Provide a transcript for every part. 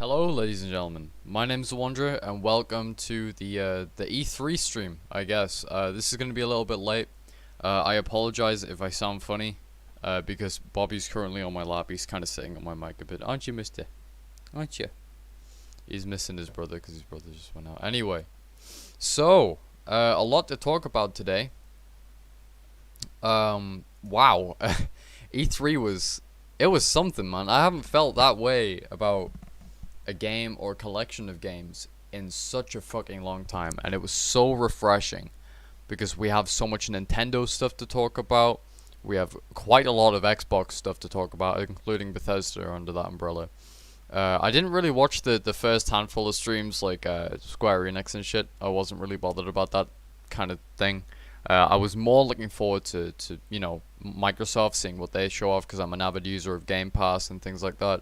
Hello, ladies and gentlemen. My name's The Wanderer, and welcome to the E3 stream. I guess this is going to be a little bit late. I apologize if I sound funny, because Bobby's currently on my lap. He's kind of sitting on my mic a bit. Aren't you, Mister? Aren't you? He's missing his brother because his brother just went out. Anyway, so a lot to talk about today. Wow, E3 was something, man. I haven't felt that way about a game or collection of games in such a fucking long time, and it was so refreshing because we have so much Nintendo stuff to talk about. We have quite a lot of Xbox stuff to talk about, including Bethesda under that umbrella. I didn't really watch the first handful of streams like Square Enix and shit. I wasn't really bothered about that kind of thing. I was more looking forward to you know, Microsoft, seeing what they show off, because I'm an avid user of Game Pass and things like that.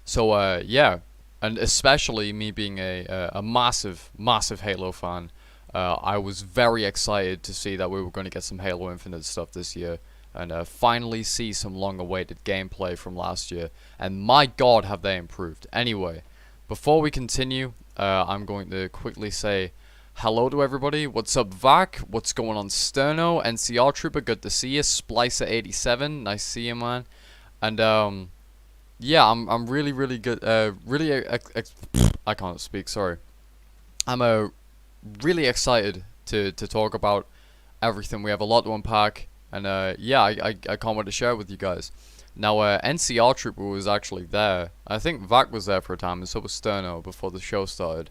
So yeah, and especially me being a massive Halo fan, I was very excited to see that we were going to get some Halo Infinite stuff this year, and finally see some long-awaited gameplay from last year. And my God, have they improved! Anyway, before we continue, I'm going to quickly say hello to everybody. What's up, Vac? What's going on, Sterno? NCR Trooper, good to see you. Splicer87, nice to see you, man. And yeah, I'm really good. I can't speak. Sorry. I'm really excited to talk about everything. We have a lot to unpack, and yeah, I can't wait to share it with you guys. Now, NCR Trooper was actually there. I think Vac was there for a time, and so was Sterno before the show started.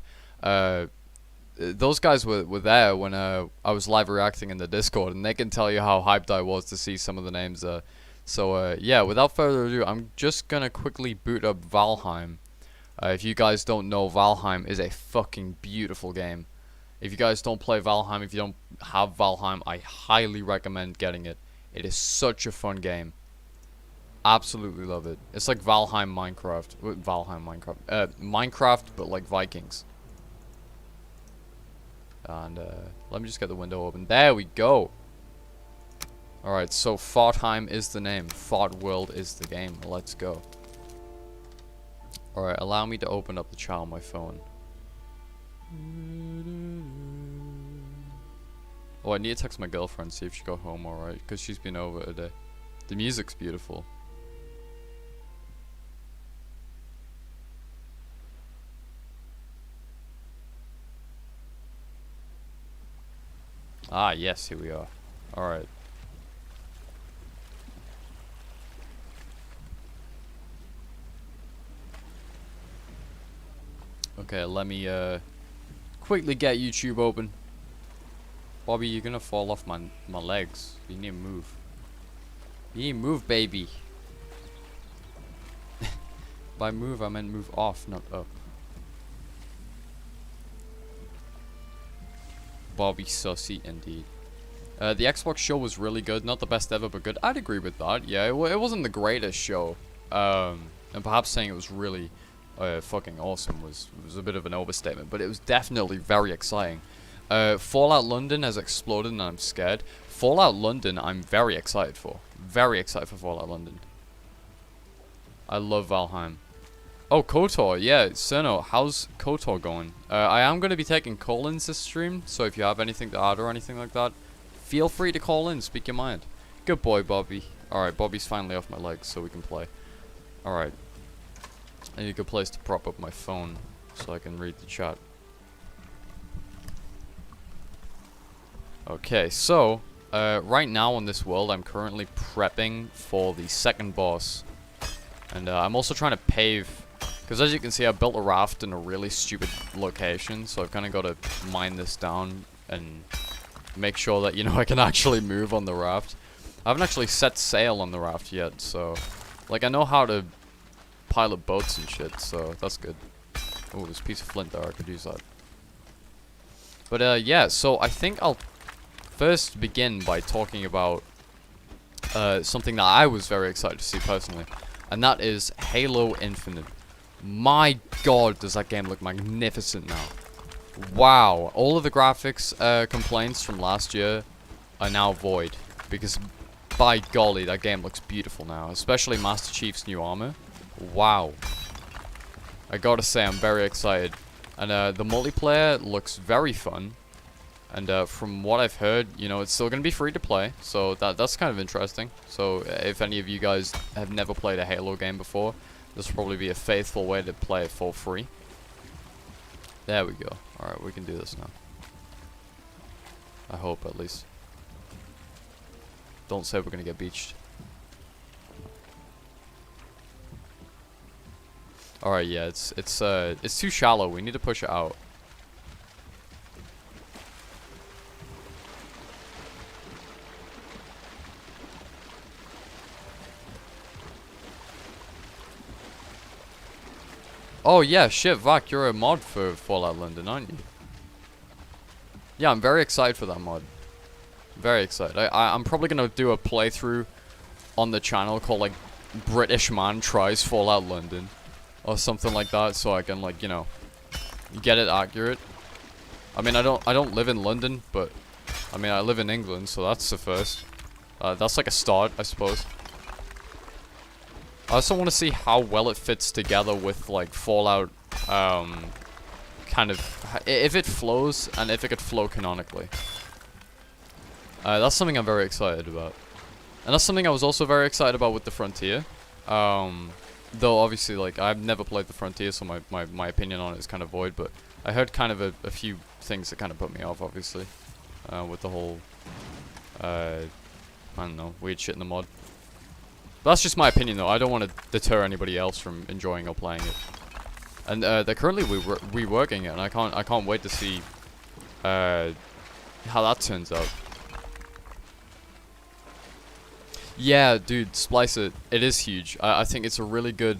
Those guys were there when I was live reacting in the Discord, and they can tell you how hyped I was to see some of the names there. So yeah, without further ado, I'm just gonna quickly boot up Valheim. If you guys don't know, Valheim is a fucking beautiful game. If you guys don't play Valheim, if you don't have Valheim, I highly recommend getting it. It is such a fun game. Absolutely love it. It's like Valheim Minecraft. Minecraft, but like Vikings. And let me just get the window open. There we go. Alright, so Fartheim is the name. Fart World is the game. Let's go. Alright, allow me to open up the chat on my phone. Oh, I need to text my girlfriend, see if she got home alright, because she's been over today. The music's beautiful. Ah, yes, here we are. Alright. Okay, let me quickly get YouTube open. Bobby, you're gonna fall off my legs. You need to move. You need to move, baby. By move, I meant move off, not up. Bobby sussy, indeed. The Xbox show was really good. Not the best ever, but good. I'd agree with that. Yeah, it wasn't the greatest show. And perhaps saying it was really fucking awesome was a bit of an overstatement, but it was definitely very exciting. Fallout London has exploded and I'm scared. Fallout London I'm very excited for. Very excited for Fallout London. I love Valheim. Oh, KOTOR, yeah, Cerno, how's KOTOR going? I am going to be taking call-ins this stream, so if you have anything to add or anything like that, feel free to call in, speak your mind. Good boy, Bobby. Alright, Bobby's finally off my legs, so we can play. Alright. I need a good place to prop up my phone so I can read the chat. Okay, so right now on this world I'm currently prepping for the second boss. And I'm also trying to pave, because as you can see I built a raft in a really stupid location, so I've kind of got to mine this down and make sure that, you know, I can actually move on the raft. I haven't actually set sail on the raft yet, so like I know how to pilot boats and shit, so that's good. Oh, there's a piece of flint there, I could use that. But yeah, so I think I'll first begin by talking about something that I was very excited to see personally, and that is Halo Infinite. My God, does that game look magnificent now. Wow, all of the graphics complaints from last year are now void, because by golly, that game looks beautiful now, especially Master Chief's new armor. Wow. I gotta say, I'm very excited. And the multiplayer looks very fun. And from what I've heard, you know, it's still gonna be free to play. So that's kind of interesting. So if any of you guys have never played a Halo game before, this will probably be a faithful way to play it for free. There we go. Alright, we can do this now. I hope, at least. Don't say we're gonna get beached. Alright, yeah, it's too shallow. We need to push it out. Oh yeah, shit, Vac, you're a mod for Fallout London, aren't you? Yeah, I'm very excited for that mod. Very excited. I'm probably gonna do a playthrough on the channel called like British Man Tries Fallout London or something like that, so I can, like, you know, get it accurate. I mean, I don't live in London, but I mean, I live in England, so that's the first. That's like a start, I suppose. I also want to see how well it fits together with, like, Fallout, kind of, if it flows, and if it could flow canonically. That's something I'm very excited about. And that's something I was also very excited about with the Frontier. Though, obviously, like, I've never played the Frontier, so my opinion on it is kind of void, but I heard kind of a few things that kind of put me off, obviously. With the whole, I don't know, weird shit in the mod. But that's just my opinion, though. I don't want to deter anybody else from enjoying or playing it. And they're currently reworking it, and I can't wait to see how that turns out. Yeah, dude, Splice It. It is huge. I think it's a really good.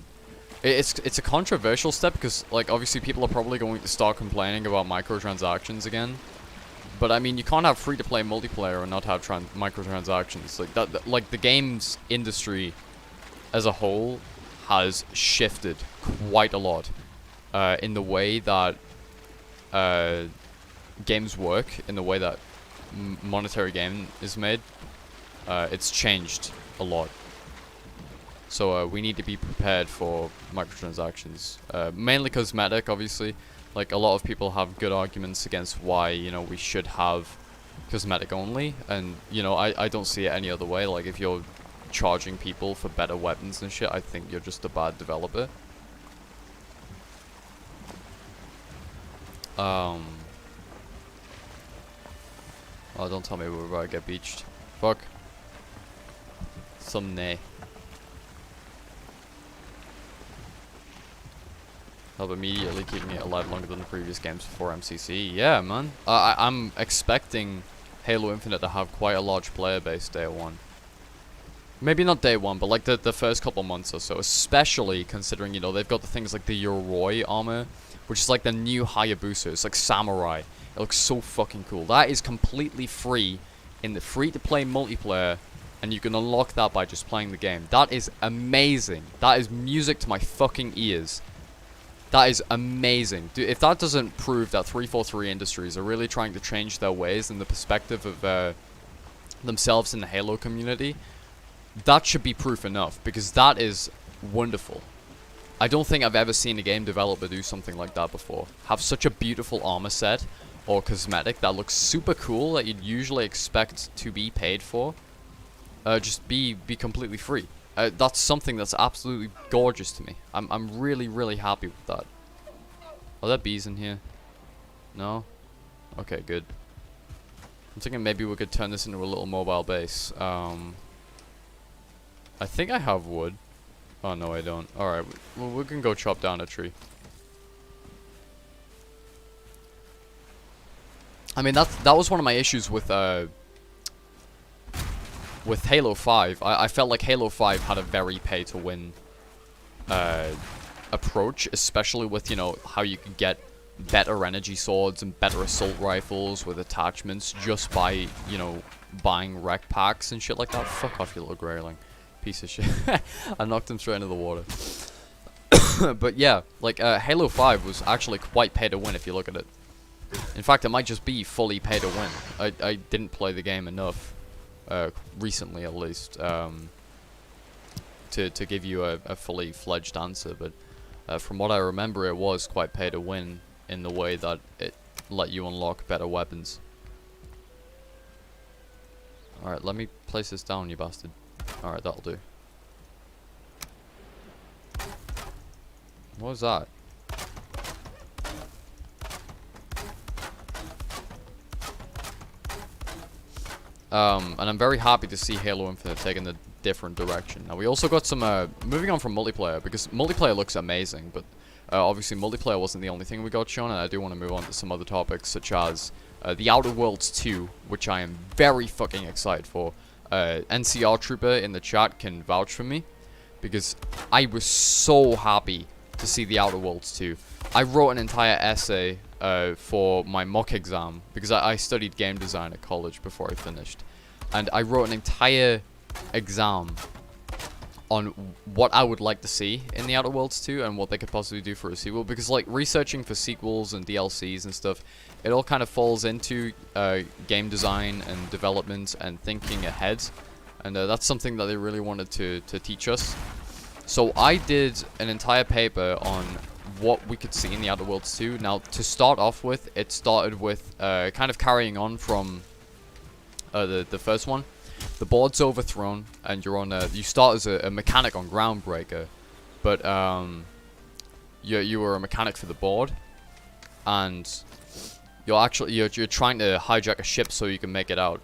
It's a controversial step because, like, obviously people are probably going to start complaining about microtransactions again. But I mean, you can't have free-to-play multiplayer and not have microtransactions. Like that, like the games industry as a whole has shifted quite a lot in the way that games work, in the way that monetary game is made. It's changed a lot. So we need to be prepared for microtransactions. Mainly cosmetic, obviously. Like, a lot of people have good arguments against why, you know, we should have cosmetic only. And, you know, I don't see it any other way. Like, if you're charging people for better weapons and shit, I think you're just a bad developer. Oh, don't tell me we're about to get beached. Fuck. Some nay. Help immediately, keeping it alive longer than the previous games before MCC. Yeah, man. I'm expecting Halo Infinite to have quite a large player base day one. Maybe not day one, but like the first couple months or so. Especially considering, you know, they've got the things like the Yoroi armor, which is like the new Hayabusa. It's like samurai. It looks so fucking cool. That is completely free in the free-to-play multiplayer, and you can unlock that by just playing the game. That is amazing. That is music to my fucking ears. That is amazing. Dude, if that doesn't prove that 343 Industries are really trying to change their ways and the perspective of themselves in the Halo community, that should be proof enough, because that is wonderful. I don't think I've ever seen a game developer do something like that before. Have such a beautiful armor set or cosmetic that looks super cool that you'd usually expect to be paid for. Just be completely free. That's something that's absolutely gorgeous to me. I'm really, really happy with that. Are there bees in here? No? Okay, good. I'm thinking maybe we could turn this into a little mobile base. I think I have wood. Oh, no, I don't. Alright, well, we can go chop down a tree. I mean, that was one of my issues with Halo 5. I felt like Halo 5 had a very pay-to-win approach, especially with, you know, how you could get better energy swords and better assault rifles with attachments just by, you know, buying rec packs and shit like that. Fuck off, you little grayling. Piece of shit. I knocked him straight into the water. But yeah, like, Halo 5 was actually quite pay-to-win if you look at it. In fact, it might just be fully pay-to-win. I didn't play the game enough. Recently at least, to give you a fully fledged answer, but From what I remember, it was quite pay to win in the way that it let you unlock better weapons. Alright, let me place this down, you bastard. Alright, that'll do. What was that? And I'm very happy to see Halo Infinite taking a different direction. Now, we also got some, moving on from multiplayer, because multiplayer looks amazing, but obviously multiplayer wasn't the only thing we got shown, and I do want to move on to some other topics, such as The Outer Worlds 2, which I am very fucking excited for. NCR Trooper in the chat can vouch for me, because I was so happy to see The Outer Worlds 2. I wrote an entire essay for my mock exam, because I studied game design at college before I finished, and I wrote an entire exam on what I would like to see in The Outer Worlds 2 and what they could possibly do for a sequel, because like researching for sequels and DLCs and stuff, it all kind of falls into game design and development and thinking ahead, and that's something that they really wanted to teach us. So I did an entire paper on what we could see in The Outer Worlds 2. Now, to start off with, it started with kind of carrying on from the first one. The board's overthrown, and you're on you start as a mechanic on Groundbreaker, but you were a mechanic for the board, and you're trying to hijack a ship so you can make it out.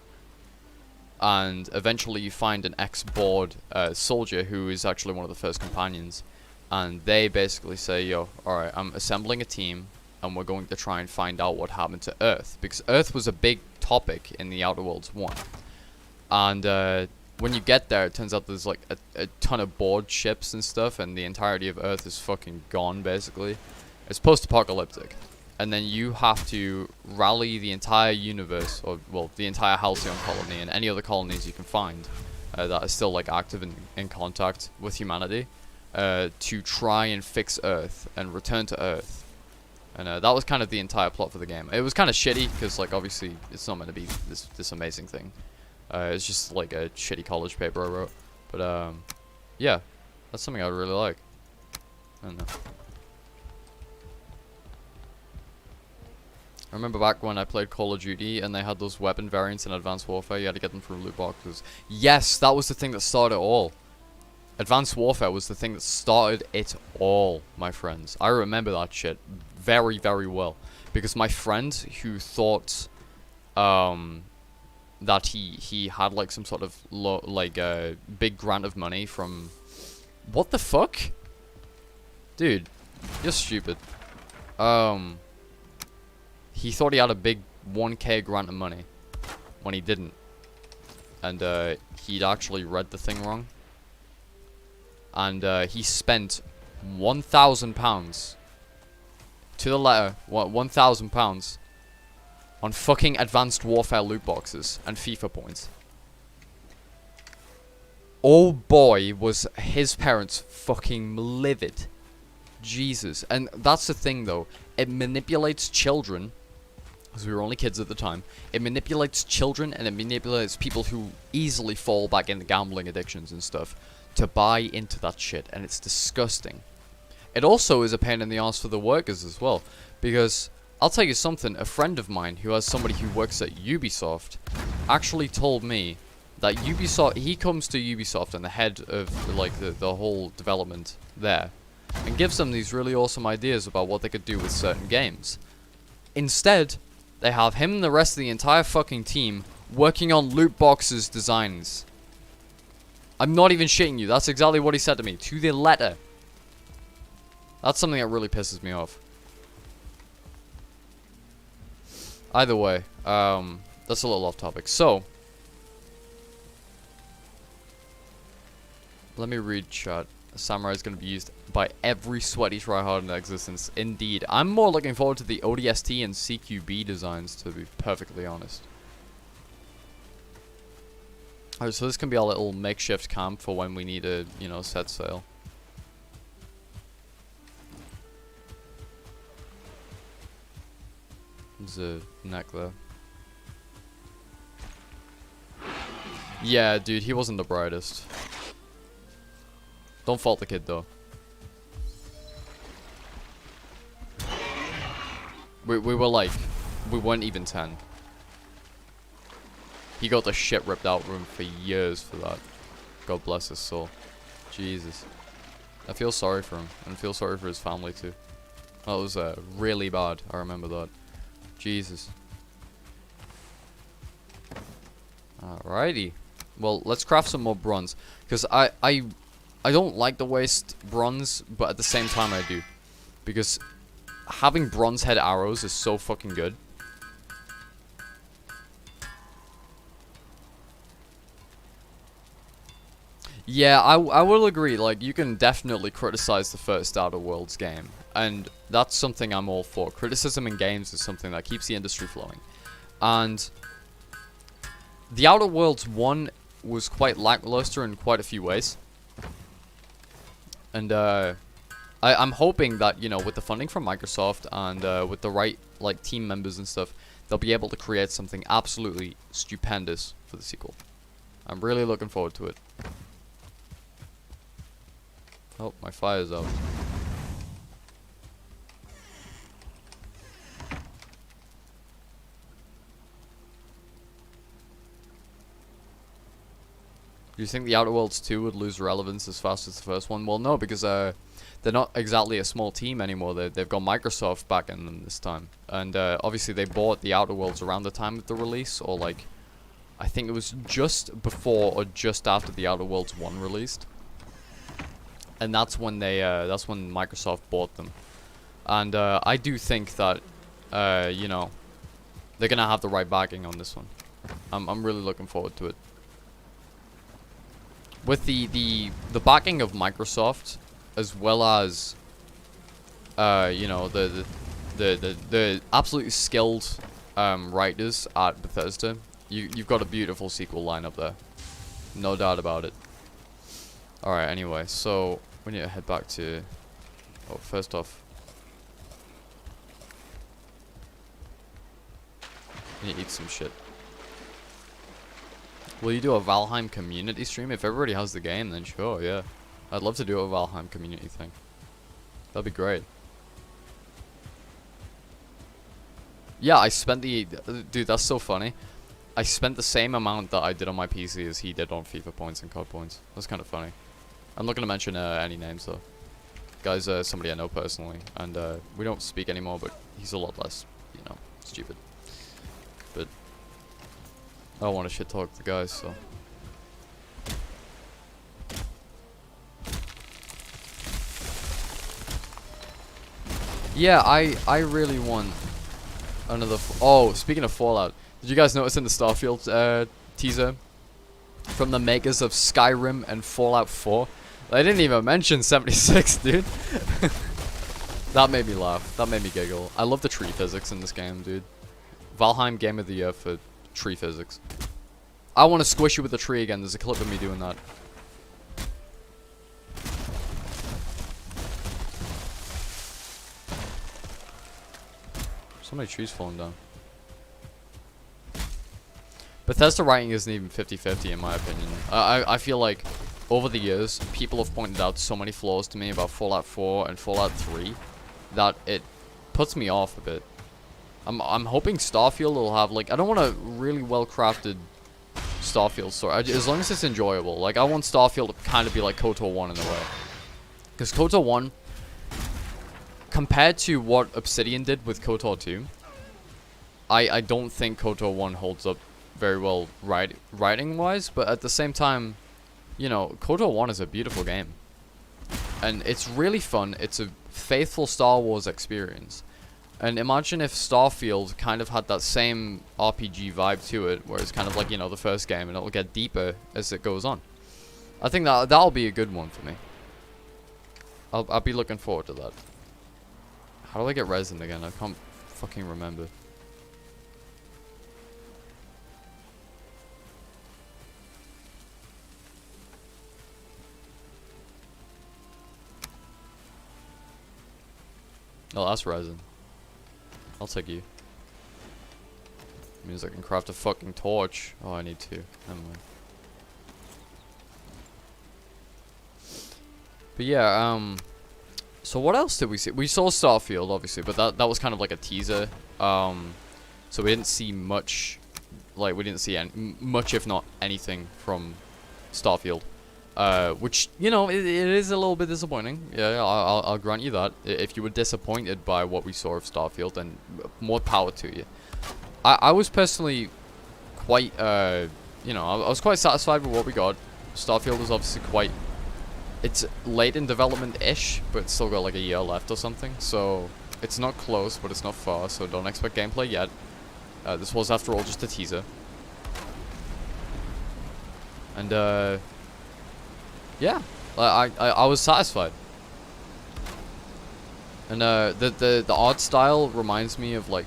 And eventually you find an ex-board soldier who is actually one of the first companions, and they basically say, yo, alright, I'm assembling a team, and we're going to try and find out what happened to Earth, because Earth was a big topic in The Outer Worlds 1. And when you get there, it turns out there's like a ton of board ships and stuff, and the entirety of Earth is fucking gone, basically. It's post-apocalyptic. And then you have to rally the entire universe, or, well, the entire Halcyon colony and any other colonies you can find that are still, like, active in contact with humanity, to try and fix Earth and return to Earth. And that was kind of the entire plot for the game. It was kind of shitty, because, like, obviously, it's not meant to be this amazing thing. It's just, like, a shitty college paper I wrote. But, yeah, that's something I would really like. I don't know. I remember back when I played Call of Duty and they had those weapon variants in Advanced Warfare, you had to get them from loot boxes. Yes, that was the thing that started it all. Advanced Warfare was the thing that started it all, my friends. I remember that shit very, very well. Because my friend who thought that he had like some sort of big grant of money from... What the fuck? Dude, you're stupid. He thought he had a big 1k grant of money when he didn't, and he'd actually read the thing wrong, and he spent £1,000 to the letter, £1,000 on fucking Advanced Warfare loot boxes and FIFA points. Oh boy, was his parents fucking livid. Jesus. And that's the thing though, it manipulates children, because we were only kids at the time. It manipulates children, and it manipulates people who easily fall back into gambling addictions and stuff to buy into that shit, and it's disgusting. It also is a pain in the ass for the workers as well, because I'll tell you something, a friend of mine who has somebody who works at Ubisoft actually told me that Ubisoft, he comes to Ubisoft and the head of like the whole development there, and gives them these really awesome ideas about what they could do with certain games. Instead, they have him and the rest of the entire fucking team working on loot boxes designs. I'm not even shitting you. That's exactly what he said to me, to the letter. That's something that really pisses me off. Either way, that's a little off topic. So, let me read chat. Samurai is going to be used by every sweaty tryhard in existence. Indeed. I'm more looking forward to the ODST and CQB designs, to be perfectly honest. Alright, so this can be our little makeshift camp for when we need a, you know, set sail. There's a neck there. Yeah, dude, he wasn't the brightest. Don't fault the kid, though. We were like, we weren't even 10. He got the shit ripped out of him for years for that. God bless his soul. Jesus. I feel sorry for him, and I feel sorry for his family too. That was really bad. I remember that. Jesus. Alrighty. Well, let's craft some more bronze, because I don't like to waste bronze, but at the same time I do, because having bronze head arrows is so fucking good. Yeah, I will agree. Like, you can definitely criticize the first Outer Worlds game, and that's something I'm all for. Criticism in games is something that keeps the industry flowing, and the Outer Worlds 1 was quite lackluster in quite a few ways, and I'm hoping that, you know, with the funding from Microsoft and with the right like team members and stuff, they'll be able to create something absolutely stupendous for the sequel. I'm really looking forward to it. Oh, my fire's out. Do you think the Outer Worlds 2 would lose relevance as fast as the first one? Well, no, because they're not exactly a small team anymore. They've got Microsoft backing them this time. And obviously they bought the Outer Worlds around the time of the release, or like, I think it was just before or just after the Outer Worlds 1 released. And that's when that's when Microsoft bought them. And I do think that, you know, they're gonna have the right backing on this one. I'm really looking forward to it. With the backing of Microsoft, as well as, you know, the absolutely skilled writers at Bethesda, you've got a beautiful sequel lineup there, no doubt about it. All right. Anyway, so we need to head back to. Oh, first off, we need to eat some shit. Will you do a Valheim community stream? If everybody has the game, then sure, yeah. I'd love to do a Valheim community thing. That'd be great. Yeah, I spent the... Dude, that's so funny. I spent the same amount that I did on my PC as he did on FIFA points and COD points. That's kind of funny. I'm not going to mention any names, though. Guy's somebody I know personally, and we don't speak anymore, but he's a lot less, you know, stupid. But I don't want to shit talk the guys, so. Yeah, I really want another. Oh, speaking of Fallout, did you guys notice in the Starfield teaser from the makers of Skyrim and Fallout 4? They didn't even mention 76, dude. That made me laugh. That made me giggle. I love the tree physics in this game, dude. Valheim Game of the Year for tree physics. I want to squish you with a tree again. There's a clip of me doing that. So many trees falling down. Bethesda writing isn't even 50-50 in my opinion. I feel like over the years, people have pointed out so many flaws to me about Fallout 4 and Fallout 3 that it puts me off a bit. I'm hoping Starfield will have, like, I don't want a really well-crafted Starfield story, as long as it's enjoyable. Like, I want Starfield to kind of be like KOTOR 1 in a way. Because KOTOR 1, compared to what Obsidian did with KOTOR 2, I don't think KOTOR 1 holds up very well writing-wise, but at the same time, you know, KOTOR 1 is a beautiful game. And it's really fun. It's a faithful Star Wars experience. And imagine if Starfield kind of had that same RPG vibe to it, where it's kind of like, you know, the first game, and it'll get deeper as it goes on. I think that'll be a good one for me. I'll be looking forward to that. How do I get resin again? I can't fucking remember. Oh, that's resin. I'll take you. Means I can craft a fucking torch. Oh, I need to. Never mind. But yeah, So what else did we see? We saw Starfield, obviously, but that was kind of like a teaser. So we didn't see much, like we didn't see much, if not anything, from Starfield. Which, you know, it is a little bit disappointing. Yeah, I'll grant you that. If you were disappointed by what we saw of Starfield, then more power to you. I was personally quite, you know, I was quite satisfied with what we got. Starfield was obviously quite... It's late in development-ish, but it's still got like a year left or something. So, it's not close, but it's not far, so don't expect gameplay yet. This was, after all, just a teaser. And, yeah, I was satisfied. And the art style reminds me of, like,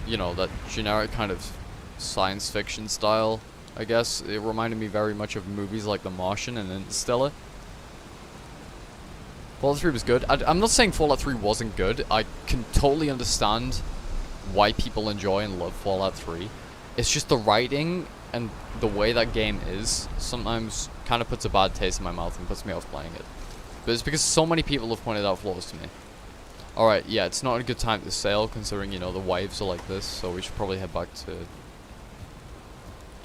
you know, that generic kind of science fiction style, I guess. It reminded me very much of movies like The Martian and Interstellar. Fallout 3 was good. I'm not saying Fallout 3 wasn't good. I can totally understand why people enjoy and love Fallout 3. It's just the writing and the way that game is sometimes kind of puts a bad taste in my mouth and puts me off playing it. But it's because so many people have pointed out flaws to me. Alright, yeah, it's not a good time to sail considering, you know, the waves are like this, so we should probably head back to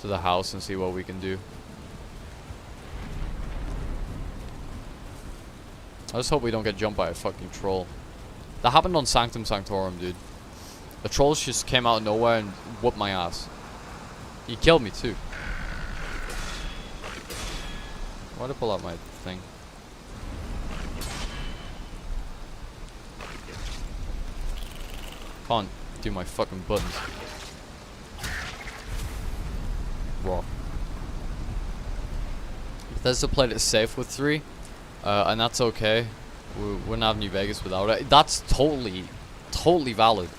the house and see what we can do. I just hope we don't get jumped by a fucking troll. That happened on Sanctum Sanctorum, dude. The trolls just came out of nowhere and whooped my ass. He killed me too. Why'd I pull out my thing? Can't do my fucking buttons. Raw. Bethesda played it safe with 3. And that's okay. We wouldn't have New Vegas without it. That's totally valid.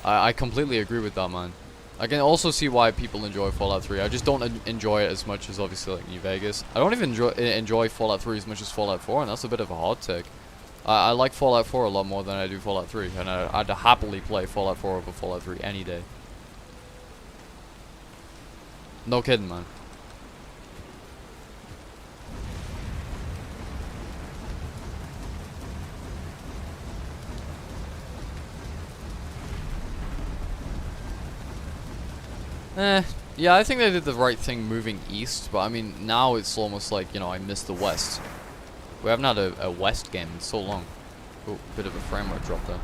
I completely agree with that, man. I can also see why people enjoy Fallout 3. I just don't enjoy it as much as obviously like New Vegas. I don't even enjoy Fallout 3 as much as Fallout 4, and that's a bit of a hot take. I like Fallout 4 a lot more than I do Fallout 3, and I'd happily play Fallout 4 over Fallout 3 any day. No kidding, man. Yeah, I think they did the right thing moving east, but I mean, now it's almost like, you know, I missed the west. We haven't had a west game in so long. Oh, bit of a frame rate drop there.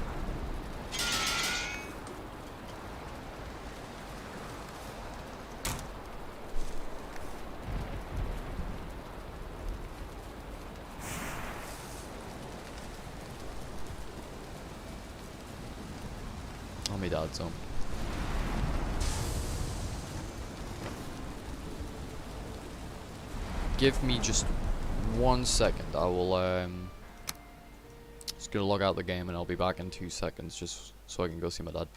Oh, my dad's home. Give me just 1 second. I will, just gonna log out the game and I'll be back in 2 seconds just so I can go see my dad.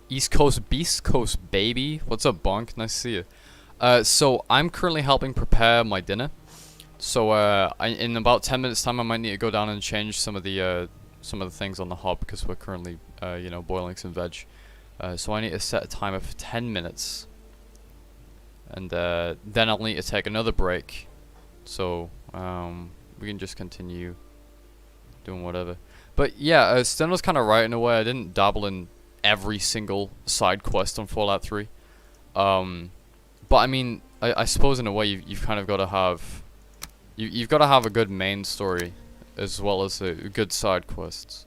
East Coast Beast Coast baby. What's up, Bonk? Nice to see you. So I'm currently helping prepare my dinner. So in about 10 minutes time, I might need to go down and change some of the things on the hob because we're currently you know, boiling some veg. So I need to set a timer for 10 minutes, and then I'll need to take another break. So we can just continue doing whatever. But yeah, Steno's kind of right in a way. I didn't dabble in every single side quest on Fallout 3. But I mean, I suppose in a way you've kind of got to have you've got to have a good main story as well as good side quests.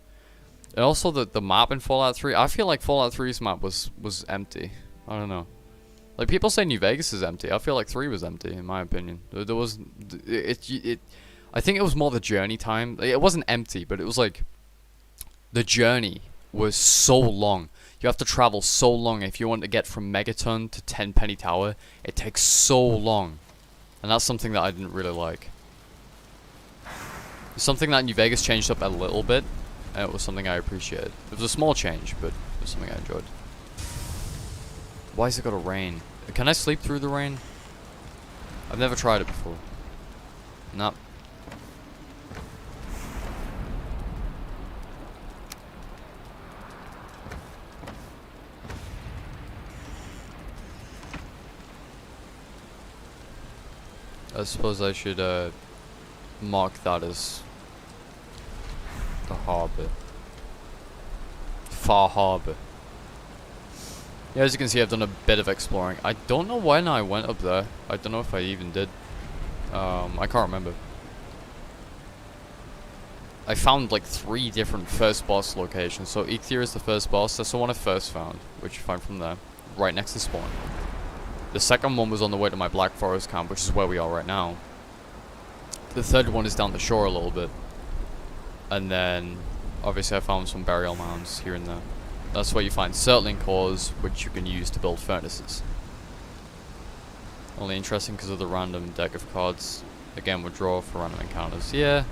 And also the map in Fallout 3. I feel like Fallout 3's map was empty. I don't know. Like, people say New Vegas is empty. I feel like 3 was empty in my opinion. There was I think it was more the journey time. It wasn't empty, but it was like the journey was so long. You have to travel so long if you want to get from Megaton to Tenpenny Tower. It takes so long. And that's something that I didn't really like. It's something that New Vegas changed up a little bit, and it was something I appreciated. It was a small change, but it was something I enjoyed. Why is it gotta rain? Can I sleep through the rain? I've never tried it before. Nope. I suppose I should mark that as the harbor. Far Harbor. Yeah, as you can see, I've done a bit of exploring. I don't know when I went up there. I don't know if I even did. I can't remember. I found like 3 different first boss locations. So Eikthyr is the first boss. That's the one I first found, which you find from there, right next to spawn. The second one was on the way to my Black Forest camp, which is where we are right now. The third one is down the shore a little bit. And then, obviously I found some burial mounds here and there. That's where you find Surtling cores, which you can use to build furnaces. Only interesting because of the random deck of cards. Again, withdraw for random encounters. Yeah,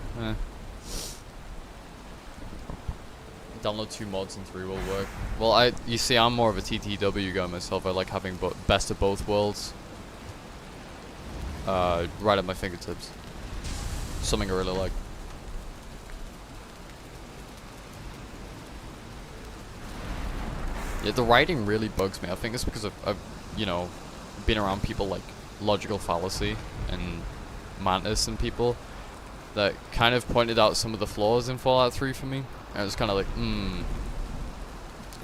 Download 2 mods and 3 will work. Well, you see, I'm more of a TTW guy myself. I like having best of both worlds right at my fingertips. Something I really like. Yeah, the writing really bugs me. I think it's because I've you know, been around people like Logical Fallacy and Mantis and people that kind of pointed out some of the flaws in Fallout 3 for me. And I was kind of like,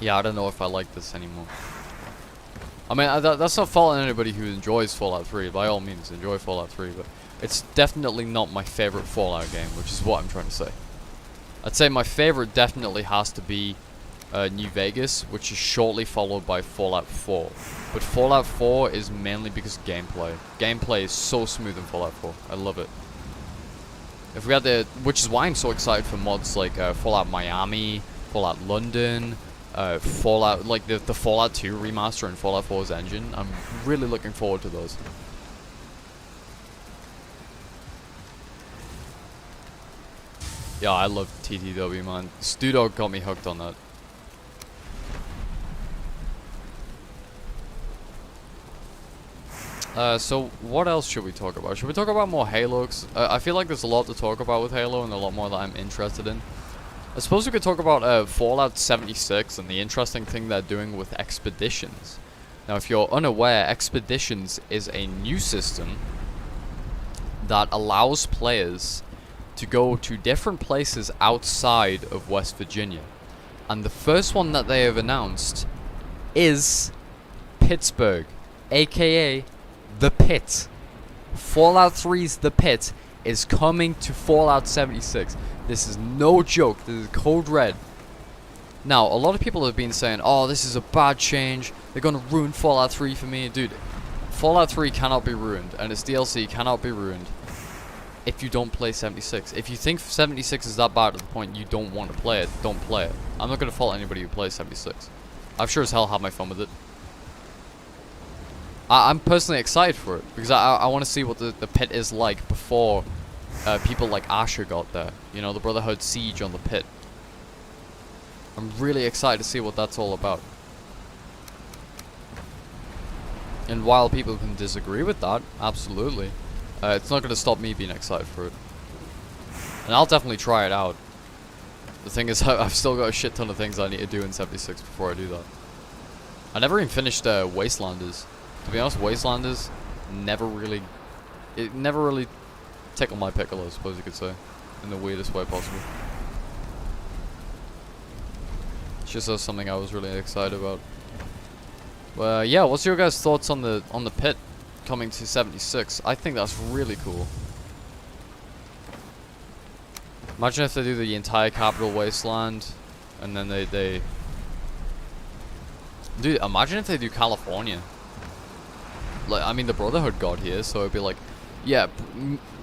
yeah, I don't know if I like this anymore. I mean, that's not faulting anybody who enjoys Fallout 3. By all means, enjoy Fallout 3, but it's definitely not my favorite Fallout game, which is what I'm trying to say. I'd say my favorite definitely has to be New Vegas, which is shortly followed by Fallout 4. But Fallout 4 is mainly because of gameplay. Gameplay is so smooth in Fallout 4. I love it. If we had which is why I'm so excited for mods like Fallout Miami, Fallout London, Fallout, like the Fallout 2 remaster and Fallout 4's engine. I'm really looking forward to those. Yeah, I love TTW, man. Studog got me hooked on that. So what else should we talk about? Should we talk about more Halo? 'Cause, I feel like there's a lot to talk about with Halo and a lot more that I'm interested in. I suppose we could talk about Fallout 76 and the interesting thing they're doing with Expeditions. Now, if you're unaware, Expeditions is a new system that allows players to go to different places outside of West Virginia. And the first one that they have announced is Pittsburgh, aka The Pit. Fallout 3's The Pit is coming to Fallout 76. This is no joke. This is Code Red. Now, a lot of people have been saying, oh, this is a bad change. They're going to ruin Fallout 3 for me. Dude, Fallout 3 cannot be ruined, and its DLC cannot be ruined if you don't play 76. If you think 76 is that bad to the point you don't want to play it, don't play it. I'm not going to fault anybody who plays 76. I've sure as hell had my fun with it. I'm personally excited for it, because I want to see what the pit is like before people like Asher got there. You know, the Brotherhood siege on the pit. I'm really excited to see what that's all about. And while people can disagree with that, absolutely, it's not going to stop me being excited for it. And I'll definitely try it out. The thing is, I've still got a shit ton of things I need to do in 76 before I do that. I never even finished Wastelanders. To be honest, Wastelanders never really tickled my pickle, I suppose you could say, in the weirdest way possible. It's just something I was really excited about. Well, yeah, what's your guys' thoughts on the pit coming to 76? I think that's really cool. Imagine if they do the entire capital wasteland, and then they dude, imagine if they do California. Like, I mean, the Brotherhood got here, so it'd be like, yeah,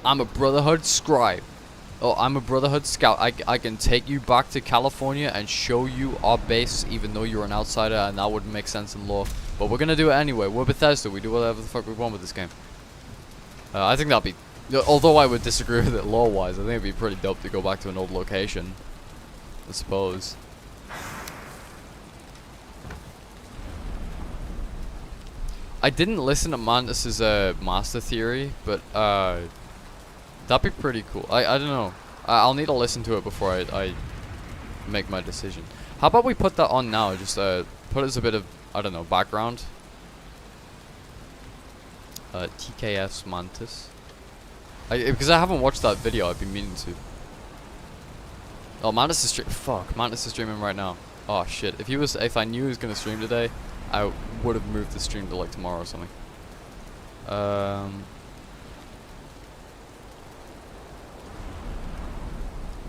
I'm a Brotherhood scribe. Oh, I'm a Brotherhood scout. I can take you back to California and show you our base, even though you're an outsider, and that wouldn't make sense in lore. But we're gonna do it anyway. We're Bethesda. We do whatever the fuck we want with this game. I think that'd be... Although I would disagree with it lore-wise, I think it'd be pretty dope to go back to an old location. I suppose. I didn't listen to Mantis's master theory, but that'd be pretty cool. I don't know. I'll need to listen to it before I make my decision. How about we put that on now? Just put it as a bit of, I don't know, background. TKF's Mantis. Because I haven't watched that video, I've been meaning to. Oh, Mantis is Mantis is streaming right now. Oh shit! If I knew he was gonna stream today, I would have moved the stream to like tomorrow or something.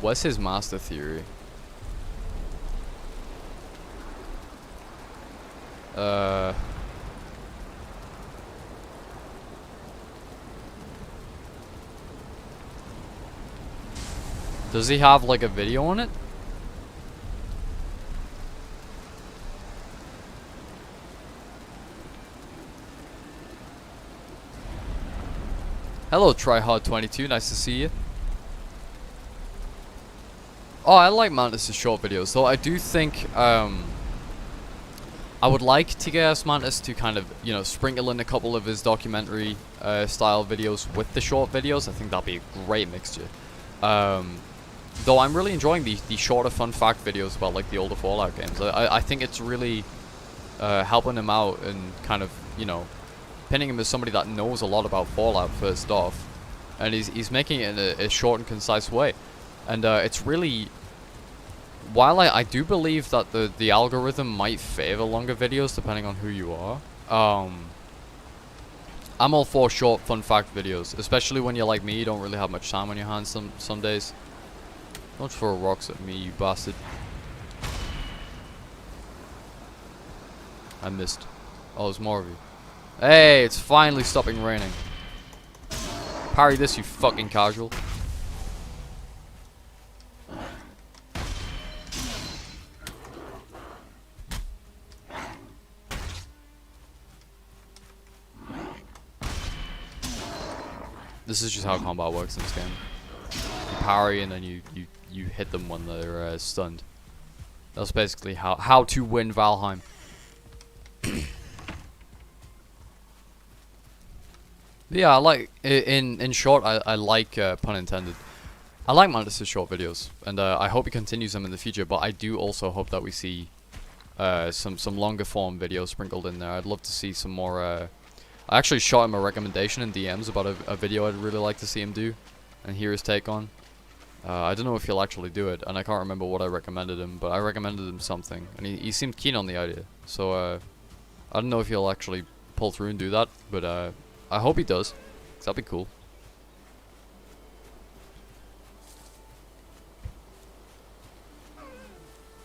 What's his master theory? Does he have like a video on it? Hello, Tryhard22. Nice to see you. Oh, I like Mantis' short videos, so I do think I would like TKS Mantis to kind of, you know, sprinkle in a couple of his documentary style videos with the short videos. I think that'd be a great mixture. Though I'm really enjoying the shorter fun fact videos about like the older Fallout games. I think it's really helping him out and kind of, you know, pinning him as somebody that knows a lot about Fallout first off, and he's making it in a short and concise way. And it's really, while I do believe that the algorithm might favor longer videos depending on who you are, I'm all for short fun fact videos, especially when you're like me, you don't really have much time on your hands some days. Don't throw rocks at me, you bastard. I missed. Oh, there's more of you. Hey, it's finally stopping raining. Parry this, you fucking casual. This is just how combat works in this game. You parry and then you hit them when they're stunned. That's basically how to win Valheim. Yeah, I like, in short, I like, pun intended, I like Mantis' short videos, and I hope he continues them in the future, but I do also hope that we see some longer form videos sprinkled in there. I'd love to see some more, I actually shot him a recommendation in DMs about a video I'd really like to see him do, and hear his take on. I don't know if he'll actually do it, and I can't remember what I recommended him, but I recommended him something, and he seemed keen on the idea, so I don't know if he'll actually pull through and do that, but I hope he does, 'cause that'd be cool.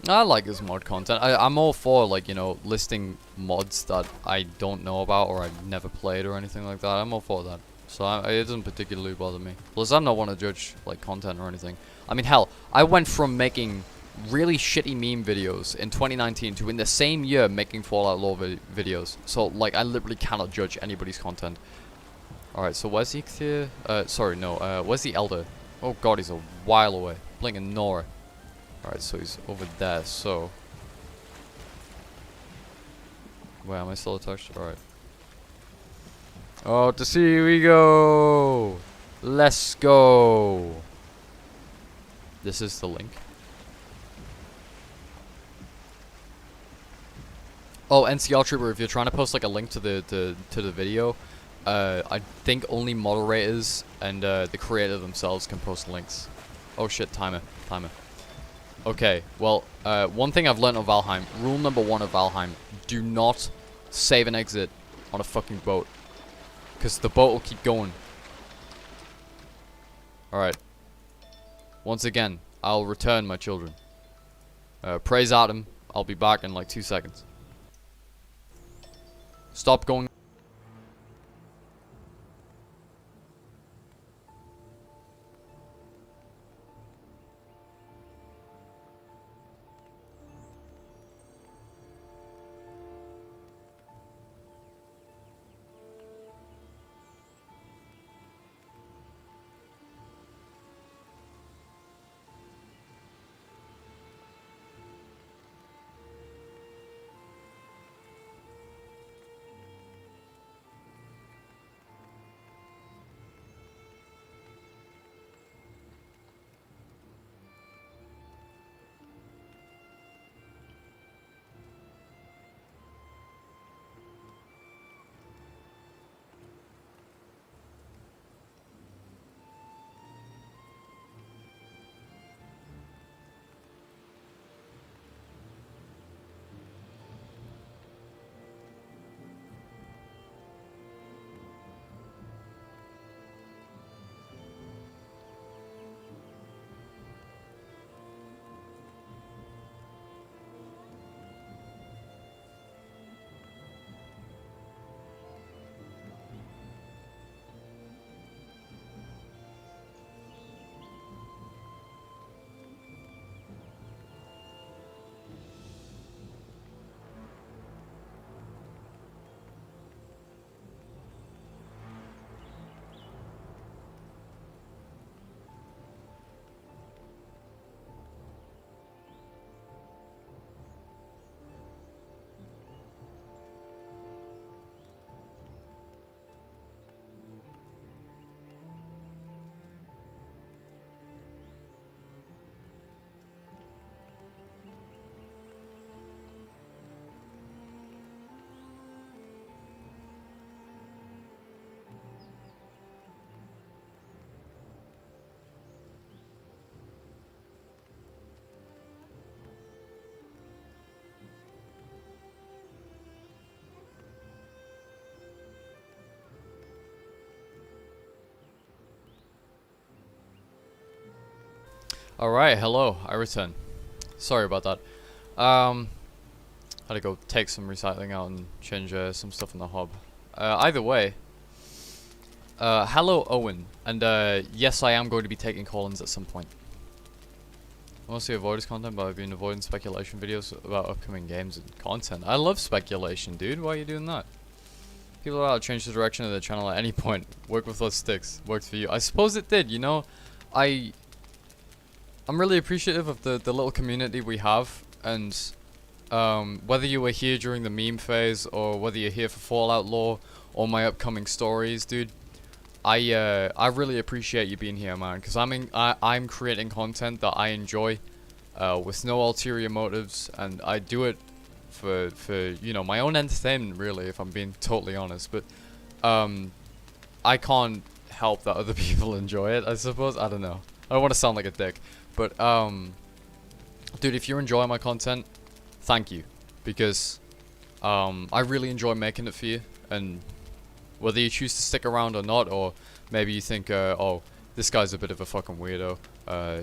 I like his mod content. I'm all for, like, you know, listing mods that I don't know about or I've never played or anything like that. I'm all for that. So it doesn't particularly bother me. Plus, I don't want to judge, like, content or anything. I mean, hell, I went from making really shitty meme videos in 2019 to in the same year making Fallout lore videos. So, like, I literally cannot judge anybody's content. Alright, so where's the Ichthir? Sorry, no, where's the Elder? Oh god, he's a while away. Blinking Nora. Alright, so he's over there, so... Wait, am I still attached? Alright. Oh, to sea we go. Let's go. This is the link. Oh, NCR Trooper, if you're trying to post like a link to the video, I think only moderators and the creator themselves can post links. Oh shit, timer. Okay, well, one thing I've learned of Valheim, rule number 1 of Valheim, do not save and exit on a fucking boat. Because the boat will keep going. Alright. Once again, I'll return my children. Praise Adam, I'll be back in like 2 seconds. Stop going. Alright, hello, I return. Sorry about that. Had to go take some recycling out and change some stuff in the hub. Either way, hello Owen, and yes, I am going to be taking call-ins at some point. Mostly avoid this content, but I've been avoiding speculation videos about upcoming games and content. I love speculation, dude. Why are you doing that? People are allowed to change the direction of their channel at any point. Work with those sticks. Worked for you. I suppose it did, you know? I'm really appreciative of the little community we have, and whether you were here during the meme phase, or whether you're here for Fallout lore, or my upcoming stories, dude, I really appreciate you being here, man, because I'm creating content that I enjoy, with no ulterior motives, and I do it for you know, my own entertainment, really, if I'm being totally honest. But I can't help that other people enjoy it, I suppose. I don't know. I don't want to sound like a dick. But, dude, if you're enjoying my content, thank you. Because, I really enjoy making it for you. And whether you choose to stick around or not, or maybe you think, oh, this guy's a bit of a fucking weirdo.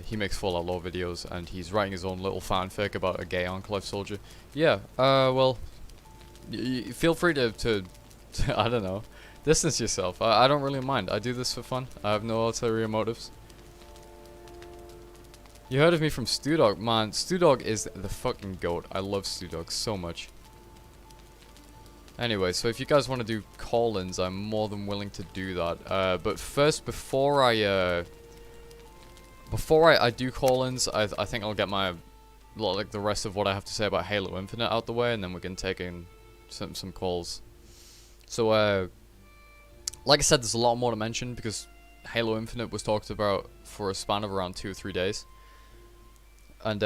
He makes Fallout lore videos, and he's writing his own little fanfic about a gay Enclave soldier. Yeah, well, feel free to I don't know, distance yourself. I don't really mind. I do this for fun. I have no ulterior motives. You heard of me from Stewdog? Man, Stewdog is the fucking goat. I love Stewdog so much. Anyway, so if you guys want to do call-ins, I'm more than willing to do that. But first, before I do call-ins, I think I'll get my, like, the rest of what I have to say about Halo Infinite out the way, and then we can take in some calls. So, like I said, there's a lot more to mention because Halo Infinite was talked about for a span of around 2 or 3 days. And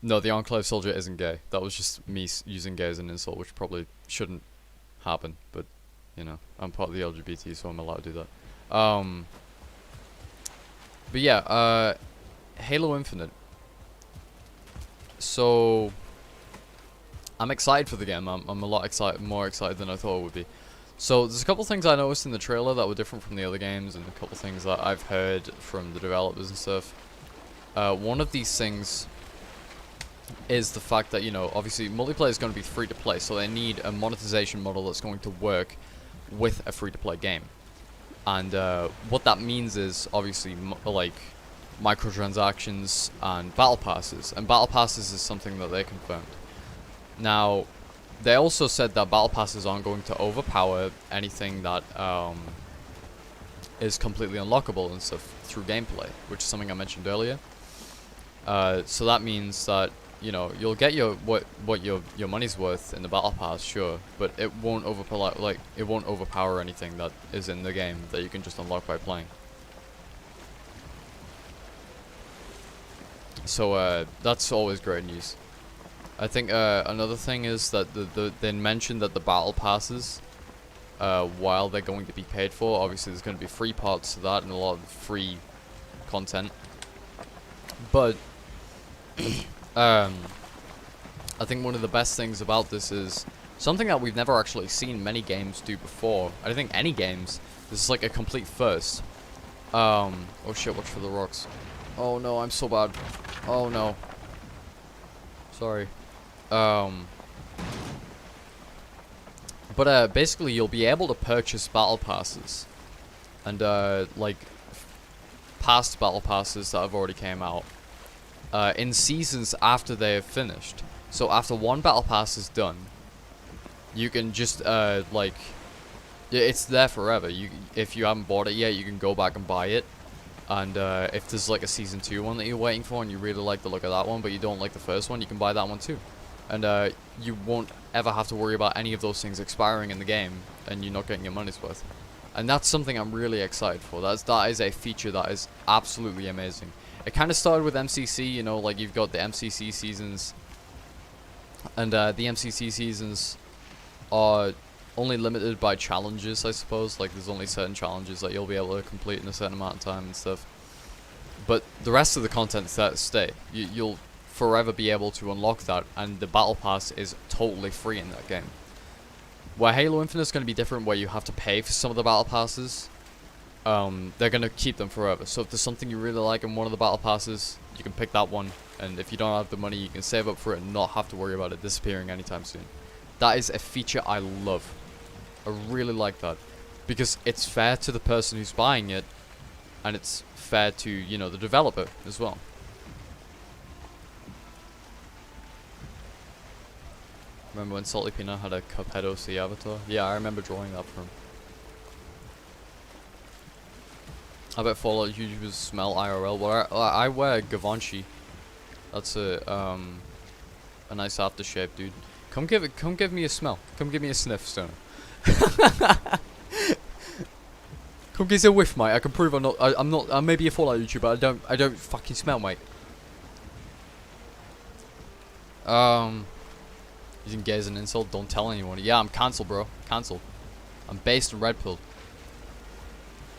no, the Enclave Soldier isn't gay. That was just me using gay as an insult, which probably shouldn't happen. But you know, I'm part of the LGBT, so I'm allowed to do that. But yeah, Halo Infinite. So I'm excited for the game. I'm a lot more excited than I thought it would be. So there's a couple things I noticed in the trailer that were different from the other games, and a couple things that I've heard from the developers and stuff. One of these things is the fact that, you know, obviously multiplayer is going to be free to play, so they need a monetization model that's going to work with a free to play game. And what that means is obviously like microtransactions and battle passes. And battle passes is something that they confirmed. Now, they also said that battle passes aren't going to overpower anything that is completely unlockable and stuff through gameplay, which is something I mentioned earlier. So that means that, you know, you'll get your your money's worth in the battle pass, sure, but it won't overpower anything that is in the game that you can just unlock by playing. So that's always great news. I think another thing is that they mentioned that the battle passes, while they're going to be paid for, obviously there's going to be free parts to that and a lot of free content. But I think one of the best things about this is something that we've never actually seen many games do before. I don't think any games. This is like a complete first. Oh shit! Watch for the rocks. Oh no, I'm so bad. Oh no. Sorry. But basically you'll be able to purchase battle passes, and like past battle passes that have already came out in seasons after they have finished. So after one battle pass is done, you can just like, it's there forever. If you haven't bought it yet, you can go back and buy it. And if there's like a season 2 one that you're waiting for and you really like the look of that one, but you don't like the first one, you can buy that one too. And you won't ever have to worry about any of those things expiring in the game and you're not getting your money's worth. And that's something I'm really excited for. That is a feature that is absolutely amazing. It kind of started with MCC, you know, like you've got the MCC seasons, and the MCC seasons are only limited by challenges, I suppose. Like there's only certain challenges that you'll be able to complete in a certain amount of time and stuff. But the rest of the content is there to stay. You'll forever be able to unlock that, and the battle pass is totally free in that game. Where Halo Infinite is going to be different, where you have to pay for some of the battle passes, they're going to keep them forever. So if there's something you really like in one of the battle passes, you can pick that one, and if you don't have the money, you can save up for it and not have to worry about it disappearing anytime soon. That is a feature I love. I really like that, because it's fair to the person who's buying it, and it's fair to, you know, the developer as well. Remember when Salty Peanut had a Cuphead OC avatar? Yeah, I remember drawing that for him. I bet Fallout YouTubers smell IRL. Well, I wear Givenchy. That's a nice aftershave, dude. Come give me a smell. Come give me a sniff, Stoner. Come give us a whiff, mate. I can prove I'm not. I may be a Fallout YouTuber. I don't fucking smell, mate. Using gay as an insult. Don't tell anyone. Yeah, I'm cancelled, bro. Cancelled. I'm based and red pilled.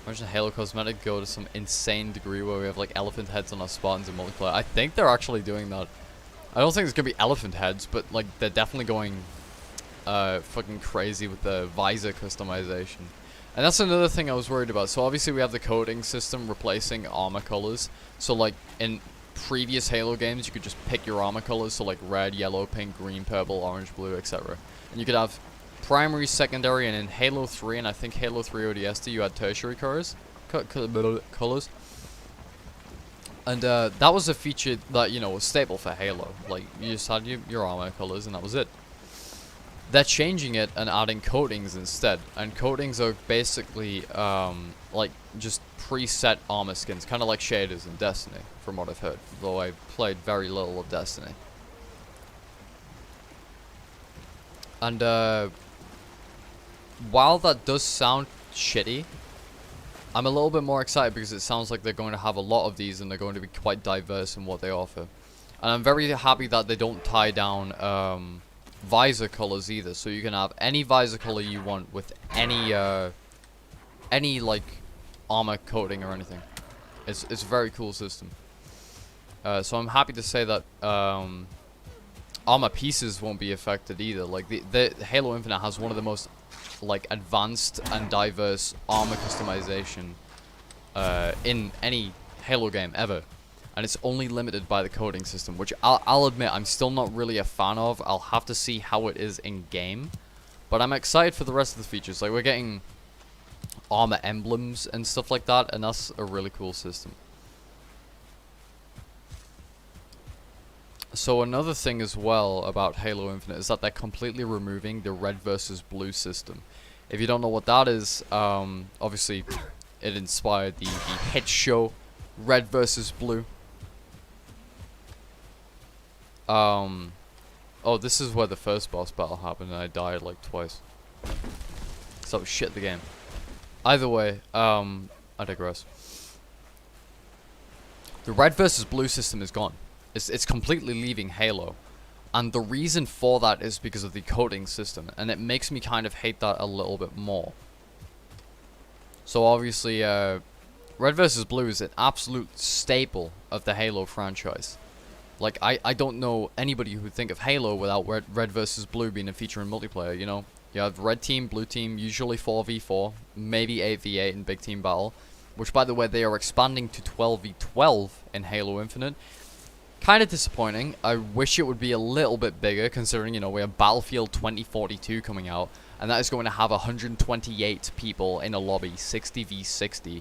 Imagine Halo Cosmetic go to some insane degree where we have like elephant heads on our Spartans in multiplayer. I think they're actually doing that. I don't think there's gonna be elephant heads, but like they're definitely going fucking crazy with the visor customization. And that's another thing I was worried about. So obviously we have the coding system replacing armor colors. So like in previous Halo games, you could just pick your armor colors, so like red, yellow, pink, green, purple, orange, blue, etc. And you could have primary, secondary, and in Halo 3, and I think Halo 3 ODST, you had tertiary colors. And that was a feature that, you know, was stable for Halo. Like, you just had your armor colors, and that was it. They're changing it and adding coatings instead. And coatings are basically, like, just preset armor skins, kind of like shaders in Destiny, from what I've heard. Though I've played very little of Destiny. And, while that does sound shitty. I'm a little bit more excited because it sounds like they're going to have a lot of these and they're going to be quite diverse in what they offer. And I'm very happy that they don't tie down visor colors either, so you can have any visor color you want with any like armor coating or anything. It's a very cool system. So I'm happy to say that armor pieces won't be affected either. Like the Halo Infinite has one of the most like advanced and diverse armor customization in any Halo game ever, and it's only limited by the coding system, which I'll admit I'm still not really a fan of. I'll have to see how it is in game, but I'm excited for the rest of the features. Like we're getting armor emblems and stuff like that, and that's a really cool system. So another thing as well about Halo Infinite is that they're completely removing the red versus blue system. If you don't know what that is, obviously it inspired the hit show Red versus Blue. Oh, this is where the first boss battle happened and I died like twice. So shit the game. Either way, I digress. The red versus blue system is gone. It's completely leaving Halo. And the reason for that is because of the coding system. And it makes me kind of hate that a little bit more. So obviously, red versus blue is an absolute staple of the Halo franchise. Like, I don't know anybody who would think of Halo without red versus blue being a feature in multiplayer, you know? You have red team, blue team, usually 4v4, maybe 8v8 in big team battle. Which, by the way, they are expanding to 12v12 in Halo Infinite. Kind of disappointing. I wish it would be a little bit bigger, considering, you know, we have Battlefield 2042 coming out, and that is going to have 128 people in a lobby, 60v60.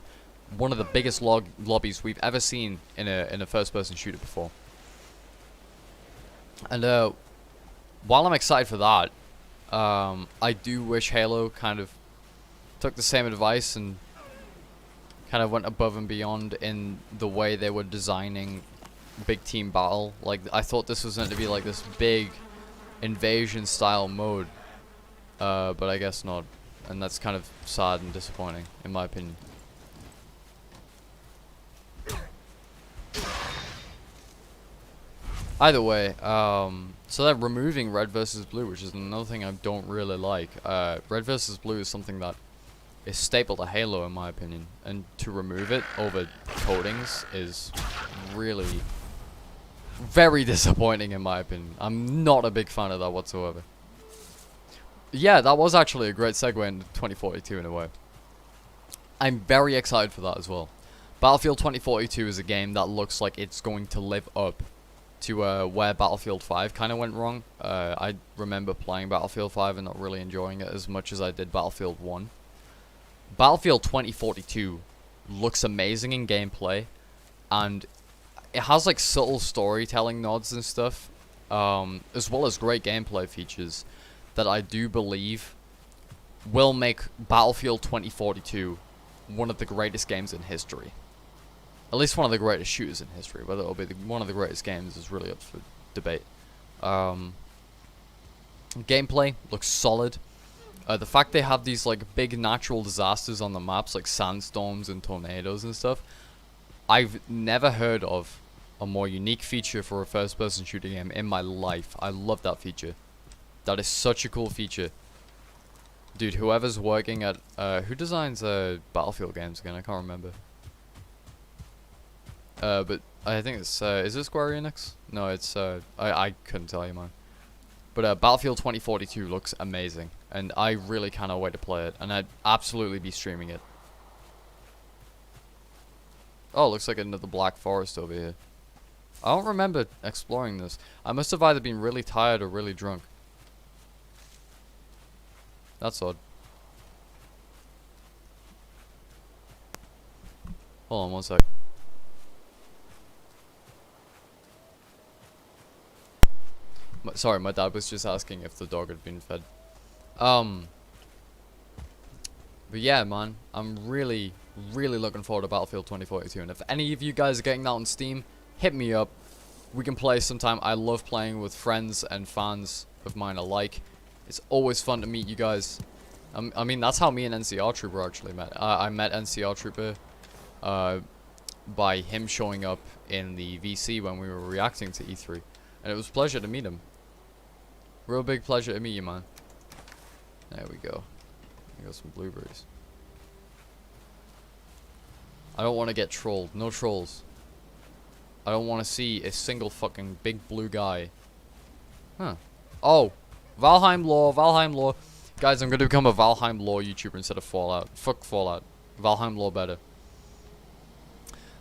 One of the biggest lobbies we've ever seen in a first-person shooter before. And while I'm excited for that, I do wish Halo kind of took the same advice and kind of went above and beyond in the way they were designing big team battle. Like, I thought this was meant to be like this big invasion style mode, but I guess not, and that's kind of sad and disappointing in my opinion. Either way, so they're removing red versus blue, which is another thing I don't really like. Red versus blue is something that is staple to Halo in my opinion, and to remove it over coatings is really very disappointing in my opinion. I'm not a big fan of that whatsoever. Yeah, that was actually a great segue into 2042 in a way. I'm very excited for that as well. Battlefield 2042 is a game that looks like it's going to live up to where Battlefield 5 kind of went wrong. I remember playing Battlefield 5 and not really enjoying it as much as I did Battlefield 1. Battlefield 2042 looks amazing in gameplay, and it has like subtle storytelling nods and stuff, as well as great gameplay features that I do believe will make Battlefield 2042 one of the greatest games in history. At least one of the greatest shooters in history. Whether it'll be one of the greatest games is really up for debate. Gameplay looks solid. The fact they have these like big natural disasters on the maps, like sandstorms and tornadoes and stuff, I've never heard of a more unique feature for a first-person shooting game in my life. I love that feature. That is such a cool feature. Dude, whoever's working at... who designs Battlefield games again? I can't remember. But I think it's... is it Square Enix? No, it's... I couldn't tell you, man. But Battlefield 2042 looks amazing. And I really cannot wait to play it. And I'd absolutely be streaming it. Oh, looks like another Black Forest over here. I don't remember exploring this. I must have either been really tired or really drunk. That's odd. Hold on one sec. Sorry, my dad was just asking if the dog had been fed. But yeah, man, I'm really looking forward to Battlefield 2042. And if any of you guys are getting that on Steam, hit me up. We can play sometime. I love playing with friends and fans of mine alike. It's always fun to meet you guys. I mean, that's how me and NCR Trooper actually met. I met NCR Trooper by him showing up in the VC when we were reacting to E3. And it was a pleasure to meet him. Real big pleasure to meet you, man. There we go. I got some blueberries. I don't want to get trolled. No trolls. I don't want to see a single fucking big blue guy. Huh. Oh. Valheim lore. Valheim lore. Guys, I'm going to become a Valheim lore YouTuber instead of Fallout. Fuck Fallout. Valheim lore better.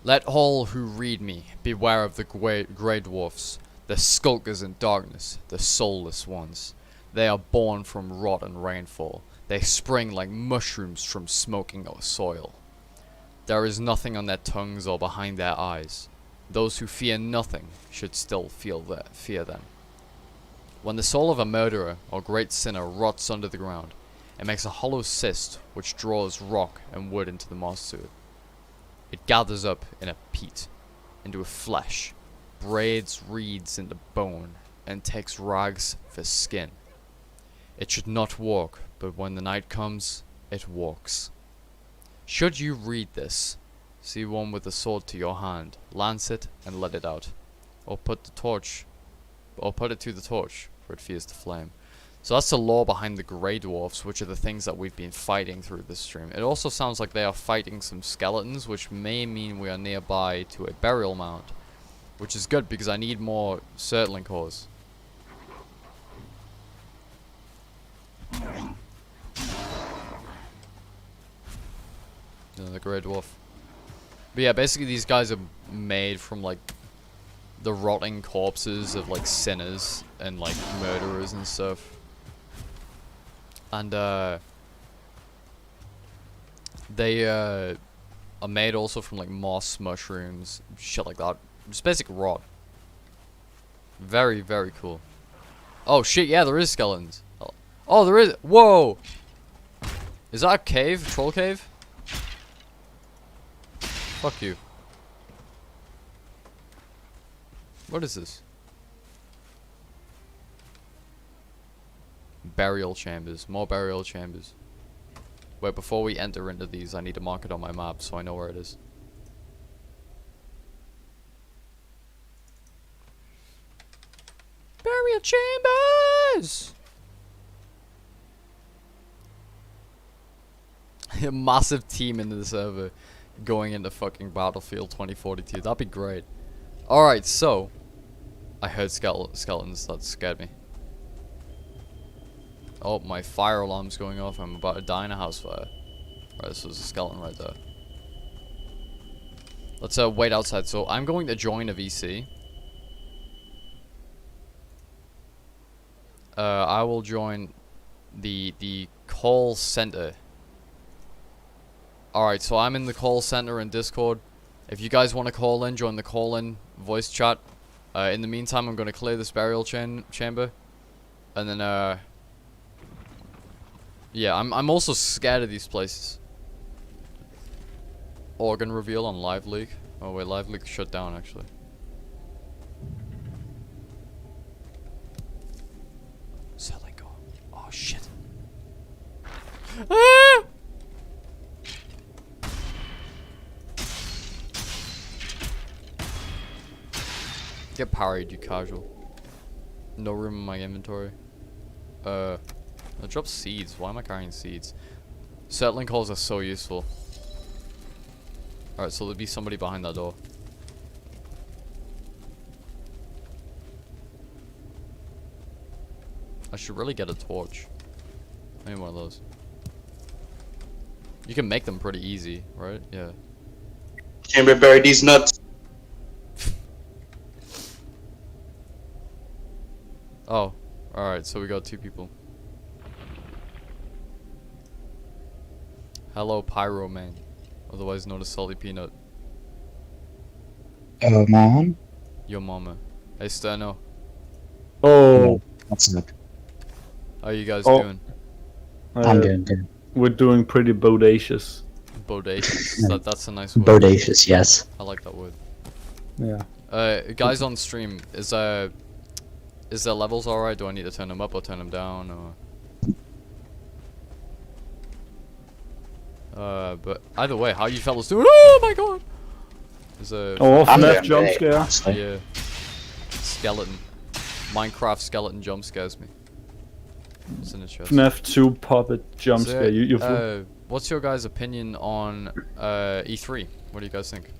Let all who read me beware of the grey dwarfs, the skulkers in darkness, the soulless ones. They are born from rot and rainfall. They spring like mushrooms from smoking soil. There is nothing on their tongues or behind their eyes. Those who fear nothing should still fear them. When the soul of a murderer or great sinner rots under the ground, it makes a hollow cyst which draws rock and wood into the moss to it. It gathers up in a peat, into a flesh, braids reeds into bone, and takes rags for skin. It should not walk, but when the night comes, it walks. Should you read this, see one with a sword to your hand, lance it and let it out, or put it to the torch, for it fears the flame. So that's the lore behind the Grey Dwarfs, which are the things that we've been fighting through this stream. It also sounds like they are fighting some skeletons, which may mean we are nearby to a burial mound, which is good because I need more Surtling cores. The Grey Dwarf. But yeah, basically these guys are made from like the rotting corpses of like sinners and like murderers and stuff. And they are made also from like moss, mushrooms, shit like that. Just basic rot. Very, very cool. Oh shit, yeah, there is skeletons. Oh, there is. Whoa! Is that a cave? Troll cave? Fuck you. What is this? Burial chambers. More burial chambers. Wait, before we enter into these, I need to mark it on my map so I know where it is. Burial chambers! A massive team into the server going into fucking Battlefield 2042. That'd be great. Alright, so I heard skeletons. That scared me. Oh, my fire alarm's going off. I'm about to die in a house fire. Right, so there's a skeleton right there. Let's wait outside. So I'm going to join a VC. I will join the call center. Alright, so I'm in the call center in Discord. If you guys want to call in, join the call-in voice chat. In the meantime, I'm going to clear this burial chamber. And then, yeah, I'm also scared of these places. Organ reveal on Live Leak. Oh wait, Live Leak shut down actually. So let go. Oh shit. Ah! Get parried, you casual. No room in my inventory. I dropped seeds. Why am I carrying seeds? Settling calls are so useful. Alright, so there'll be somebody behind that door. I should really get a torch. I need one of those. You can make them pretty easy, right? Yeah. Chamber bury these nuts. Oh, alright, so we got two people. Hello, Pyro Man. Otherwise known as Salty Peanut. Man? Your mama. Hey, Steno. Oh, What's up? How you guys Oh. doing? I'm doing good. We're doing pretty bodacious. Bodacious. That's a nice word. Bodacious, yes. I like that word. Yeah. Guys on stream, is their levels alright? Do I need to turn them up or turn them down? Or But either way, how you fellas doing? Oh my god! There's a Oh, I'm FNAF doing jump great, scare. honestly. yeah skeleton. Minecraft skeleton jump scares me. What's in the chest? FNAF 2 puppet jump So, scare. You what's your guys' opinion on E3? What do you guys think?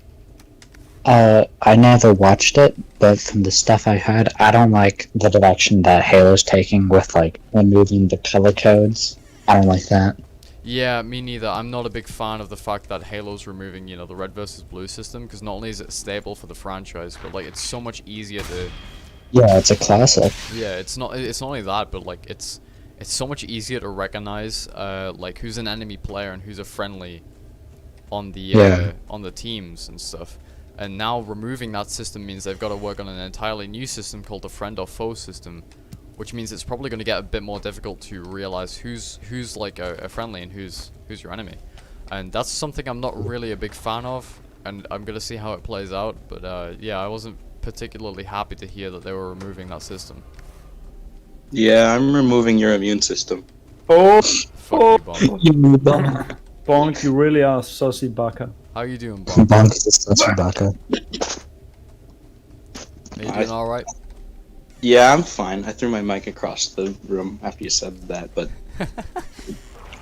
I never watched it, but from the stuff I heard, I don't like the direction that Halo's taking with like removing the color codes. I don't like that. Yeah, me neither. I'm not a big fan of the fact that Halo's removing, you know, the red versus blue system, because not only is it stable for the franchise, but like it's so much easier to. Yeah, it's a classic. Yeah, it's not only that, but like it's so much easier to recognize like who's an enemy player and who's a friendly on the teams and stuff. And now removing that system means they've got to work on an entirely new system called the friend or foe system, which means it's probably going to get a bit more difficult to realize who's like a friendly and who's your enemy. And that's something I'm not really a big fan of, and I'm going to see how it plays out. But yeah, I wasn't particularly happy to hear that they were removing that system. Yeah, I'm removing your immune system. Oh, Fuck you, Bomb. Bonk, you really are sussy baka. How you doing, Bomb? Bonk is a Chewbacca. Are you doing alright? Yeah, I'm fine. I threw my mic across the room after you said that, but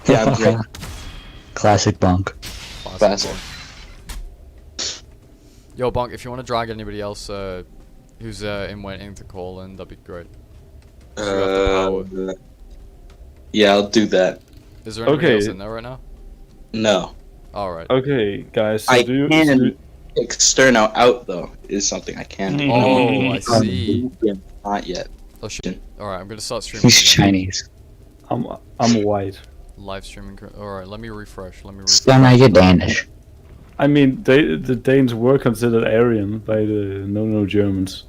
yeah, I'm great. Classic Bonk. Classic. Yo, Bonk, if you want to drag anybody else who's in waiting to call in, that'd be great. So you have the power. Yeah, I'll do that. Is there anybody Okay. else in there right now? No, Alright. Okay, guys. So I do you, can external out though is something I can do. Oh, I see. Not yet. Oh shit. Alright, I'm gonna start streaming He's again. Chinese. I'm white. Live streaming. Alright, let me refresh. So now you're Danish. I mean, the Danes were considered Aryan by the no Germans.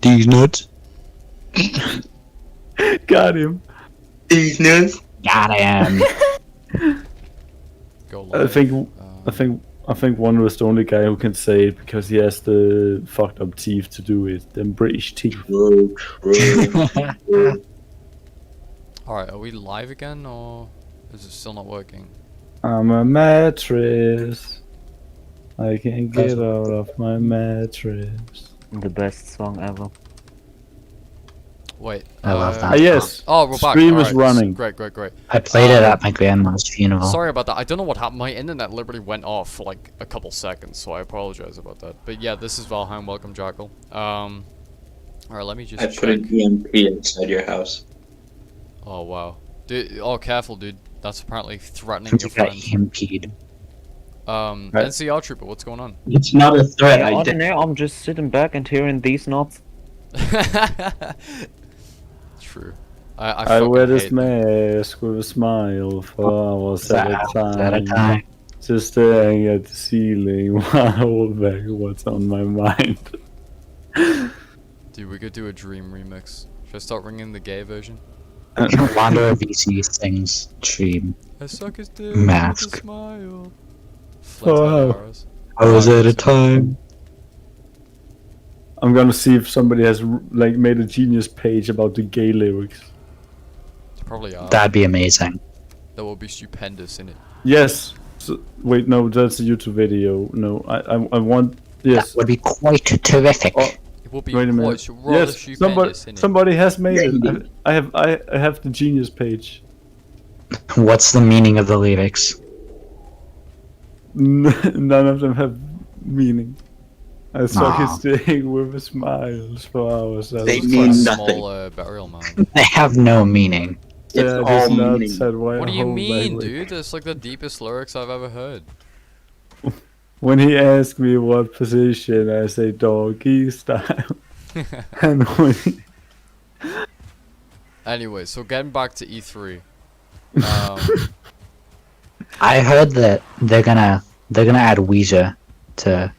These nuts. Got him. Got him. Go live. I think one was the only guy who can say it because he has the fucked up teeth to do it. Them British teeth. True, true. Alright, are we live again or is it still not working? I'm a mattress. I can't get out of my mattress. The best song ever. Wait. I love that. Yes. Oh, we're back. Stream is Alright, running. Great. I played it at my grandma's funeral. Sorry about that. I don't know what happened. My internet literally went off for like a couple seconds, so I apologize about that. But yeah, this is Valheim. Welcome, Jackal. Alright, let me just I check. put an EMP inside your house. Oh, wow. Dude, oh, careful, dude. That's apparently threatening Since your you got friend. impede. NCR Trooper, what's going on? It's not a threat. I I don't did. know, I'm just sitting back and hearing these knots. True. I fucking wear this hate them. mask with a smile for hours at a At a time. time. Just staring at the ceiling while I hold back what's on my mind. Dude, we could do a dream remix. Should I start ringing the gay version? Wanderer VC sings Dream. I suck his dick Mask. with a smile. Oh. Flint I was at a time. I'm gonna see if somebody has like made a genius page about the gay lyrics. Probably are. That'd be amazing. That would be stupendous in it. Yes. So, wait, no, that's a YouTube video. No, I want. Yes. That would be quite terrific. Oh, It would be wait a quite minute. rather Yes, stupendous in it. somebody has made it. I have the genius page. What's the meaning of the lyrics? None of them have meaning. I suck Aw. his dick with a smile for hours. They It's mean like a nothing. small burial mound. They have no meaning. It's Yeah, all just not meaning. said why What do I you hold mean, back. dude? That's like the deepest lyrics I've ever heard. When he asked me what position, I say doggy style. And when he, Anyway, so getting back to E3. I heard that they're gonna add Ouija to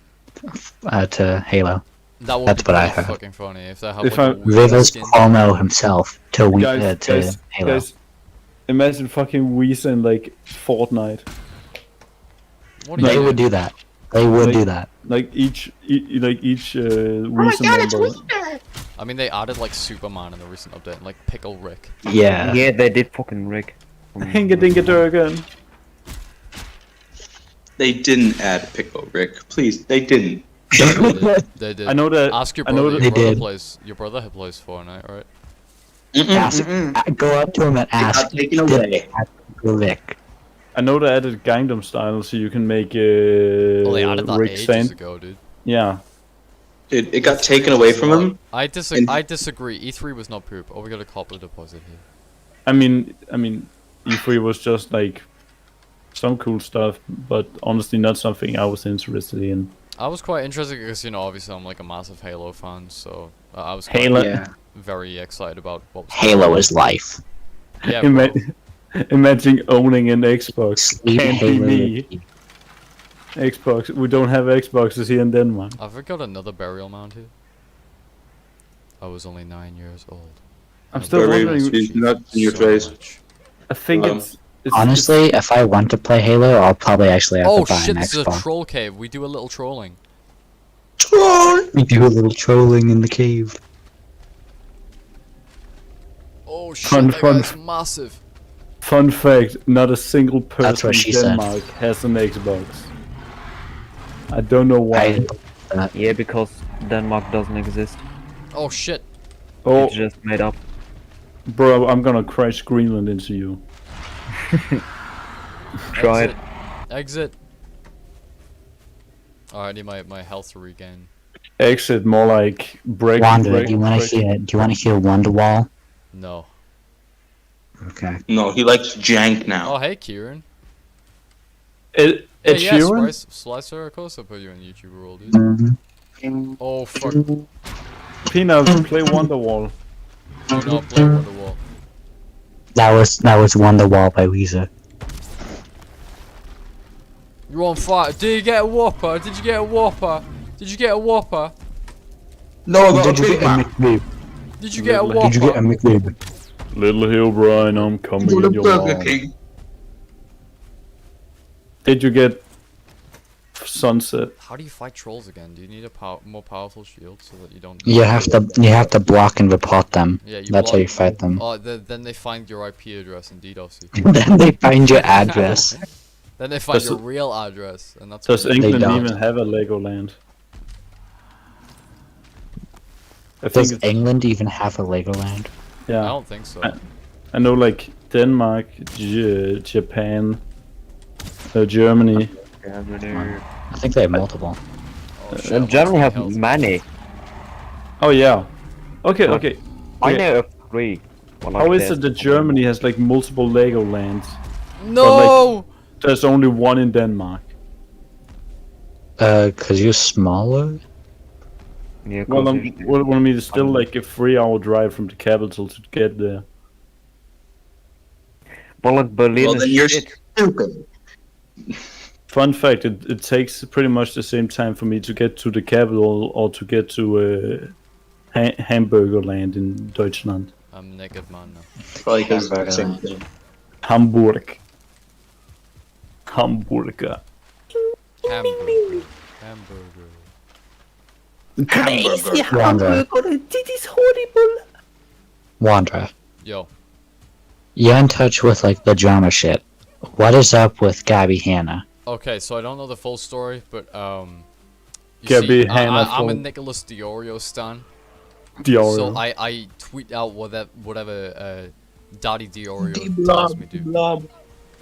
Halo. That would That's be what I pretty heard. fucking funny if they have If like a I- weird Rivers skin. Cuomo himself to Halo. guys, imagine fucking Weezer in like Fortnite. What do They you would do that. They would do that. Like each Weezer member. I mean, they added like Superman in the recent update, and like Pickle Rick. Yeah. Yeah, they did fucking Rick. Hinga dinga durgan. They didn't add Pickle Rick. Please, they didn't. They did. I know that. Ask your I know brother. that Your They brother did. plays. Your brother plays Fortnite, right? Ask, go up to him and ask. got taken away. Rick. I know they added Gangnam Style, so you can make Well, they added that Rick ages Sand. ago, dude. Yeah. It got taken away from him. I And- disagree. E3 was not poop. Oh, we got a copper deposit here. I mean, E3 was just like some cool stuff, but honestly, not something I was interested in. I was quite interested because, you know, obviously I'm like a massive Halo fan, so I was quite Halo. Yeah. very excited about what was Halo is life. Yeah, bro. Imagine owning an Xbox. Sleep Can't be Halo. me. Xbox. We don't have Xboxes here in Denmark. Have we got another burial mound here? I was only 9 years old. I'm I still love Burial wondering. this She's not in your so face. much. I think Um, it's Honestly, if I want to play Halo, I'll probably actually have Oh to buy shit, an this is a Xbox. troll cave. We do a little trolling. Troll. We do a little trolling in the cave. Oh shit, Fun, that fun. guy's massive. Fun fact: not a single That's person what in she said. Denmark has an Xbox. I don't know why. Yeah, because Denmark doesn't exist. Oh shit. Oh, It's just made up. bro, I'm gonna crash Greenland into you. Try Exit. it. Exit. Oh, I need my health to regain. Exit, more like break. Wanda, break do you want break- to hear? Do you want to hear Wonderwall? No. Okay. No, he likes jank now. Oh hey Kieran. Ed Yeah, Sheeran? Slicer, of course I'll put you on YouTube rule, dude. Mhm. Oh fuck. Peanut, play Wonderwall. Do not play Wonderwall. That was Wonderwall by Weezer. You're on fire. Did you get a whopper? Did you get a whopper? Did you get a whopper? No, I got Did a you Big get a Mac. McRib? Did you get a Did whopper? Did you get a McRib? Little Hill Brian, I'm coming Go in to your Burger mom. King. Did you get Sunset? How do you fight trolls again? Do you need a more powerful shield so that you don't? You have to block and report them. Yeah, you That's how block- you fight them. Oh, then they find your IP address in DDoS. Then they find your address. Then they find Does your it- real address, and that's Does when you- England don't. even have a Legoland? I think Does it's, England even have a Legoland? I yeah. don't think so. I know like Denmark, Japan, Germany. I think they have multiple. Oh, shit, I'm Germany lost have my health. many. Oh yeah. Okay, What? okay. I Okay. know of 3. Well, How like is it there's- that Germany has like multiple Legolands? No. There's only one in Denmark. 'Cause you're smaller? Yeah, Well, cause I mean, it's still like a 3-hour drive from the capital to get there. well, like Berlin Well, is then you're shit. stupid. Fun fact: it takes pretty much the same time for me to get to the capital or to get to Hamburgerland in Deutschland. I'm naked man now. Probably because it's the Hamburger same Land. thing. Hamburg. Hamburger. Hamburger. Hamburger. Hamburger. Wanda. Wanda. Yo. You're in touch with like the drama shit. What is up with Gabby Hanna? Okay, so I don't know the full story, but you Gabby see, Hanna I'm a from- Nicholas Diorio stan. Diorio. So I tweet out whatever Daddy Diorio tells Blob, me to. blob.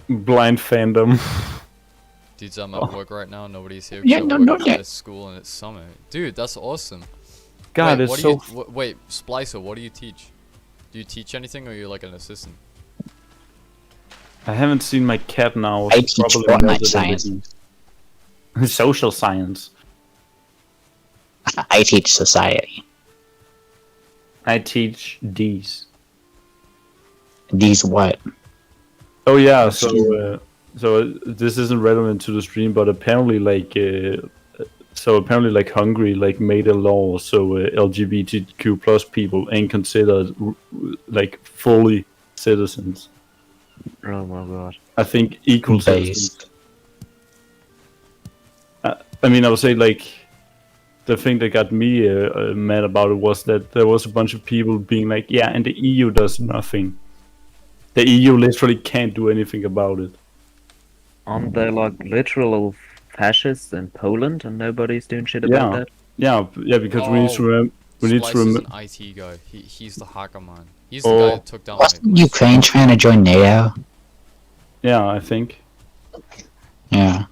Blind fandom. Dude, I'm at work right now. Nobody's here. 'cause Yeah, I no, work no, at yeah. this school and it's summer. Dude, that's awesome. God, wait, it's what so. do you, wait, Splicer, what do you teach? Do you teach anything, or you're like an assistant? I haven't seen my cat now. I so teach probably Fortnite melted science. everything. Social science. I teach society. I teach these. These what? Oh yeah, so this isn't relevant to the stream, but apparently apparently Hungary like made a law so LGBTQ plus people ain't considered like fully citizens. Oh my god. I think equal citizens. Based. I mean, I would say like the thing that got me mad about it was that there was a bunch of people being like, yeah, and the EU does nothing. The EU literally can't do anything about it. Aren't there like literal fascists in Poland and nobody's doing shit about that? Yeah, because we need to remember. We need Splice to is remember. an IT guy. He's the hacker man. He's the guy that took down. Wasn't Ukraine trying to join NATO? Yeah, I think. Yeah.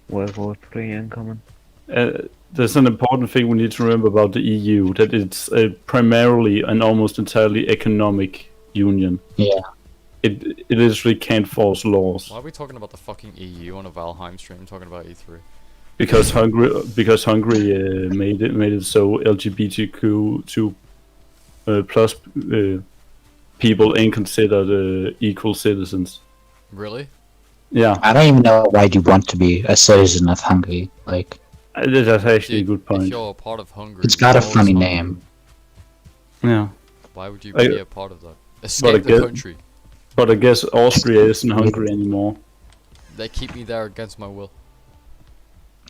World War III incoming. There's an important thing we need to remember about the EU, that it's primarily and almost entirely economic union. Yeah. It literally can't force laws. Why are we talking about the fucking EU on a Valheim stream? Talking about E3. Because Hungary made it so LGBTQ2 plus people ain't considered equal citizens. Really? Yeah, I don't even know why you want to be a citizen of Hungary. Like, that's actually a good If point. you're a part of Hungary, it's got a you're always funny Hungry. name. Yeah, Why would you I- be a part of that? Escape the guess- country. but I guess Austria isn't Hungary anymore. They keep me there against my will.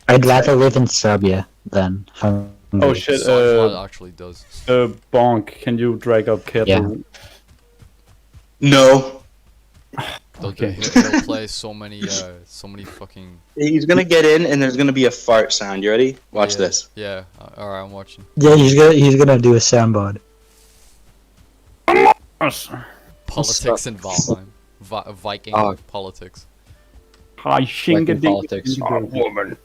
I'd rather live in Serbia than Hungary. Oh shit! Seinfeld actually does. Bonk, can you drag up Kettle? Yeah. No. Okay. He'll play so many fucking. He's gonna get in, and there's gonna be a fart sound. You ready? Watch yeah, this. Yeah. Alright, I'm watching. Yeah, he's gonna do a soundboard. Politics in Valheim. Viking politics. Hi, Viking politics. woman.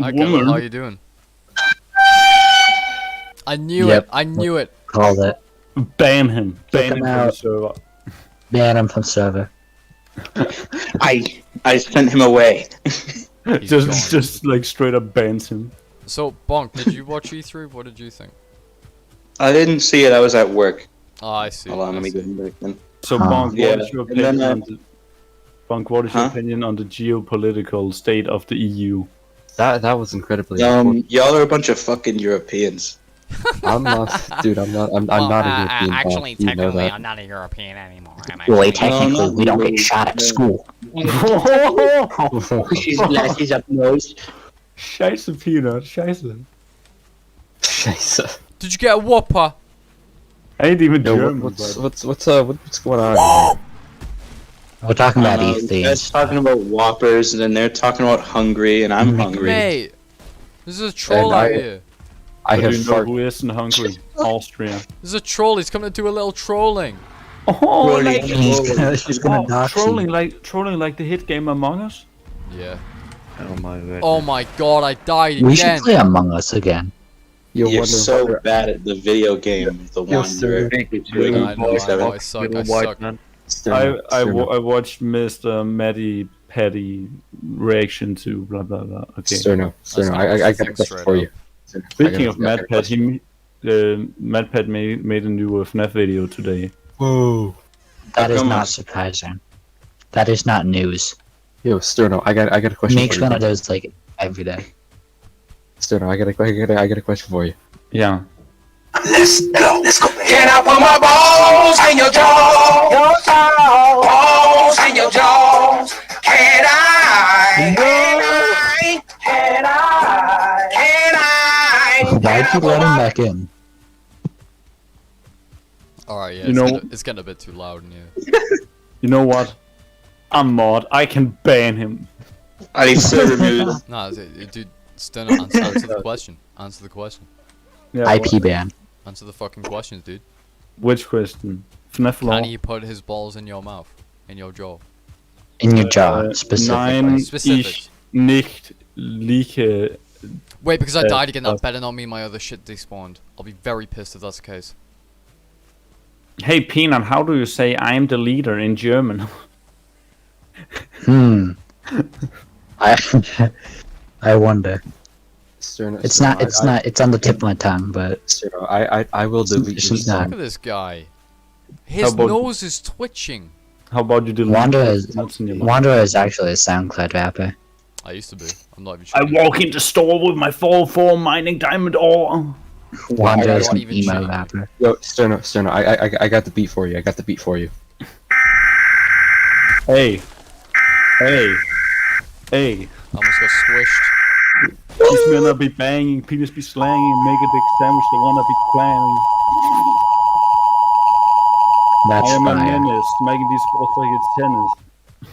Hi, Kevin, how you doing? I knew Yep. it. I knew it. Called it. Ban him. Ban him him from the out. server. Ban him from server. I sent him away. He's gone. just like straight up bans him. So, Bonk, did you watch E3? What did you think? I didn't see it. I was at work. Oh, I see. Hold on, I let me see. get him back in. So, Huh. Bonk, Yeah, what is your and then, opinion on the Bonk, what is your Huh? opinion on the geopolitical state of the EU? That was incredibly important. Y'all are a bunch of fucking Europeans. I'm not, dude. I'm not. I'm not a European. Actually, Bob, you know technically, that. I'm not a European anymore. I'm Wait, actually technically, no, we don't no, get shot at no. school. She's glasses up nose. Scheiße, Peanut. Scheiße. Scheiße. Did you get a whopper? I ain't even Yo, German. what's going on here? We're talking about You E3. guys talking about Whoppers, and then they're talking about Hungary, and I'm hungry. Mate, this is a troll And out I- here. I But have you know fart. who isn't Hungary? Austria. This is a troll. He's coming to do a little trolling. Oh, like, He's gonna dox you. trolling like the hit game Among Us. Yeah. Oh my god. Oh my god, I died We should again. play Among Us again. You're You're wondering so whether- bad at the video game, the Yo, one sir. where I know, I suck, I Little white suck. man. I watched Mr. Matty Patty reaction to blah blah blah. Okay. Sterno. That's I got a question straight for up. you. Speaking of I got a Mad Pat, question. Mad Pat made a new FNAF video today. Whoa. That is Come on. not surprising. That is not news. Yo, Sterno, I got a He question makes for you. one of those like every day. Sterno, I got a question for you. Yeah. Can I put my balls in your jaws? Balls in your jaws. Can I? Can I? Why'd you let him back in? Alright, yeah, You know- it's getting a bit too loud in here. You know what? I'm mod. I can ban him. I need server muted. Nah, dude, Steno, answer the question. Answer the question. Yeah. IP ban. Answer the fucking questions, dude. Which question? FNAF law. Can he put his balls in your mouth? In your jaw? In your jaw, specifically. Nein, Specific. ich nicht liege. Wait, because I Uh, died again, uh, that better not mean my other shit despawned. I'll be very pissed if that's the case. Hey Peanut, how do you say I'm the leader in German? I wonder. Sterno, It's not. It's not. It's on the tip of my tongue, but Sterno, I will delete She's this. not. Look at this guy. His about- nose is twitching. How about you delete Wanda the is nuts in your mouth? Wanderer is actually a SoundCloud rapper. I used to be. I'm not even I sure. walk into store with my 4 mining diamond ore. Wanderer is not an even emo shady. rapper. Yo, Sterno, I got the beat for you. I got the beat for you. Hey. Hey. Hey. I almost got squished. These men are be banging, penis be slanging, make a dick sandwich, the wanna be clanging. That's I am a fire. menace, making these sports like it's tennis.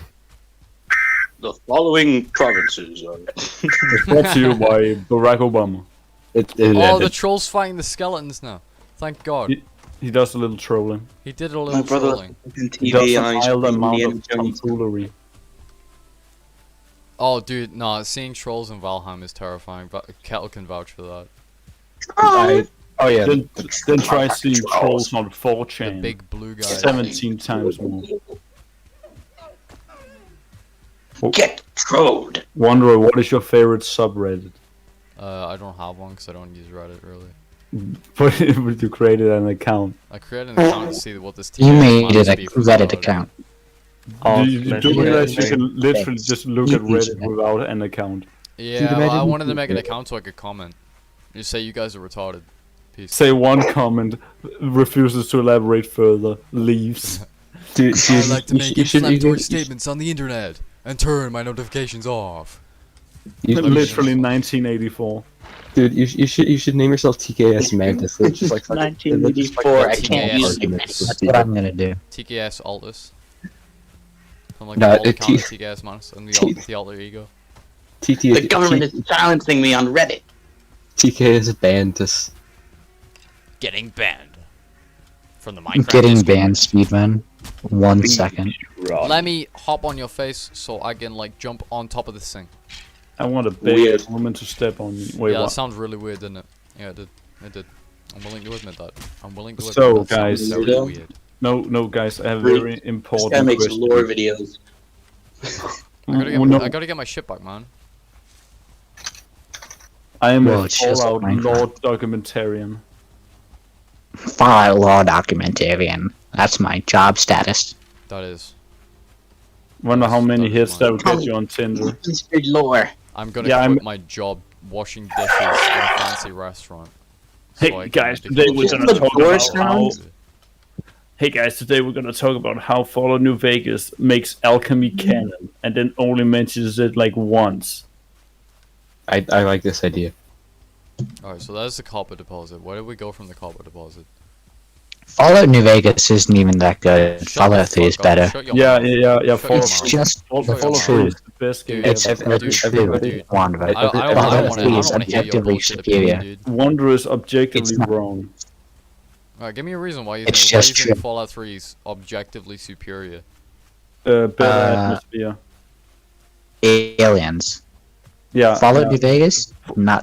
The following provinces are. It's brought to you by Barack Obama. Oh, the troll's fighting the skeletons now. Thank God. He does a little trolling. He did a My little brother trolling. He does TV a on mild amount Indiana of Jones. tomfoolery. Oh, dude, no, seeing trolls in Valheim is terrifying, but Kettle can vouch for that. Oh yeah. Then try seeing trolls on The 4chan. big blue guy. 17 times more. Get trolled. Wanderer, what is your favorite subreddit? I don't have one because I don't use Reddit really. But you created an account. I created an account to see what this You TikTok made must it a be for Reddit about. account. You do realize you can literally Thanks. just look at You use Reddit it. without an account. Yeah, well, I wanted to make an account so I could comment. Just say you guys are retarded. Peace. Say one comment, refuses to elaborate further, leaves. Dude, I like to you make should- you should- inflammatory you should- statements on the internet and turn my notifications off. Literally 1984. Dude, you should name yourself TKS Magnus. It's just like 1984, I can't use arguments with That's people. what I'm gonna do. TKS Altus. I'm like No, the alt it- account of TKS Manus and the alter ego. The government is silencing me on Reddit. TK is banned this. Getting banned from the Minecraft. Getting Discord. banned, Speedman. 1 second. Let me hop on your face so I can like jump on top of this thing. I want a big Weird. woman to step on me. Wait, Yeah, that what? sounds really weird, didn't it? Yeah, it did. It did. I'm willing to admit that. I'm willing to admit So, that sounds guys- very Weirdo. weird. No, guys, I have a Really? very This important guy makes question. lore videos. I gotta get my shit back, man. I am Well, a it's just Fallout Minecraft. lore documentarian. Fallout law documentarian. That's my job status. That is. Wonder how many That's hits that would mine. get you on Tinder. Instant lore. I'm gonna Yeah, quit I'm- my job washing dishes at a fancy restaurant. Hey, I can guys, become today a we're chef. gonna talk door about how. sounds? Hey guys, today we're gonna talk about how Fallout New Vegas makes alchemy canon, and then only mentions it like once. I like this idea. Alright, so that's the copper deposit. Where did we go from the copper deposit? Fallout New Vegas isn't even that good. Shut Fallout the 3 is fuck up. better. Shut your Yeah, mouth. yeah. Shut your It's mouth. just Fallout Shut your mouth. 3 true. is the best game Dude, It's ever. dude, true, everybody- Wanda. I don't Fallout want 3 to is hear your objectively bullshit opinion, superior. dude. Wonder is objectively It's not. wrong. Alright, give me a reason why you It's think, why you just think true. Fallout 3 is objectively superior. Better Uh, atmosphere. Aliens. Yeah. Fallout New Vegas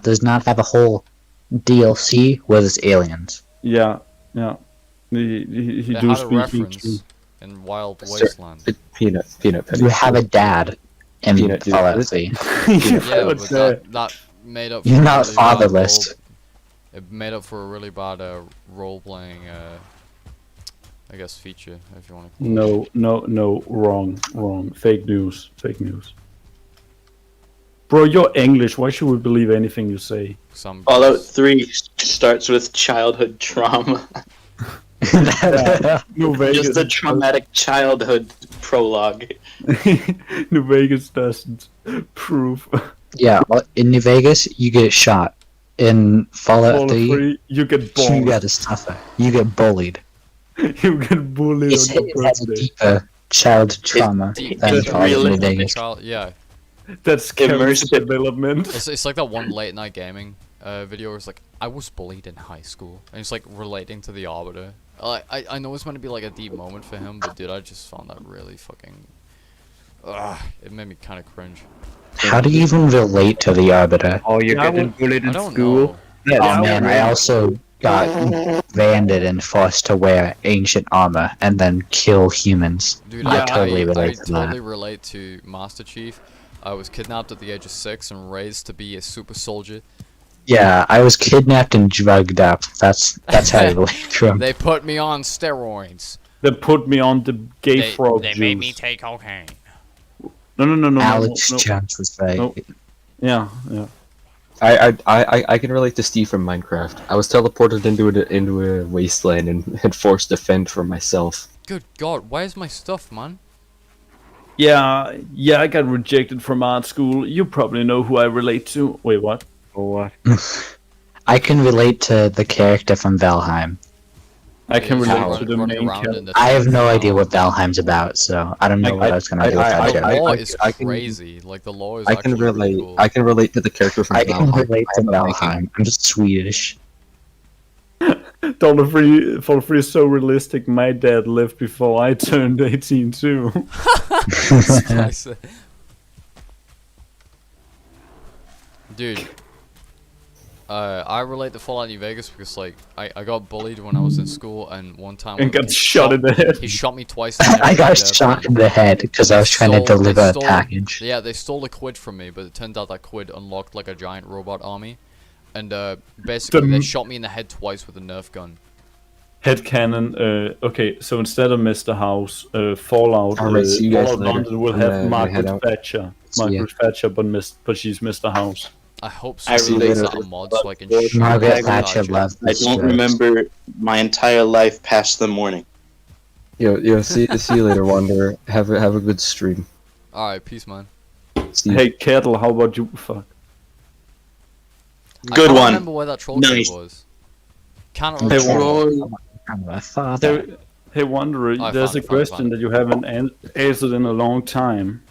does not have a whole DLC with its aliens. Yeah. He They do had a speaking reference true. in Wild Sir, Wasteland. Peanut. You have a dad in Peanut, dude. Fallout 3. Yeah, But, but that made up. You're for a not really bad fatherless. role- It made up for a really bad role-playing, I guess, feature, if you want to. No, wrong. Fake news. Bro, you're English. Why should we believe anything you say? Some Fallout 3 starts with childhood trauma. New Vegas. Just the traumatic childhood prologue. New Vegas doesn't prove. Yeah, well, in New Vegas, you get shot. In Fallout Fallout 3, 3, you get you bombed. gotta suffer. You get bullied. You get bullied It's, on it your has a birthday. deeper child trauma deep- than it's Fallout New realistic. Vegas. Yeah, That's Immersive. character development. it's like that one late night gaming video where it's like, I was bullied in high school, and it's like relating to the Arbiter. I know it's meant to be like a deep moment for him, but dude, I just found that really fucking. It made me kind of cringe. How do you even relate to the Arbiter? Oh, you're Yeah, getting bullied I in don't school? know. Oh man, I also got banded and forced to wear ancient armor and then kill humans. Dude, I totally I relate to totally that. relate to Master Chief. I was kidnapped at the age of 6 and raised to be a super soldier. Yeah, I was kidnapped and drugged up. That's how I relate to him. They put me on steroids. They put me on the gay frog They juice. made me take cocaine. No. Alex no. Jones was right. No. Yeah. I can relate to Steve from Minecraft. I was teleported into a wasteland and had forced to fend for myself. Good God, where's my stuff, man? Yeah, I got rejected from art school. You probably know who I relate to. Wait, what? Or what? I can relate to the character from Valheim. I can He's just relate to the running main around in character. the I have tent no now. idea what Valheim's about, so I don't know what I was gonna do with that The joke. lore I- is I can- crazy. Like the lore is I can actually really relate. cool. I can relate to the character from I can Valheim. relate to I have a Viking. Valheim. I'm just Swedish. Dollar free so realistic. My dad lived before I turned 18 too. Nice. Dude, I relate to Fallout New Vegas because like I got bullied when I was in school, and one time And got he shot in the head. He shot me twice. In the head I with got a shot pen. in the head because I was trying to They deliver a stole- package. Yeah, they stole a quid from me, but it turned out that quid unlocked like a giant robot army, and basically they shot me in the head twice with a Nerf gun. Headcanon. Okay, so instead of Mr. House, Fallout, Alright, see you guys Fallout later. London will I'm have gonna head Margaret out. Thatcher. See ya. Margaret Thatcher, but she's Mr. House. I hope I so. relate Is to that a this, mod but so I can for shoot Margaret Margaret Thatcher loved I the don't strips. remember my entire life past the morning. Yo, see you later, Wanderer. Have a good stream. All right, peace, man. See you. Hey, Kettle, how about you? Fuck. I Good can't one. remember where that troll Nice. cave was. Can't Hey, remember. I'm a father. Hey, Wanderer, I there's found a it, found it, question found it. that you haven't answered in a long time.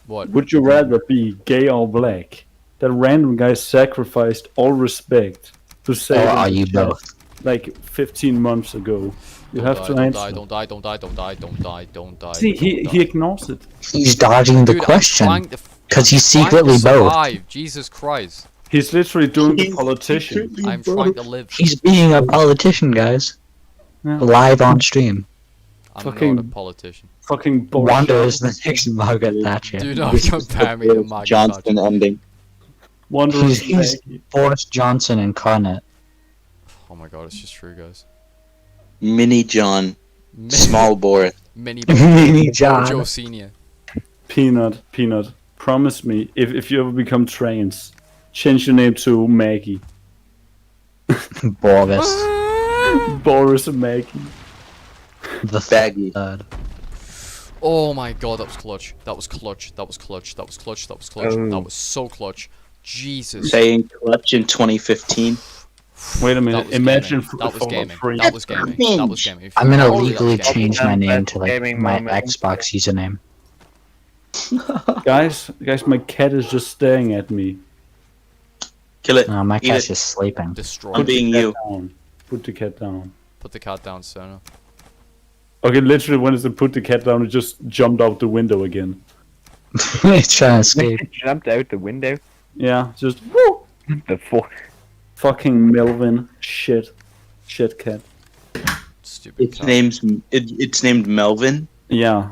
What? Would you rather be gay or black? That random guy sacrificed all respect to Or save are him you both? like 15 months ago. You Don't have die, to don't answer. die, don't die, don't die, don't die, don't die, don't die. See, don't he die. ignores it. He's dodging the Dude, question. I'm trying to 'cause he's I'm trying to secretly both. survive. Jesus Christ. He's literally doing the politician. I'm trying to live. He's being a politician, guys. Yeah. Live on stream. I'm fucking- not a politician. Fucking Boris Wanda is Johnson. the next Margaret Thatcher. Do not compare me to Margaret Johnson Thatcher. ending. Wanderer He's Maggie. Boris Johnson incarnate. Oh my god, it's just true, guys. Mini John. Small Boris. Mini Mini Joe John. Senior. Peanut. Promise me, if you ever become trans, change your name to Maggie. Boris. Boris and Maggie. The Baggy. third. Oh my god, that was clutch. That was clutch. That was clutch. That was clutch. That was clutch. Oh. That was so clutch. Jesus. Saying clutch in 2015. Wait a That minute. was Imagine gaming. That was Fallout gaming. 3. That was gaming. That was gaming. I'm gonna Oh, legally that was gaming. change my name to like Gaming my moment. Xbox username. Guys, my cat is just staring at me. Kill it. No, my Eat cat's it. just sleeping. Destroy. I'm being Cat you. down. Put the cat down. Put the cat down, Sona. Okay, literally, when it put the cat down, it just jumped out the window again. It's trying to escape. Jumped out the window. Yeah, just woo! The fuck. Fucking Melvin. Shit cat. Stupid Its cat. it's named Melvin. Yeah,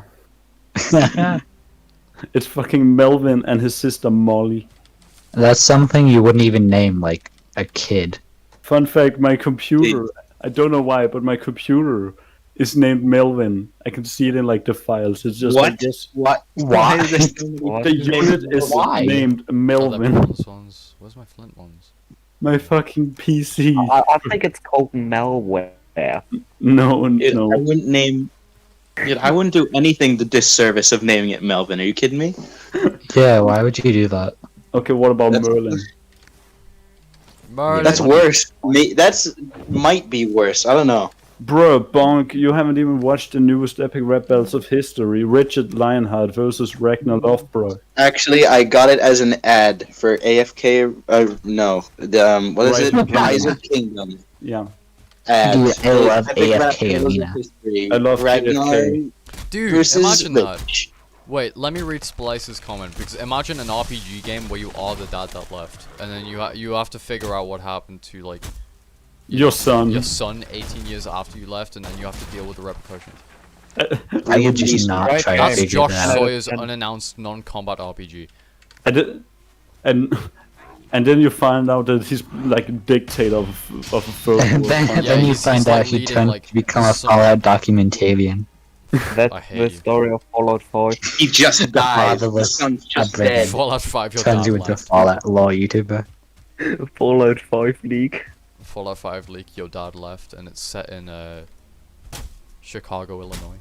it's fucking Melvin and his sister Molly. That's something you wouldn't even name like a kid. Fun fact: my computer. I don't know why, but my computer is named Melvin. I can see it in like the files. It's just like What? this. What? Why? is this? What? The unit is Why? named Oh, they're Melvin. bronze ones. Where's my flint ones? My fucking PC. I think it's called malware. No. I wouldn't name. I wouldn't do anything the disservice of naming it Melvin. Are you kidding me? Yeah, why would you do that? Okay, what about That's- Merlin? Merlin. That's worse. That's might be worse. I don't know. Bruh, Bonk, you haven't even watched the newest epic rap battles of history. Richard Lionheart versus Ragnar Lothbrok. Actually, I got it as an ad for AFK. No, what is it? Rise of Rise of Kingdom. Yeah. Ads. Dude, I love Epic rap AFK battles of Arena. history. I love Ragnar AFK. Dude, versus imagine that. Lich. Wait, let me read Splice's comment, because imagine an RPG game where you are the dad that left, and then you have to figure out what happened to like Your son. your son 18 years after you left, and then you have to deal with the repercussions. I would just not Right, try to That's figure Josh that out. Sawyer's unannounced non-combat RPG. And then you find out that he's like a dictator of a first And world then, country. Yeah, then you he's find like out he leading, turned like, to become a some- Fallout documentarian. That's I hate the you. story of Fallout 4. He just died. The fatherless son's just upbringing. dead. Fallout 5, your Turns dad you into a left. Fallout law YouTuber. Fallout 5 League. Fallout 5 leak, your dad left, and it's set in Chicago, Illinois.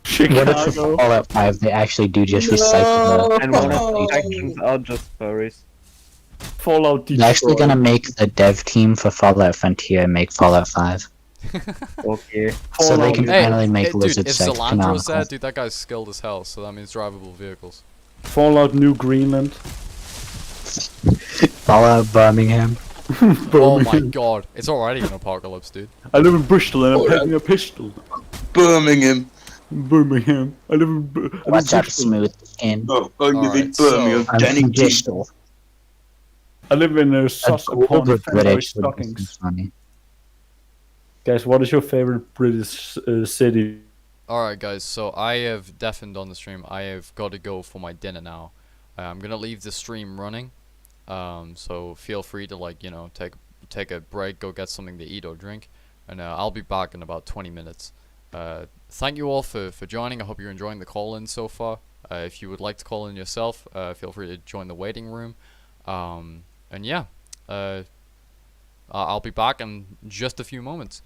What if for Chicago. Fallout 5 they actually do just recycle And one of the the factions are just furries. Fallout They're actually Detroit. gonna make the dev team for Fallout Frontier make Fallout 5. Okay. So they Fallout can New- finally make dude, lizard if sex Zalandro's there, canonical. dude, that guy's skilled as hell, so that means drivable vehicles. Fallout New Greenland. Fallout Birmingham. Oh my Birmingham. god, it's already an apocalypse, dude. I live in Bristol and I'm Alright. having a pistol. Birmingham. Birmingham. I live in Watch out, Bristol. smooth skin. Oh, I live in Alright, so- Birmingham. I'm Danny from T. Bristol. I live in A Sus group upon of Fenway British would be Stockings. funny. Guys, what is your favorite British city? Alright guys, so I have deafened on the stream. I have got to go for my dinner now. I'm gonna leave the stream running. So feel free to, like, you know, take a break, go get something to eat or drink, and I'll be back in about 20 minutes. Thank you all for joining. I hope you're enjoying the call-in so far. If you would like to call in yourself, feel free to join the waiting room. And yeah, I'll be back in just a few moments.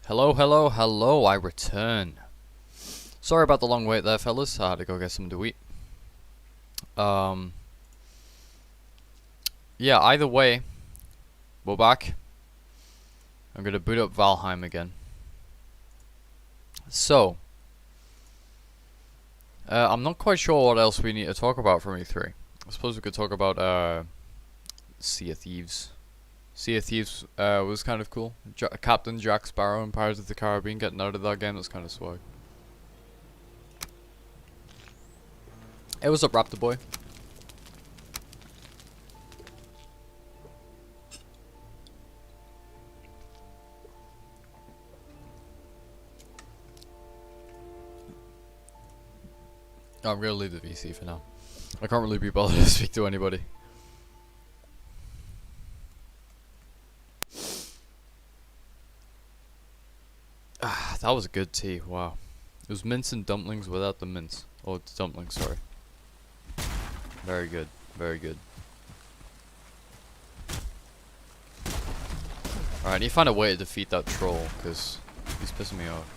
Hello, hello, hello, I return. Sorry about the long wait there, fellas. I had to go get something to eat. Yeah, either way, we're back. I'm gonna boot up Valheim again. So, I'm not quite sure what else we need to talk about from E3. I suppose we could talk about, Sea of Thieves. Sea of Thieves was kind of cool. Captain Jack Sparrow and Pirates of the Caribbean getting out of that game, that's kind of swag. Hey, what's up, Raptor Boy? I'm gonna leave the VC for now. I can't really be bothered to speak to anybody. Ah, that was a good tea, wow. It was mince and dumplings without the mince. Oh, it's dumplings, sorry. Very good, very good. Alright, I need to find a way to defeat that troll, because he's pissing me off.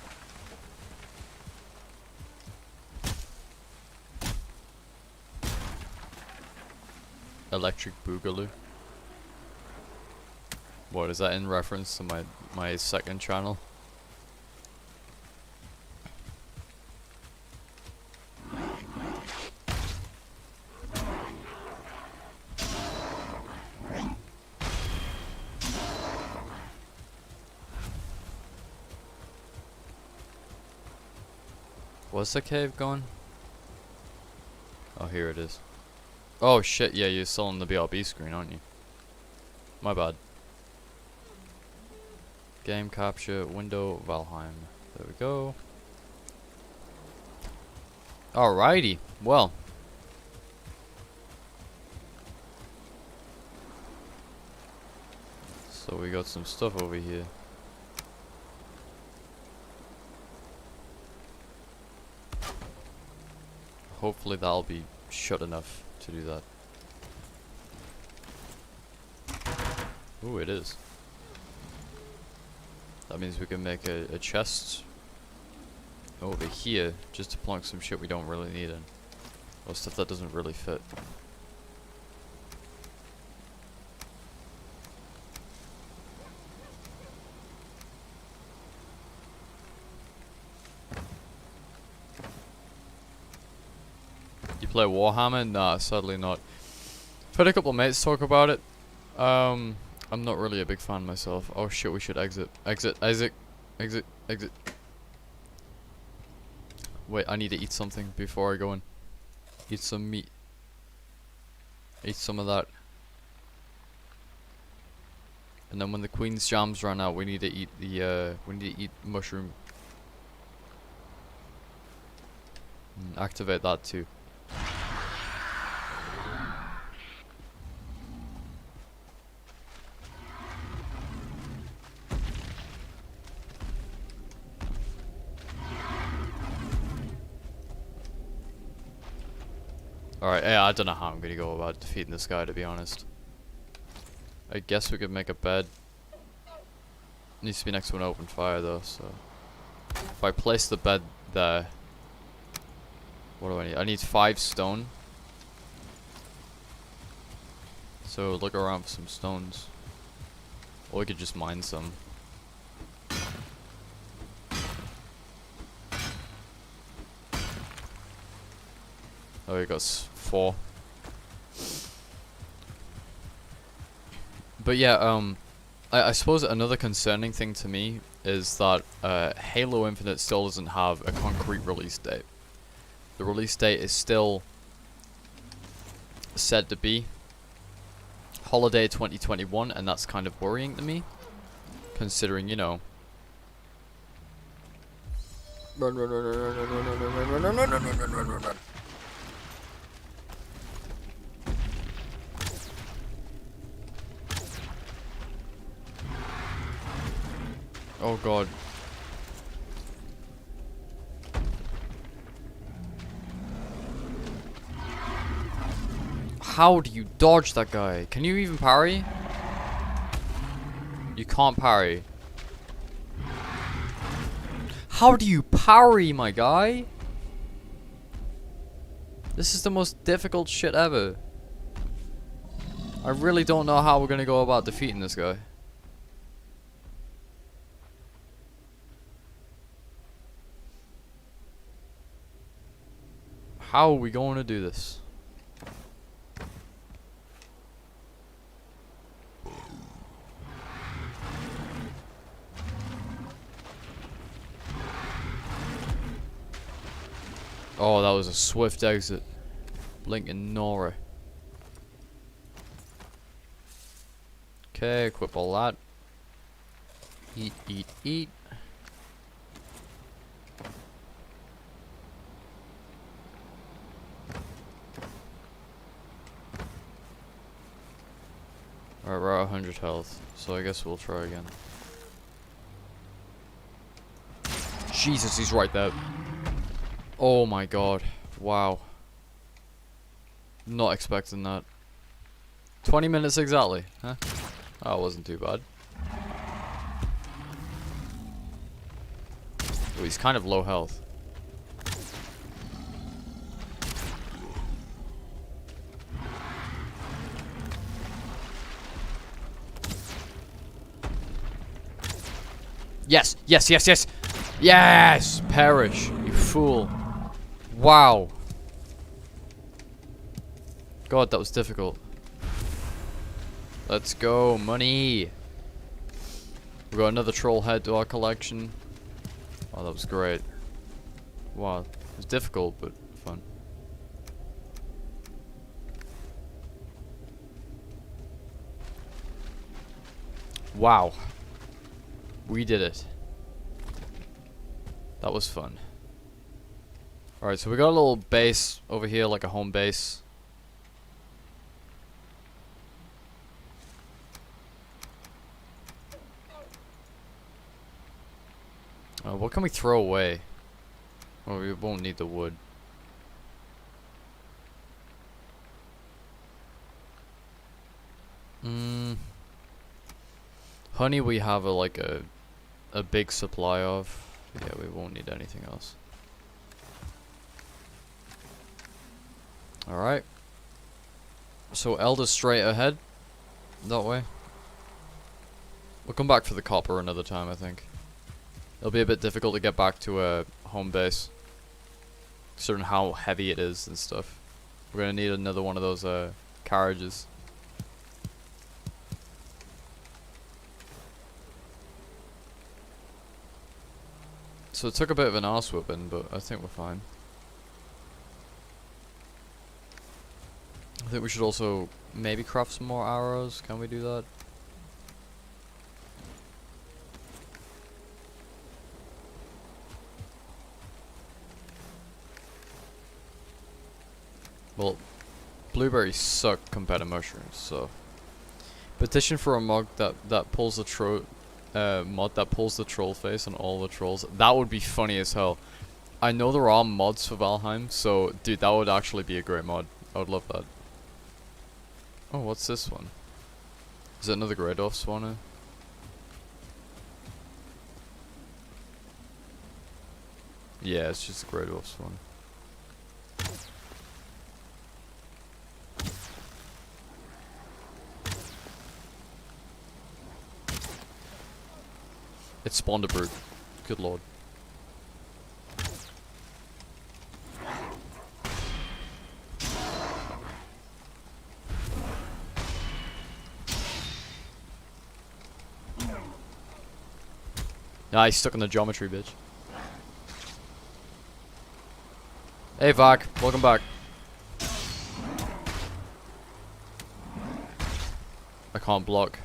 Electric Boogaloo. What, is that in reference to my second channel? What's the cave going? Oh, here it is. Oh shit, yeah, you're still on the BRB screen, aren't you? My bad. Game capture, window, Valheim. There we go. Alrighty, well. So we got some stuff over here. Hopefully that'll be shut enough to do that. Ooh, it is. That means we can make a chest over here just to plunk some shit we don't really need in. Or stuff that doesn't really fit. You play Warhammer? Nah, sadly not. I've had a couple of mates talk about it. I'm not really a big fan myself. Oh shit, we should exit. Exit, Isaac. Exit, exit. Wait, I need to eat something before I go in. Eat some meat. Eat some of that. And then when the Queen's jams run out, we need to eat the, we need to eat mushroom. Activate that too. Alright, yeah, I don't know how I'm gonna go about defeating this guy, to be honest. I guess we could make a bed. Needs to be next to an open fire though, so if I place the bed there, what do I need? I need 5 stone. So look around for some stones. Or we could just mine some. Oh, we got 4. But yeah, I suppose another concerning thing to me is that Halo Infinite still doesn't have a concrete release date. The release date is still said to be holiday 2021, and that's kind of worrying to me, considering, you know. Run, run, run, run, run, run, run, run, run, run, run, run, run, run, run, run. Oh god. How do you dodge that guy? Can you even parry? You can't parry. How do you parry, my guy? This is the most difficult shit ever. I really don't know how we're gonna go about defeating this guy. How are we going to do this? Oh, that was a swift exit. Blinking Nora. Okay, equip all that. Eat, eat, eat. Alright, we're at 100 health, so I guess we'll try again. Jesus, he's right there. Oh my god. Wow. Not expecting that. 20 minutes exactly, huh? That wasn't too bad. Oh, he's kind of low health. Yes, yes, yes, yes! Yes! Perish, you fool. Wow. God, that was difficult. Let's go, money! We got another troll head to our collection. Oh, that was great. Wow, it was difficult, but fun. Wow. We did it. That was fun. Alright, so we got a little base over here, like a home base. What can we throw away? Well, we won't need the wood. Honey we have a big supply of. Yeah, we won't need anything else. Alright. So Elder's straight ahead. That way. We'll come back for the copper another time, I think. It'll be a bit difficult to get back to a home base. Considering how heavy it is and stuff. We're gonna need another one of those carriages. So it took a bit of an arse whipping, but I think we're fine. I think we should also maybe craft some more arrows. Can we do that? Well, blueberries suck compared to mushrooms, so petition for a mod that pulls the mod that pulls the troll face on all the trolls. That would be funny as hell. I know there are mods for Valheim, so dude, that would actually be a great mod. I would love that. Oh, what's this one? Is it another Grey Dwarf spawner? Yeah, it's just a Grey Dwarf spawner. It spawned a brute. Good lord. Ah, he's stuck in the geometry, bitch. Hey, Vac. Welcome back. I can't block.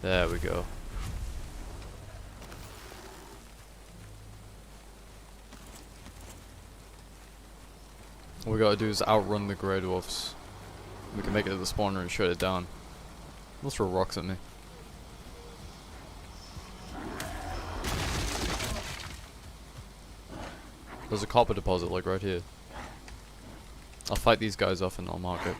There we go. All we gotta do is outrun the Grey Dwarfs. We can make it to the spawner and shut it down. They'll throw rocks at me. There's a copper deposit, like, right here. I'll fight these guys off and I'll mark it.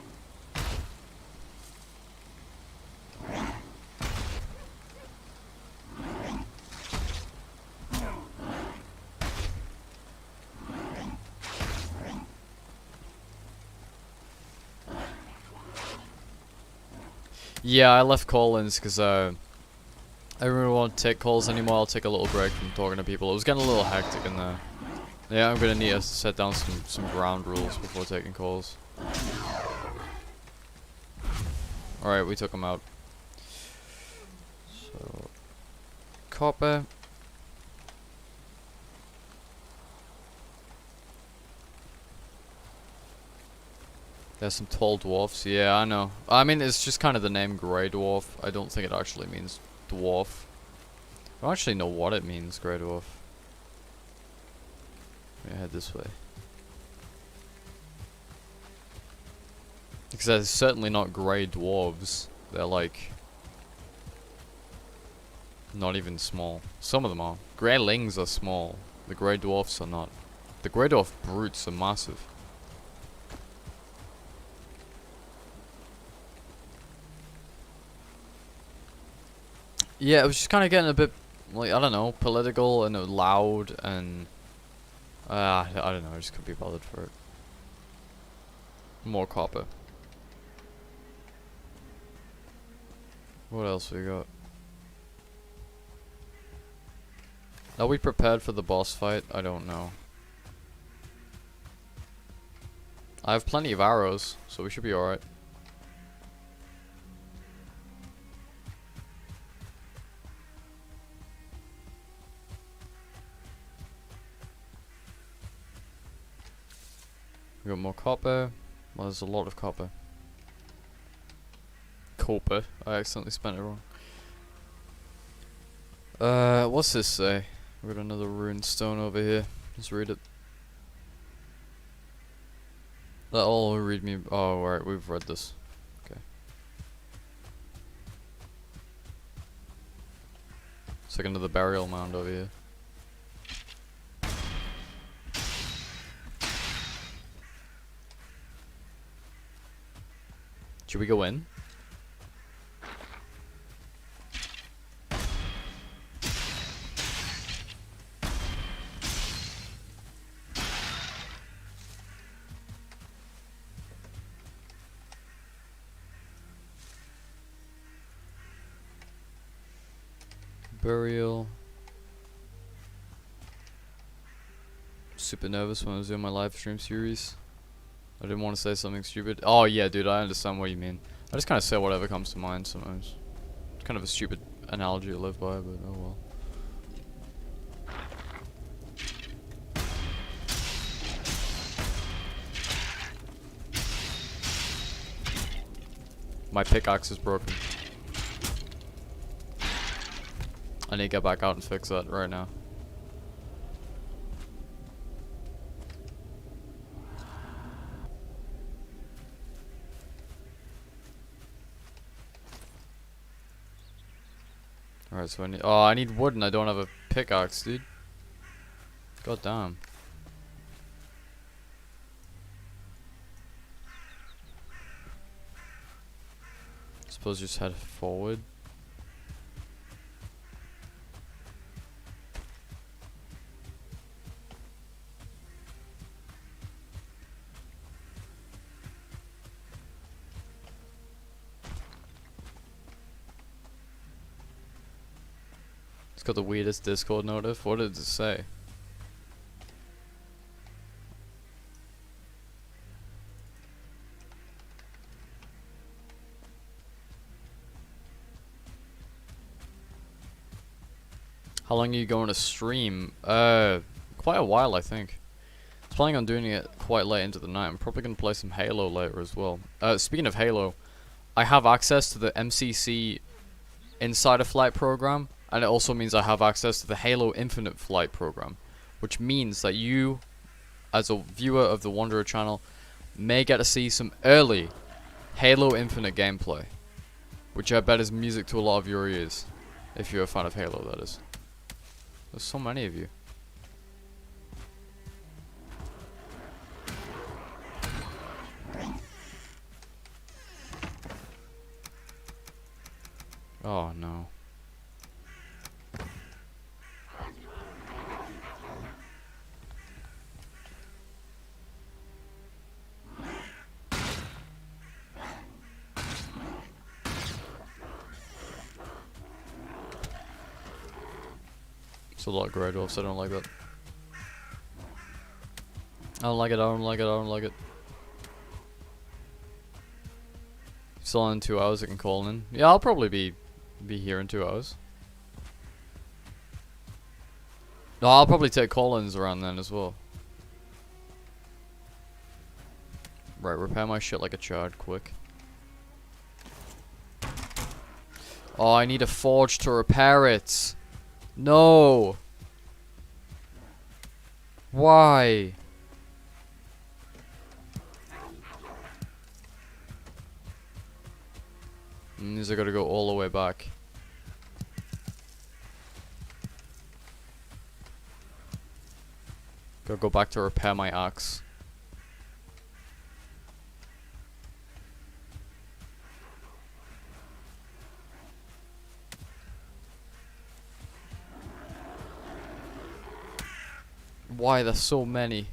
Yeah, I left call-ins because I don't really want to take calls anymore. I'll take a little break from talking to people. It was getting a little hectic in there. Yeah, I'm gonna need to set down some ground rules before taking calls. Alright, we took them out. So, copper. There's some tall dwarfs. Yeah, I know. I mean, it's just kind of the name Grey Dwarf. I don't think it actually means dwarf. I don't actually know what it means, Grey Dwarf. Let me head this way. Because they're certainly not grey dwarves. They're like... not even small. Some of them are. Greylings are small. The grey dwarfs are not. The grey dwarf brutes are massive. Yeah, it was just kind of getting a bit, like, I don't know, political and loud and... I don't know, I just couldn't be bothered for it. More copper. What else we got? Are we prepared for the boss fight? I don't know. I have plenty of arrows, so we should be alright. We got more copper. Well, there's a lot of copper. Copper. I accidentally spent it wrong. What's this say? We got another rune stone over here. Let's read it. That'll read me. Oh, alright, we've read this. Okay. It's like another burial mound over here. Should we go in? Burial. Super nervous when I was doing my live stream series. I didn't want to say something stupid. Oh yeah, dude, I understand what you mean. I just kind of say whatever comes to mind sometimes. It's kind of a stupid analogy to live by, but oh well. My pickaxe is broken. I need to get back out and fix that right now. Alright, so I need wood and I don't have a pickaxe, dude. God damn. Suppose just head forward. It's got the weirdest Discord notif. What did it say? How long are you going to stream? Quite a while, I think. I was planning on doing it quite late into the night. I'm probably going to play some Halo later as well. Speaking of Halo, I have access to the MCC Insider Flight program. And it also means I have access to the Halo Infinite Flight program, which means that you, as a viewer of the Wanderer channel, may get to see some early Halo Infinite gameplay, which I bet is music to a lot of your ears, if you're a fan of Halo, that is. There's so many of you. Oh no. It's a lot of grey dwarfs, I don't like that. I don't like it, I don't like it, I don't like it. Still in 2 hours, I can call in. Yeah, I'll probably be here in 2 hours. No, I'll probably take call-ins around then as well. Right, repair my shit like a child, quick. Oh, I need a forge to repair it. No. Why? Means I gotta go all the way back. Gotta go back to repair my axe. Why there's so many?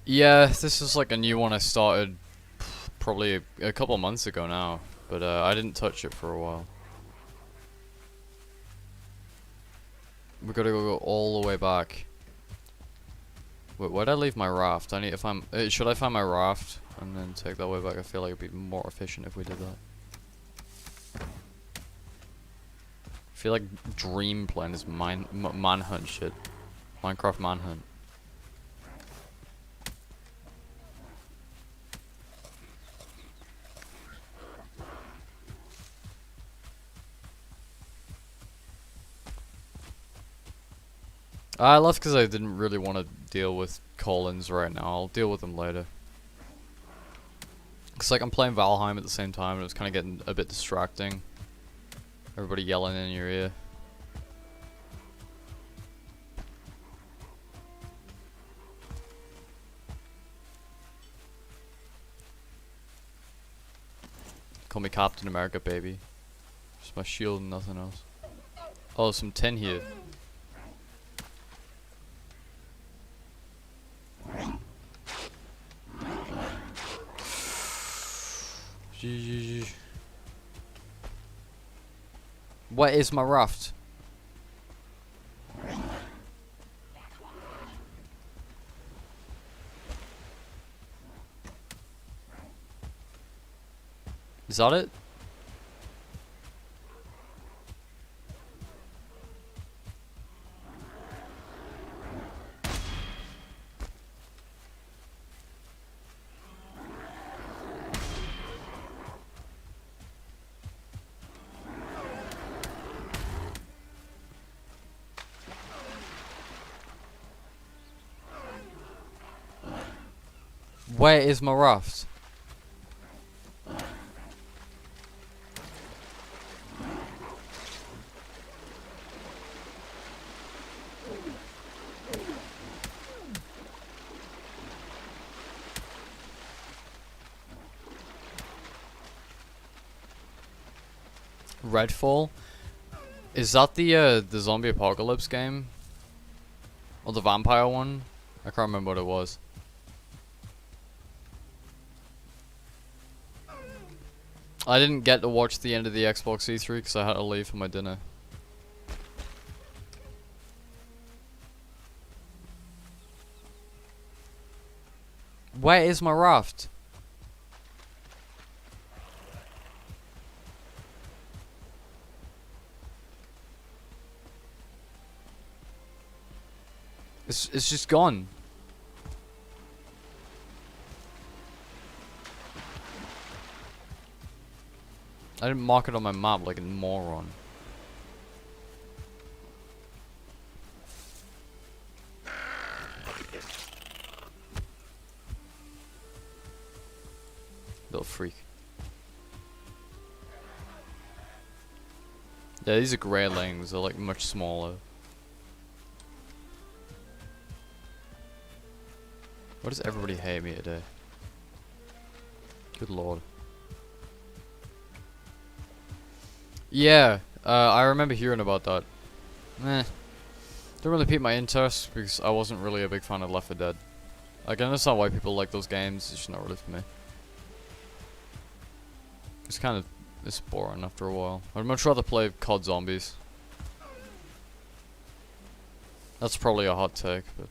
Yeah, this is like a new one I started probably a couple months ago now, but I didn't touch it for a while. We gotta go all the way back. Wait, where'd I leave my raft? I need to find. Should I find my raft and then take that way back? I feel like it'd be more efficient if we did that. I feel like Dream playing is manhunt shit. Minecraft manhunt. I left because I didn't really want to deal with call-ins right now. I'll deal with them later. Cause like I'm playing Valheim at the same time and it was kind of getting a bit distracting. Everybody yelling in your ear. Call me Captain America, baby. Just my shield and nothing else. Oh, some tin here. What is my raft? Is that it? Where is my raft? Redfall? Is that the zombie apocalypse game? Or the vampire one? I can't remember what it was. I didn't get to watch the end of the Xbox E3 because I had to leave for my dinner. Where is my raft? It's just gone. I didn't mark it on my map like a moron. Little freak. Yeah, these are greylings. They're like much smaller. Why does everybody hate me today? Good lord. Yeah, I remember hearing about that. Meh. Didn't really pique my interest because I wasn't really a big fan of Left 4 Dead. I can understand why people like those games, it's just not really for me. It's boring after a while. I'd much rather play COD Zombies. That's probably a hot take, but...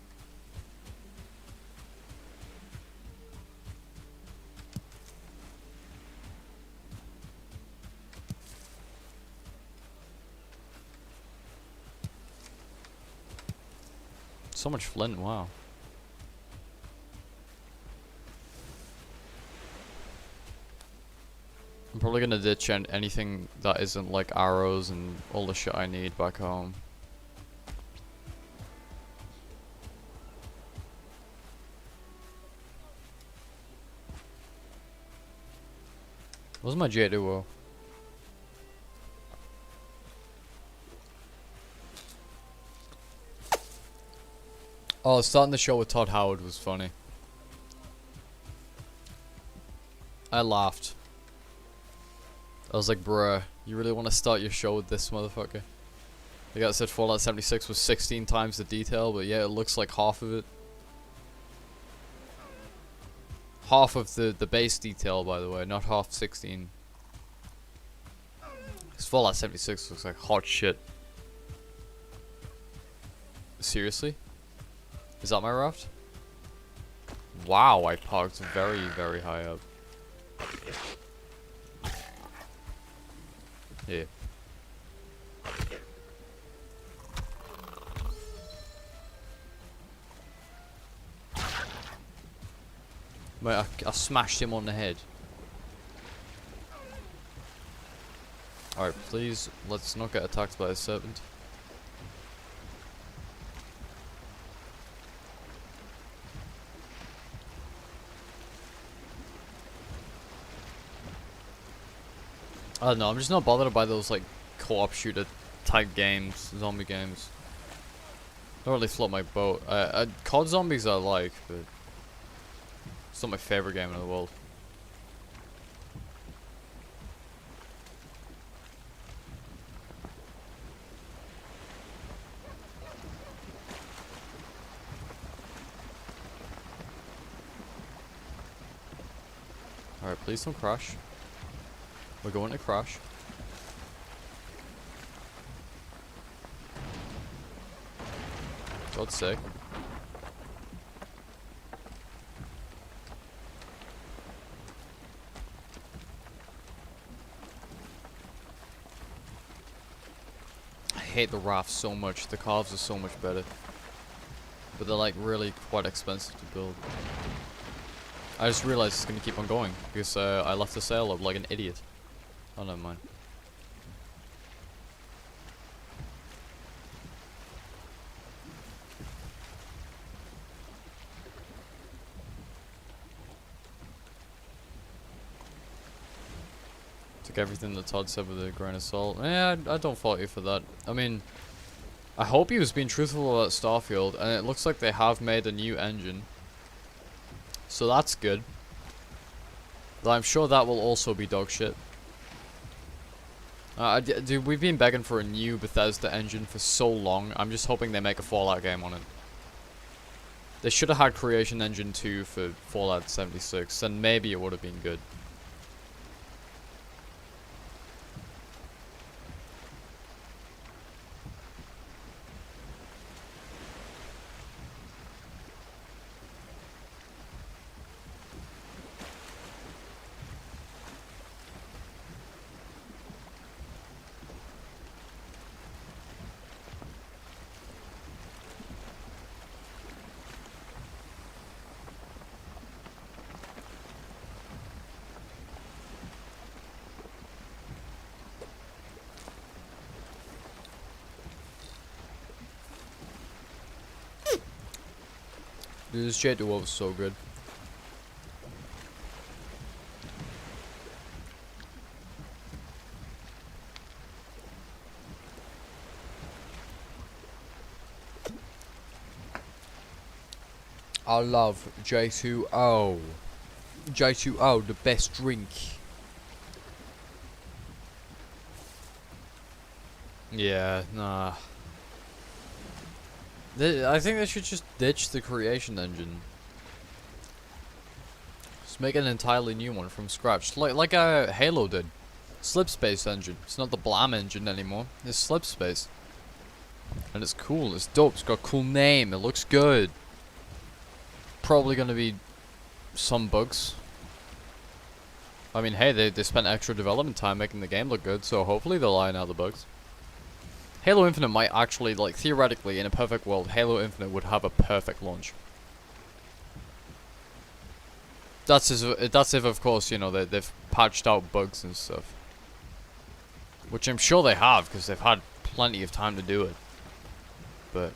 So much flint, wow. I'm probably gonna ditch anything that isn't like arrows and all the shit I need back home. Where's my J2O? Oh, starting the show with Todd Howard was funny. I laughed. I was like, bruh, you really want to start your show with this motherfucker? The guy said Fallout 76 was 16 times the detail, but yeah, it looks like half of it. Half of the base detail, by the way, not half 16. Because Fallout 76 looks like hot shit. Seriously? Is that my raft? Wow, I parked very, very high up. Yeah. Mate, I smashed him on the head. Alright, please, let's not get attacked by a serpent. I don't know, I'm just not bothered by those like co-op shooter type games, zombie games. Don't really float my boat. COD Zombies I like, but it's not my favorite game in the world. Alright, please don't crash. We're going to crash. God's sake. I hate the rafts so much. The calves are so much better. But they're like really quite expensive to build. I just realized it's gonna keep on going because I left the sail up like an idiot. Oh, never mind. Took everything that Todd said with a grain of salt. Yeah, I don't fault you for that. I mean, I hope he was being truthful about Starfield, and it looks like they have made a new engine. So that's good. But I'm sure that will also be dog shit. Dude, we've been begging for a new Bethesda engine for so long. I'm just hoping they make a Fallout game on it. They should have had Creation Engine 2 for Fallout 76, and maybe it would have been good. Dude, this J2O was so good. I love J2O. J2O, the best drink. Yeah, nah. I think they should just ditch the creation engine. Just make an entirely new one from scratch, like Halo did. Slipspace engine. It's not the Blam engine anymore. It's Slipspace, and it's cool. It's dope. It's got a cool name. It looks good. Probably gonna be some bugs. I mean, hey, they spent extra development time making the game look good, so hopefully they'll iron out the bugs. Halo Infinite might actually, like, theoretically, in a perfect world, Halo Infinite would have a perfect launch. That's if, of course, you know, they've patched out bugs and stuff. Which I'm sure they have, because they've had plenty of time to do it. But...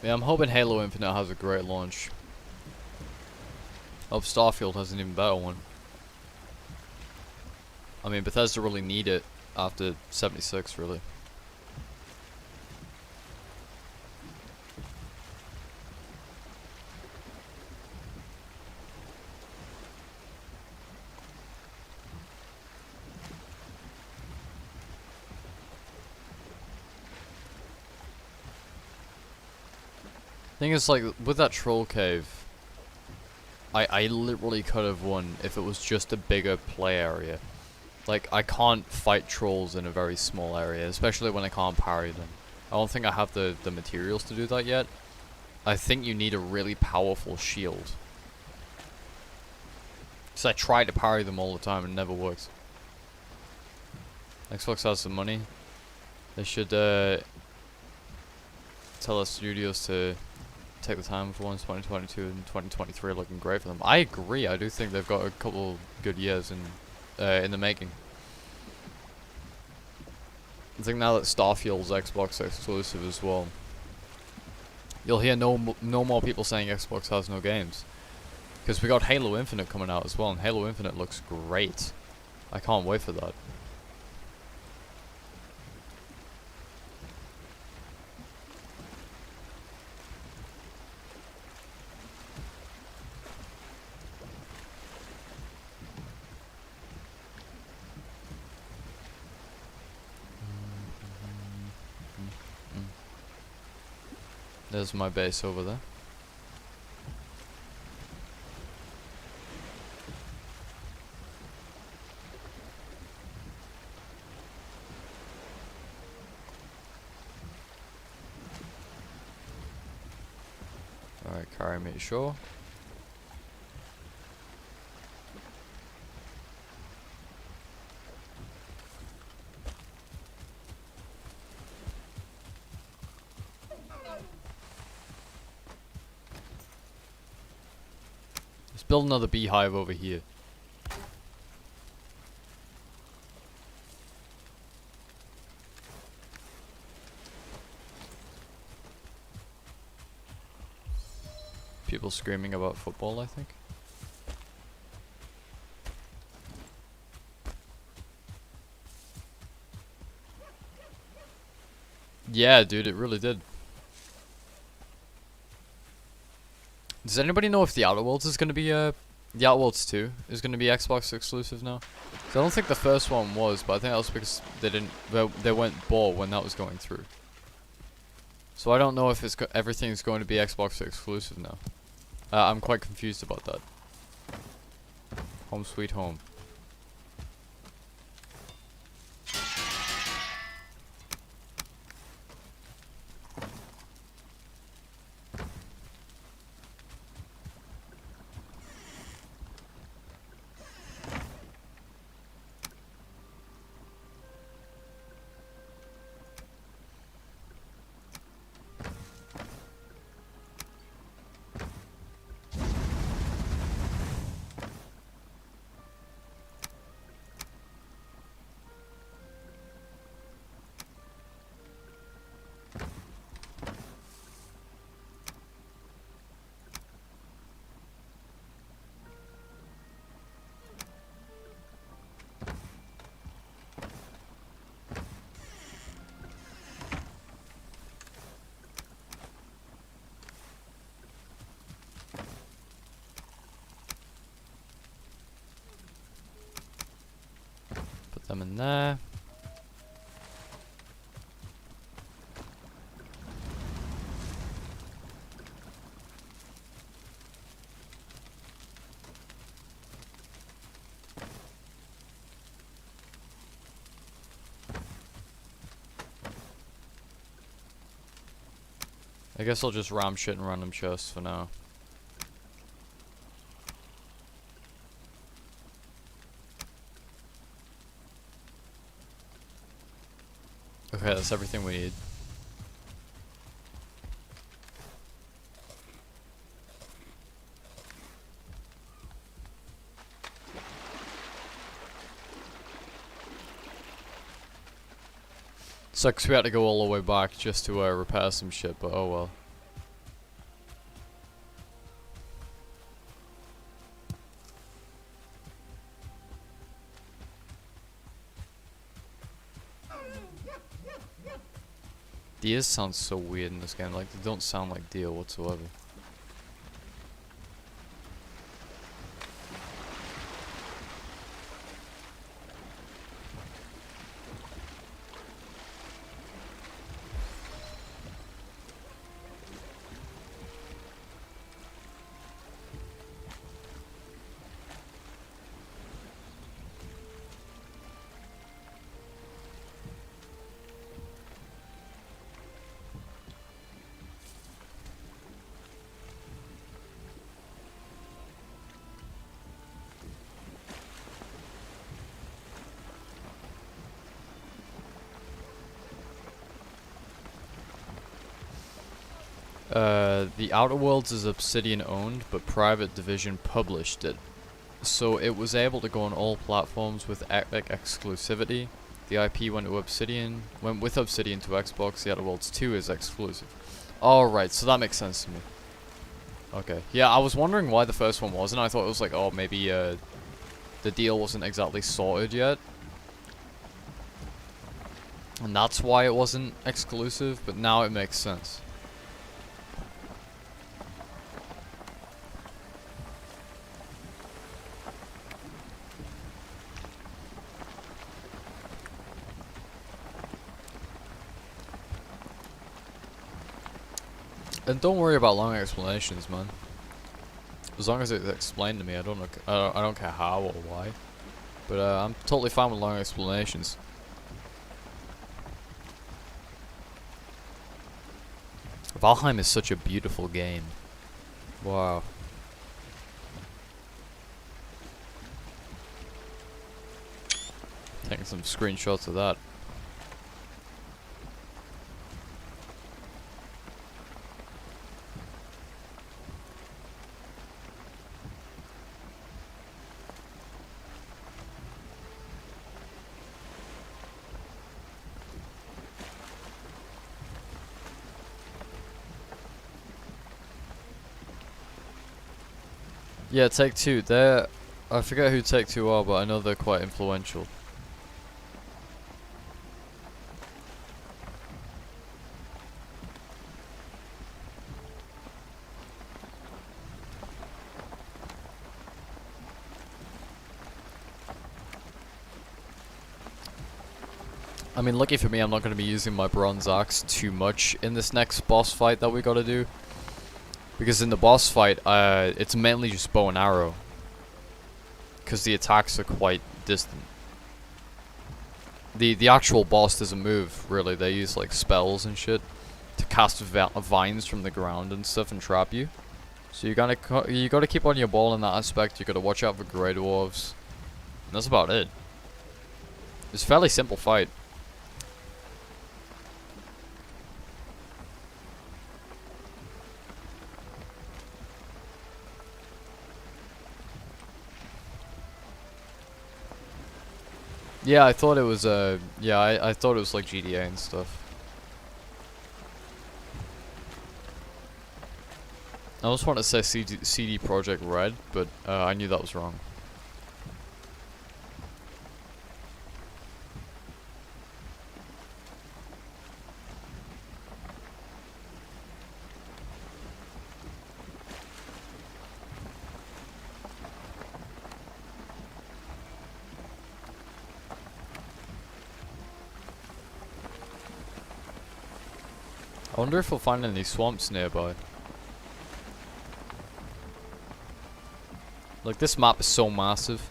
yeah, I'm hoping Halo Infinite has a great launch. Hope Starfield has an even better one. I mean, Bethesda really need it after 76, really. Thing is, like, with that troll cave, I literally could have won if it was just a bigger play area. Like, I can't fight trolls in a very small area, especially when I can't parry them. I don't think I have the materials to do that yet. I think you need a really powerful shield. Because I try to parry them all the time and it never works. Xbox has some money. They should tell us studios to take the time for once. 2022 and 2023 are looking great for them. I agree. I do think they've got a couple good years in the making. I think now that Starfield's Xbox exclusive as well, you'll hear no more people saying Xbox has no games, because we got Halo Infinite coming out as well, and Halo Infinite looks great. I can't wait for that. There's my base over there. Alright, carry me to shore. Build another beehive over here. People screaming about football, I think. Yeah, dude, it really did. Does anybody know if the Outer Worlds is going to be, the Outer Worlds 2 is going to be Xbox exclusive now? So I don't think the first one was, but I think that was because they went bought when that was going through. So I don't know if everything's going to be Xbox exclusive now. I'm quite confused about that. Home sweet home. them in there. I guess I'll just ram shit in random chests for now. Okay, that's everything we need. Sucks we had to go all the way back just to repair some shit, but oh well. The ears sound so weird in this game, like they don't sound like deer whatsoever. The Outer Worlds is Obsidian owned, but Private Division published it. So it was able to go on all platforms with epic exclusivity. The IP went with Obsidian to Xbox. The Outer Worlds 2 is exclusive. Alright, so that makes sense to me. Okay. Yeah, I was wondering why the first one wasn't. I thought it was like, oh, maybe the deal wasn't exactly sorted yet. And that's why it wasn't exclusive, but now it makes sense. And don't worry about long explanations, man. As long as it's explained to me, I don't care how or why. But I'm totally fine with long explanations. Valheim is such a beautiful game. Wow. Taking some screenshots of that. Yeah, Take-Two, I forget who Take-Two are, but I know they're quite influential. I mean, lucky for me, I'm not going to be using my bronze axe too much in this next boss fight that we gotta do. Because in the boss fight, it's mainly just bow and arrow. Because the attacks are quite distant. The actual boss doesn't move, really. They use, like, spells and shit to cast vines from the ground and stuff and trap you. So you gotta keep on your ball in that aspect. You gotta watch out for Grey Dwarves. And that's about it. It's a fairly simple fight. Yeah, I thought it was, I thought it was like GTA and stuff. I almost want to say CD Projekt Red, but I knew that was wrong. I wonder if we'll find any swamps nearby. Like, this map is so massive.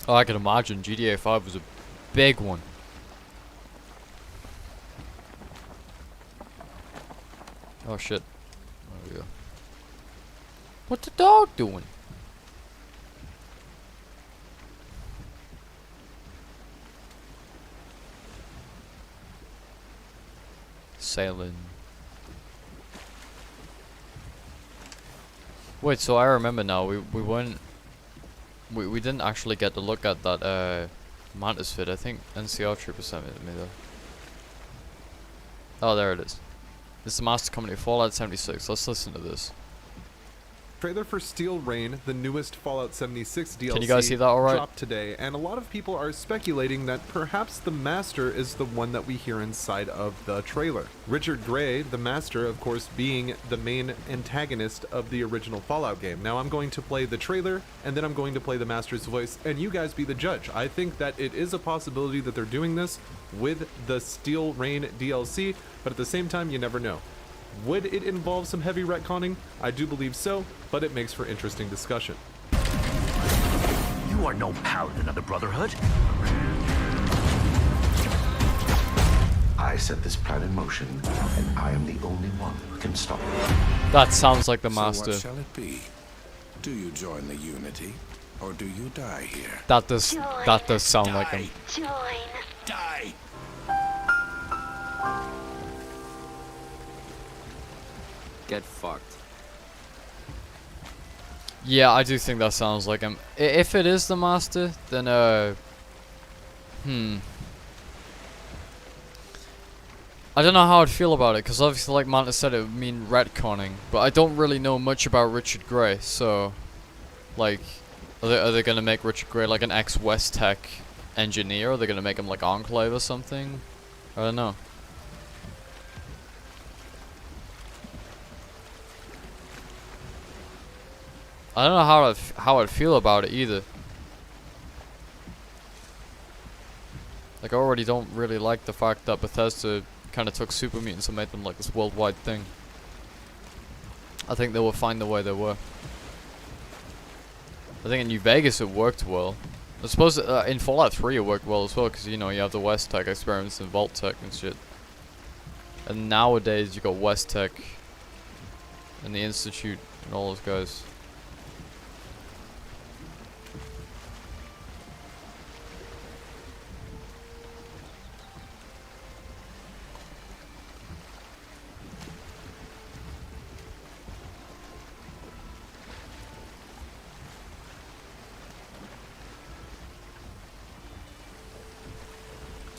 Oh, I can imagine. GTA 5 was a big one. Oh shit. There we go. What's the dog doing? Sailing. Wait, so I remember now. We went. We didn't actually get to look at that Mantis vid. I think NCR Trooper sent it to me though. Oh, there it is. This is the Master Company Fallout 76. Let's listen to this. Trailer for Steel Rain, the newest Fallout 76 DLC, Can you guys see that all right? dropped today, and a lot of people are speculating that perhaps the Master is the one that we hear inside of the trailer. Richard Gray, the Master, of course, being the main antagonist of the original Fallout game. Now I'm going to play the trailer, and then I'm going to play the Master's voice, and you guys be the judge. I think that it is a possibility that they're doing this with the Steel Rain DLC, but at the same time, you never know. Would it involve some heavy retconning? I do believe so, but it makes for interesting discussion. You are no paladin of the Brotherhood. I set this plan in motion, and I am the only one who can stop it. That sounds like the So Master. what shall it be? Do you join the Unity, or do you die here? That does sound like him. Die! Get fucked. Yeah, I do think that sounds like him. If it is the Master, then I don't know how I'd feel about it, because obviously, like Mantis said, it would mean retconning. But I don't really know much about Richard Gray, so like, are they gonna make Richard Gray like an ex-West Tech engineer? Or are they gonna make him like Enclave or something? I don't know. I don't know how I'd feel about it either. Like, I already don't really like the fact that Bethesda kind of took super mutants and made them like this worldwide thing. I think they were fine the way they were. I think in New Vegas it worked well. I suppose in Fallout 3 it worked well as well, because you know you have the West Tech experiments and Vault Tech and shit. And nowadays you got West Tech and the Institute and all those guys.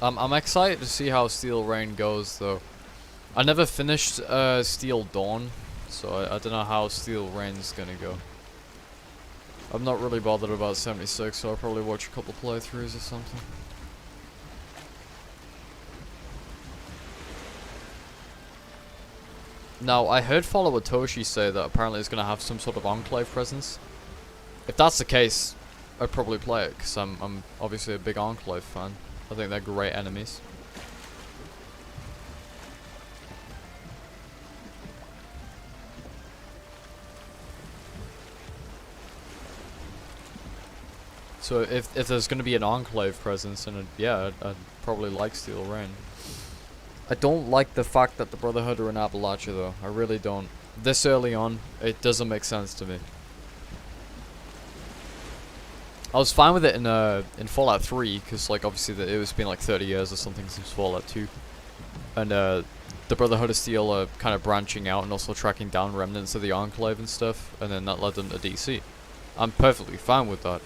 I'm excited to see how Steel Rain goes, though. I never finished Steel Dawn, so I don't know how Steel Rain's gonna go. I'm not really bothered about 76, so I'll probably watch a couple playthroughs or something. Now, I heard Follower Toshi say that apparently it's gonna have some sort of Enclave presence. If that's the case, I'd probably play it, because I'm obviously a big Enclave fan. I think they're great enemies. So if there's going to be an Enclave presence, then yeah, I'd probably like Steel Rain. I don't like the fact that the Brotherhood are in Appalachia though. I really don't. This early on, it doesn't make sense to me. I was fine with it in Fallout 3 because like obviously it was been like 30 years or something since Fallout 2, and the Brotherhood of Steel are kind of branching out and also tracking down remnants of the Enclave and stuff, and then that led them to DC. I'm perfectly fine with that.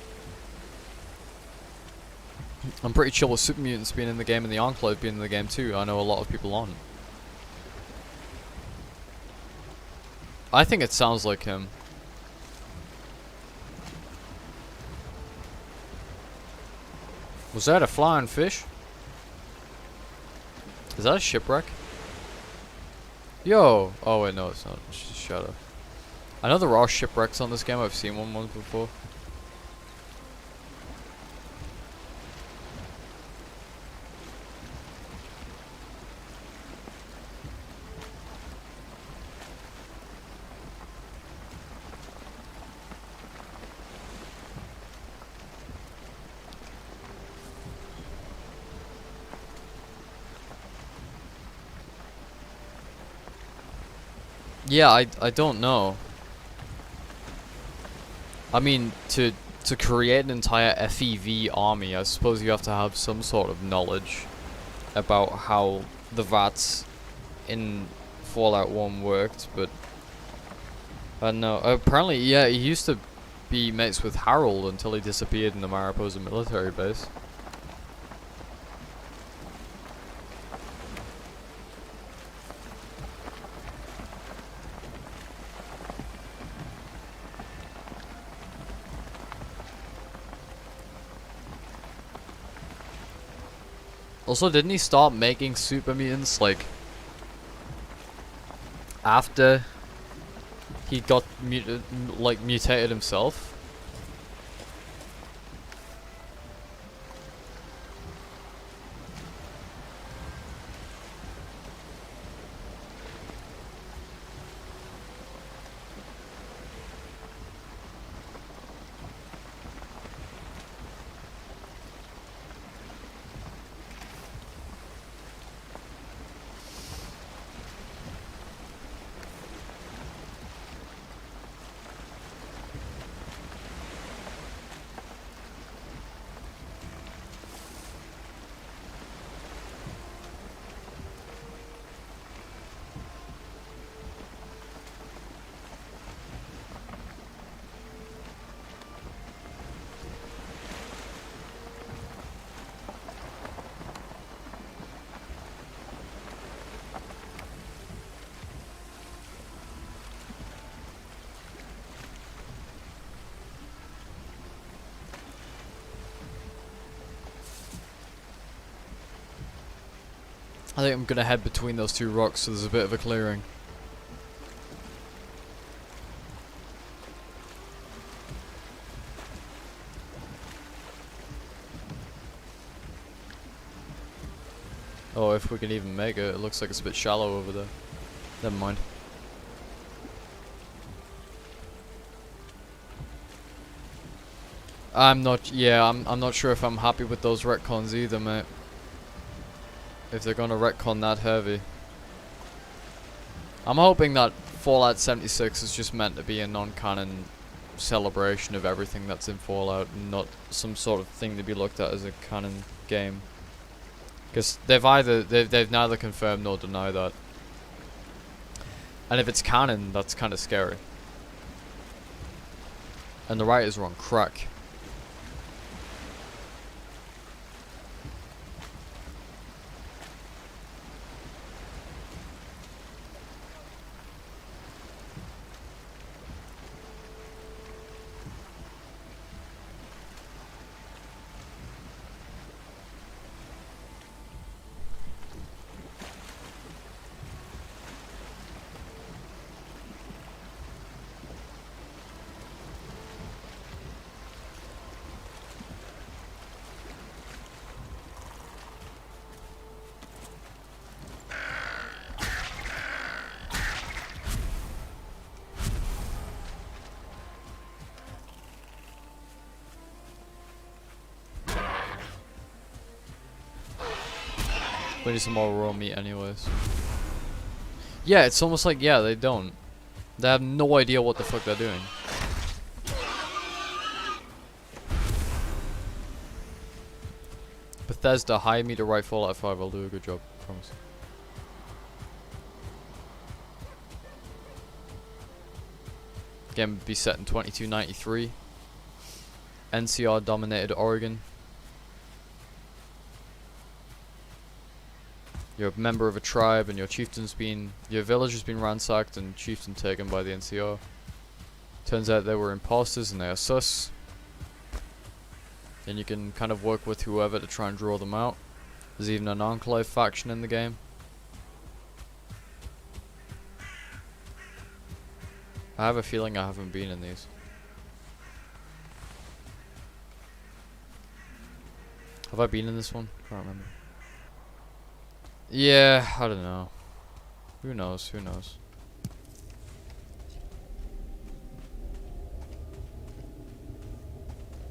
I'm pretty chill with Super Mutants being in the game and the Enclave being in the game too. I know a lot of people aren't. I think it sounds like him. Was that a flying fish? Is that a shipwreck? Yo! Oh wait, no, it's not. It's just a shadow. I know there are shipwrecks on this game. I've seen one once before. Yeah, I don't know. I mean, to create an entire FEV army, I suppose you have to have some sort of knowledge about how the VATS in Fallout 1 worked, but I don't know. Apparently, yeah, he used to be mates with Harold until he disappeared in the Mariposa military base. Also, didn't he start making super mutants like after he got mutated himself? I think I'm gonna head between those two rocks so there's a bit of a clearing. Oh, if we can even make it. It looks like it's a bit shallow over there. Never mind. I'm not sure if I'm happy with those retcons either, mate. If they're gonna retcon that heavy. I'm hoping that Fallout 76 is just meant to be a non-canon celebration of everything that's in Fallout, and not some sort of thing to be looked at as a canon game. Because they've neither confirmed nor denied that. And if it's canon, that's kind of scary. And the writers are on crack. We need some more raw meat anyways. Yeah, it's almost like, yeah, they don't. They have no idea what the fuck they're doing. Bethesda, hire me to write Fallout 5. I'll do a good job. Promise. Game would be set in 2293. NCR dominated Oregon. You're a member of a tribe and your village has been ransacked and chieftain taken by the NCR. Turns out they were imposters and they are sus. Then you can kind of work with whoever to try and draw them out. There's even an enclave faction in the game. I have a feeling I haven't been in these. Have I been in this one? Can't remember. Yeah, I don't know. Who knows? Who knows?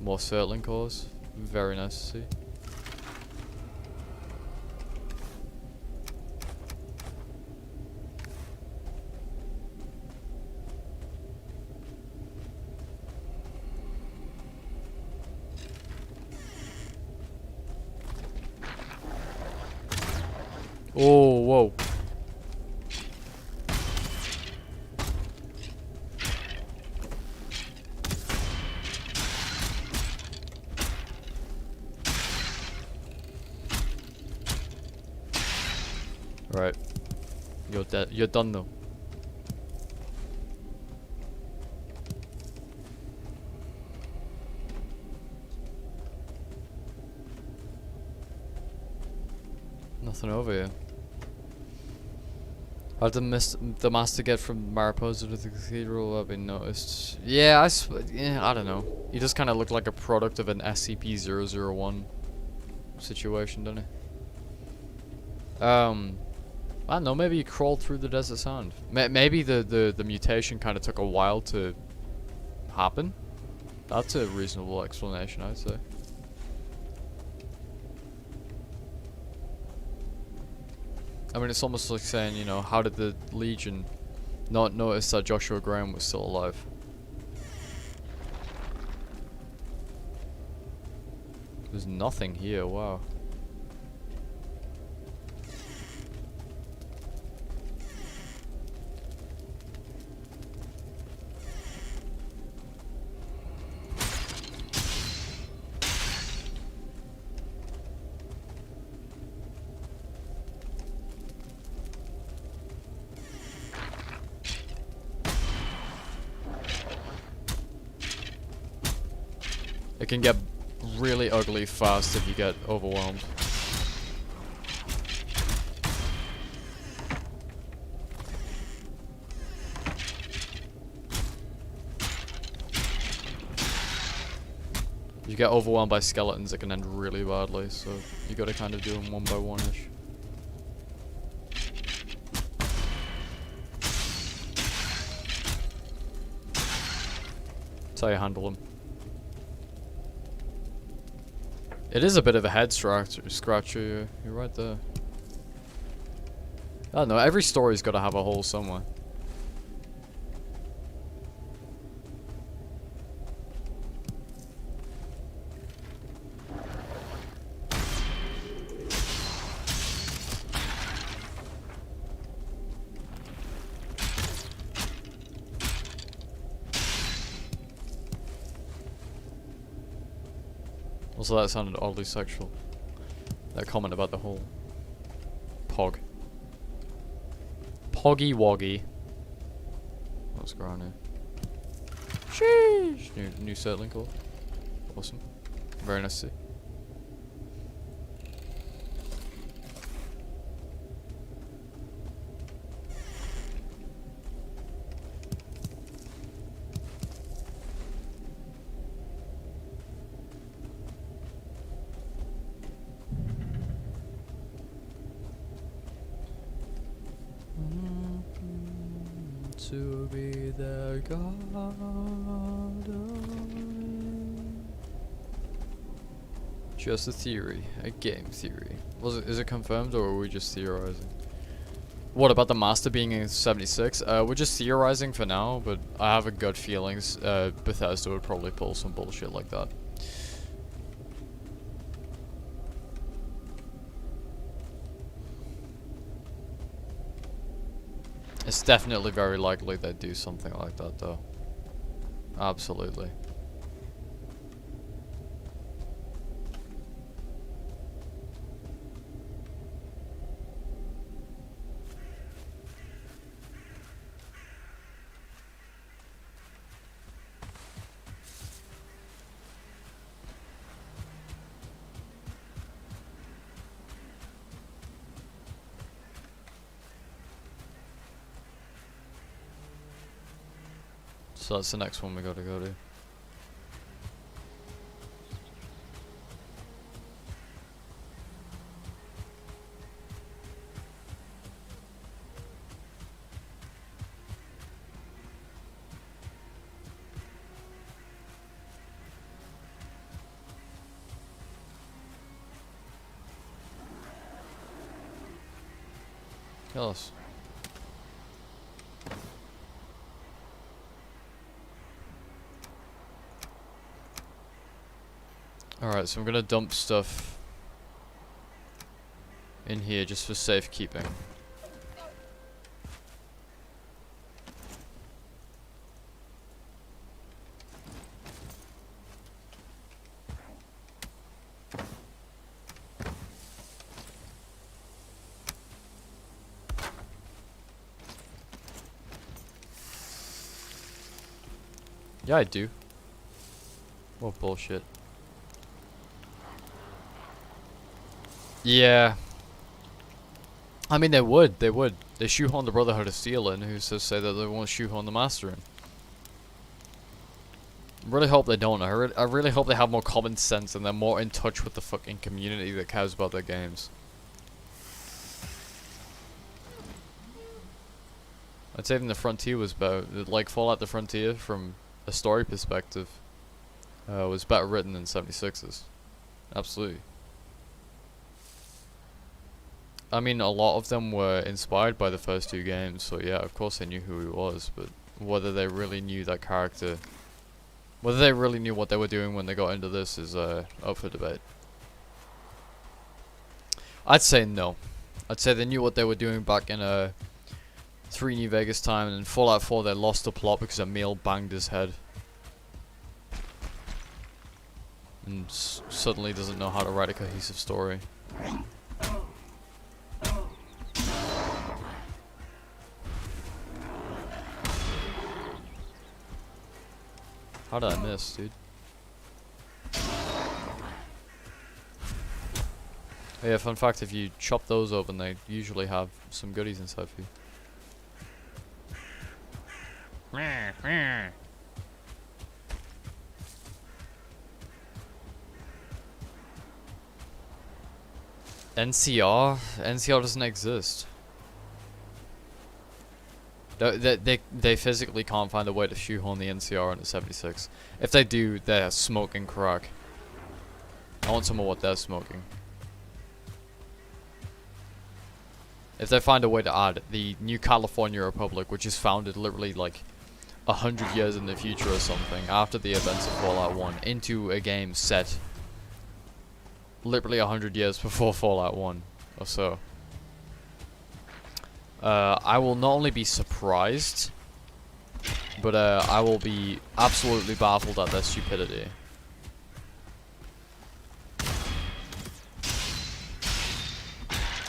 More Surtling cores. Very nice to see. Oh, whoa. Right. You're dead. You're done though. Nothing over here. How did the master get from Mariposa to the cathedral? I've been noticed. Yeah, I don't know. He just kind of looked like a product of an SCP-001 situation, doesn't he? I don't know. Maybe he crawled through the desert sand. Maybe the mutation kind of took a while to happen. That's a reasonable explanation, I'd say. I mean, it's almost like saying, you know, how did the Legion not notice that Joshua Graham was still alive? There's nothing here, wow. It can get really ugly fast if you get overwhelmed. If you get overwhelmed by skeletons, it can end really badly, so you gotta kind of do them one by one-ish. That's how you handle them. It is a bit of a head scratcher, you're right there. I don't know, every story's gotta have a hole somewhere. Also, that sounded oddly sexual. That comment about the whole pog. Poggy woggy. What's going on here? Sheesh! New settling call. Awesome. Very nice to see. To be the god of just a theory, a game theory. Is it confirmed or are we just theorizing? What about the master being in 76? We're just theorizing for now, but I have a gut feelings Bethesda would probably pull some bullshit like that. It's definitely very likely they'd do something like that, though. Absolutely. So that's the next one we gotta go to. Kill us. Alright, so I'm gonna dump stuff in here just for safekeeping. Yeah, I do. What bullshit. Yeah. I mean, they would. They shoehorn the Brotherhood of Steel in, who's to say that they won't shoehorn the Master in. I really hope they don't. I really hope they have more common sense and they're more in touch with the fucking community that cares about their games. I'd say even the Frontier was better. Like, Fallout the Frontier, from a story perspective, was better written than 76's. Absolutely. I mean, a lot of them were inspired by the first two games, so yeah, of course they knew who he was, but whether they really knew that character, whether they really knew what they were doing when they got into this is up for debate. I'd say no. I'd say they knew what they were doing back in 3 New Vegas time, and in Fallout 4 they lost the plot because Emil banged his head. And suddenly doesn't know how to write a cohesive story. How did I miss, dude? Oh yeah, fun fact, if you chop those open, they usually have some goodies inside for you. NCR? NCR doesn't exist. They physically can't find a way to shoehorn the NCR into 76. If they do, they're smoking crack. I want some of what they're smoking. If they find a way to add the New California Republic, which is founded literally like 100 years in the future or something, after the events of Fallout 1, into a game set literally 100 years before Fallout 1 or so, I will not only be surprised, but I will be absolutely baffled at their stupidity.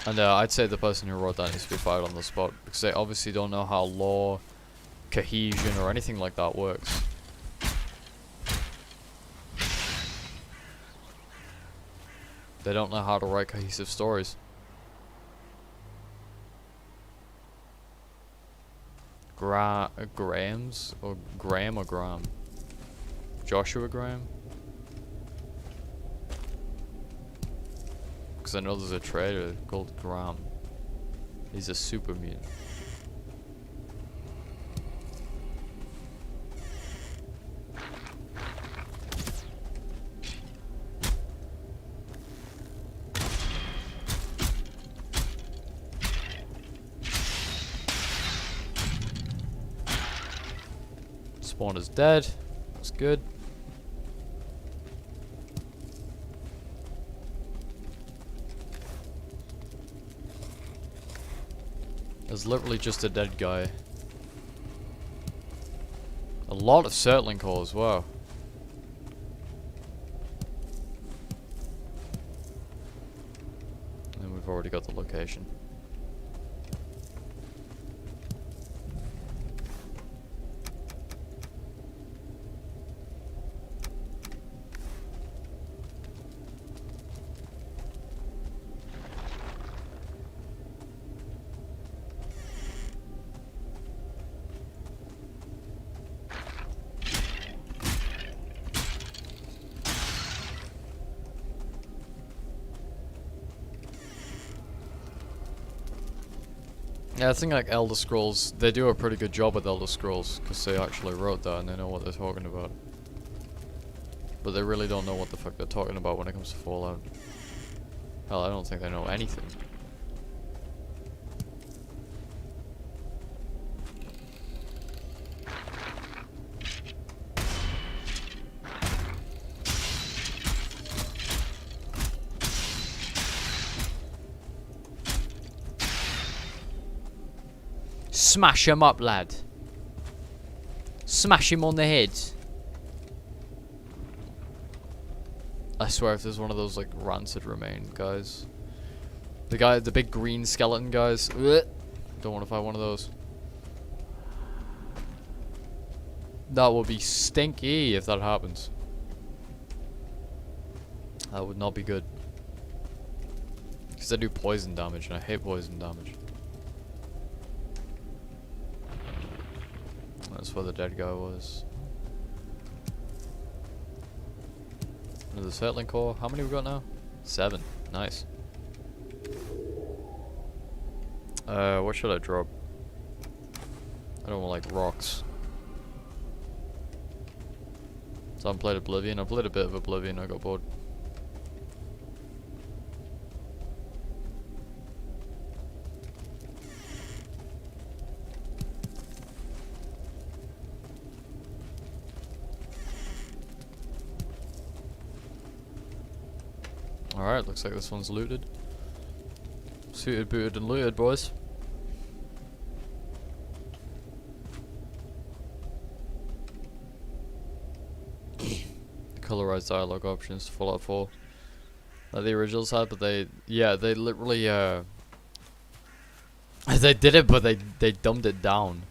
And I'd say the person who wrote that needs to be fired on the spot, because they obviously don't know how lore, cohesion, or anything like that works. They don't know how to write cohesive stories. Graham's? Or Graham or Graham? Joshua Graham? Because I know there's a trader called Graham. He's a super mutant. Spawn is dead. That's good. There's literally just a dead guy. A lot of settling cores, wow. And we've already got the location. Yeah, I think like Elder Scrolls, they do a pretty good job with Elder Scrolls, because they actually wrote that and they know what they're talking about. But they really don't know what the fuck they're talking about when it comes to Fallout. Hell, I don't think they know anything. Smash him up, lad. Smash him on the head. I swear if there's one of those like rancid remain guys. The big green skeleton guys. Ugh. Don't want to fight one of those. That would be stinky if that happens. That would not be good. Because they do poison damage and I hate poison damage. That's where the dead guy was. Another settling core. How many we got now? 7. Nice. What should I drop? I don't want like rocks. So I haven't played Oblivion. I played a bit of Oblivion. I got bored. Alright, looks like this one's looted. Suited, booted, and looted, boys. Colorized dialogue options to Fallout 4. Like the originals had, but they literally, they did it, but they dumbed it down.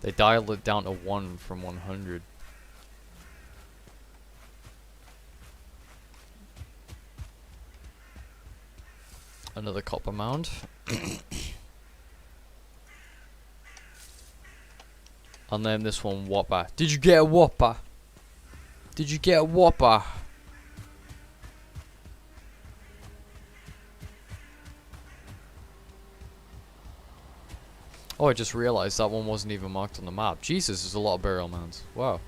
They dialed it down to 1 from 100. Another copper mound. I'll name this one Whopper. Did you get a Whopper? Did you get a Whopper? Oh, I just realized that one wasn't even marked on the map. Jesus, there's a lot of burial mounds. Wow.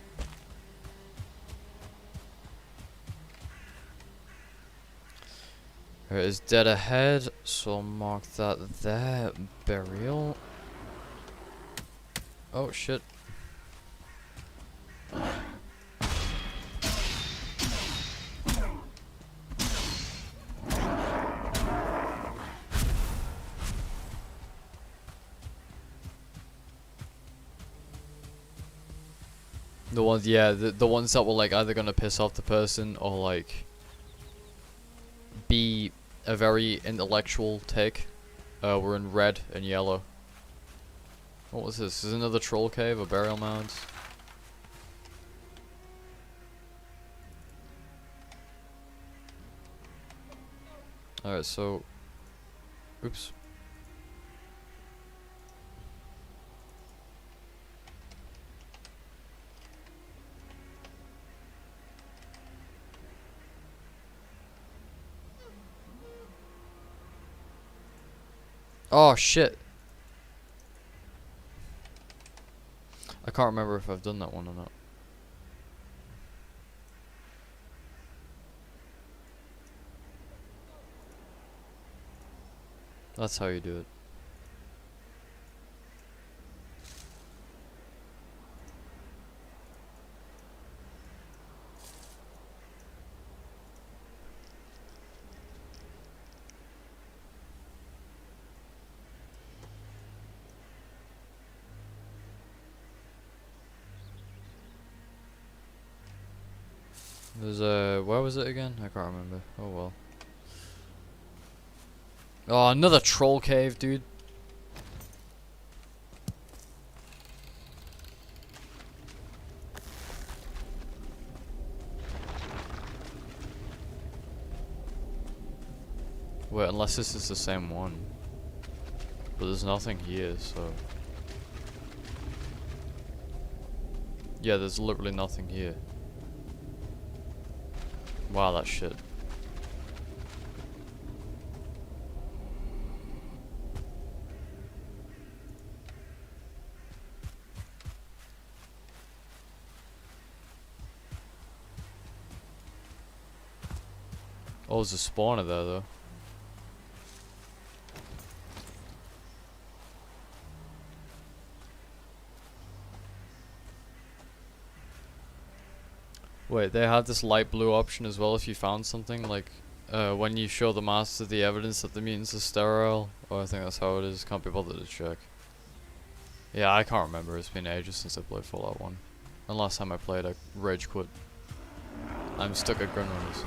There is dead ahead, so I'll mark that there. Burial. Oh shit. The ones, yeah, the ones that were like either gonna piss off the person or like be a very intellectual take. We're in red and yellow. What was this? Is this another troll cave or burial mounds? Alright, so oops. Oh shit. I can't remember if I've done that one or not. That's how you do it. There's where was it again? I can't remember. Oh well. Oh, another troll cave, dude. Wait, unless this is the same one. But there's nothing here, so... Yeah, there's literally nothing here. Wow, that shit. Oh, there's a spawner there, though. Wait, they had this light blue option as well if you found something, like, when you show the master the evidence that the mutants are sterile. Oh, I think that's how it is. Can't be bothered to check. Yeah, I can't remember. It's been ages since I played Fallout 1. And last time I played, I rage quit. I'm stuck at Grunrunners.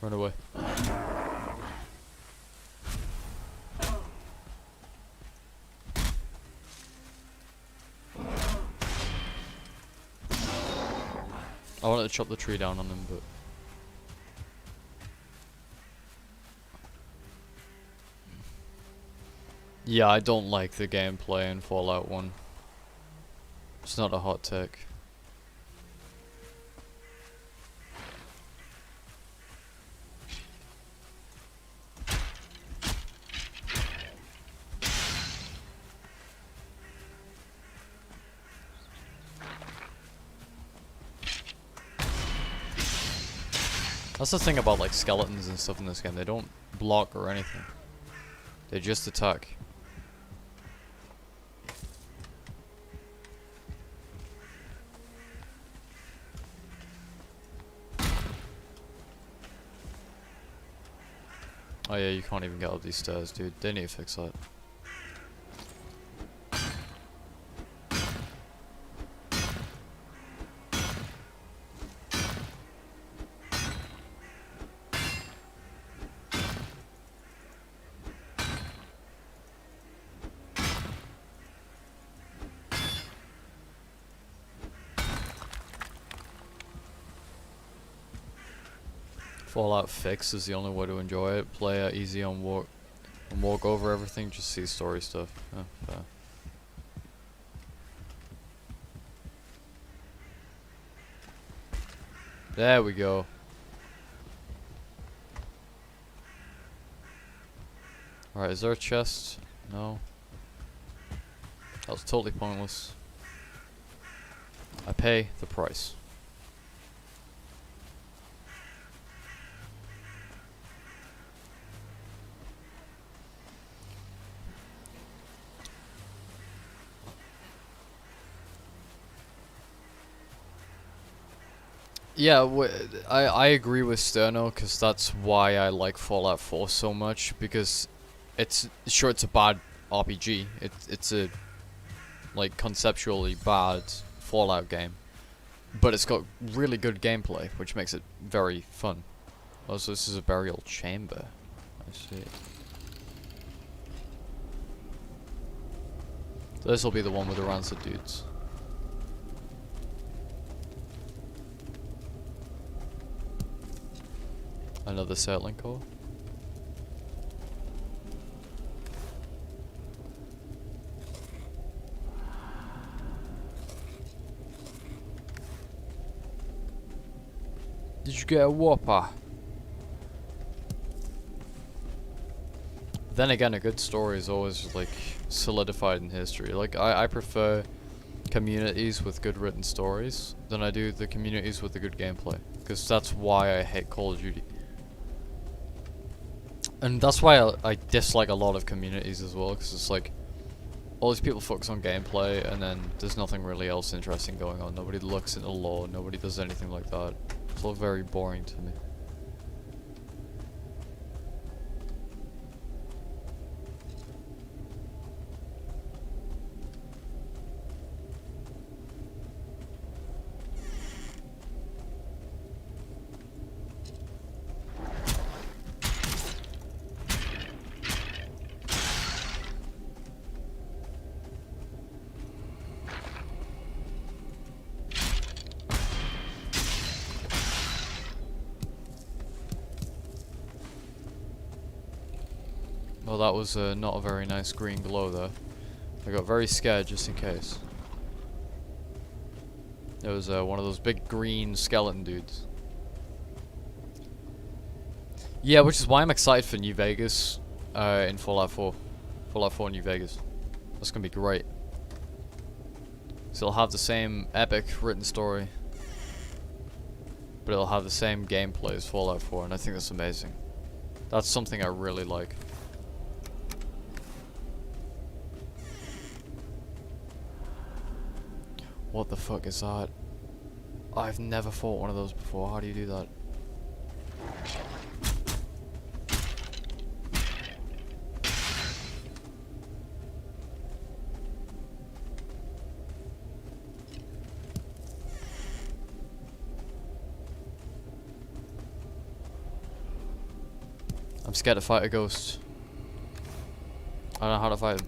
Run away. I wanted to chop the tree down on him, but... Yeah, I don't like the gameplay in Fallout 1. It's not a hot take. That's the thing about like skeletons and stuff in this game, they don't block or anything. They just attack. Oh yeah, you can't even get up these stairs, dude. They need to fix that. Fallout fix is the only way to enjoy it. Play it easy on walk over everything. Just see story stuff. Yeah, fair. There we go. Alright, is there a chest? No. That was totally pointless. I pay the price. Yeah, I agree with Sterno, because that's why I like Fallout 4 so much, because it's a bad RPG. It's a like conceptually bad Fallout game, but it's got really good gameplay, which makes it very fun. Also, this is a burial chamber. I see. So this will be the one with the rancid dudes. Another settling core. Did you get a whopper? Then again, a good story is always like solidified in history. Like I prefer communities with good written stories than I do the communities with the good gameplay. Because that's why I hate Call of Duty. And that's why I dislike a lot of communities as well, because it's like, all these people focus on gameplay, and then there's nothing really else interesting going on. Nobody looks into lore, nobody does anything like that. It's all very boring to me. Well, that was not a very nice green glow there. I got very scared just in case. It was one of those big green skeleton dudes. Yeah, which is why I'm excited for New Vegas in Fallout 4. Fallout 4 New Vegas. That's gonna be great. So it'll have the same epic written story, but it'll have the same gameplay as Fallout 4, and I think that's amazing. That's something I really like. What the fuck is that? I've never fought one of those before. How do you do that? I'm scared to fight a ghost. I don't know how to fight him.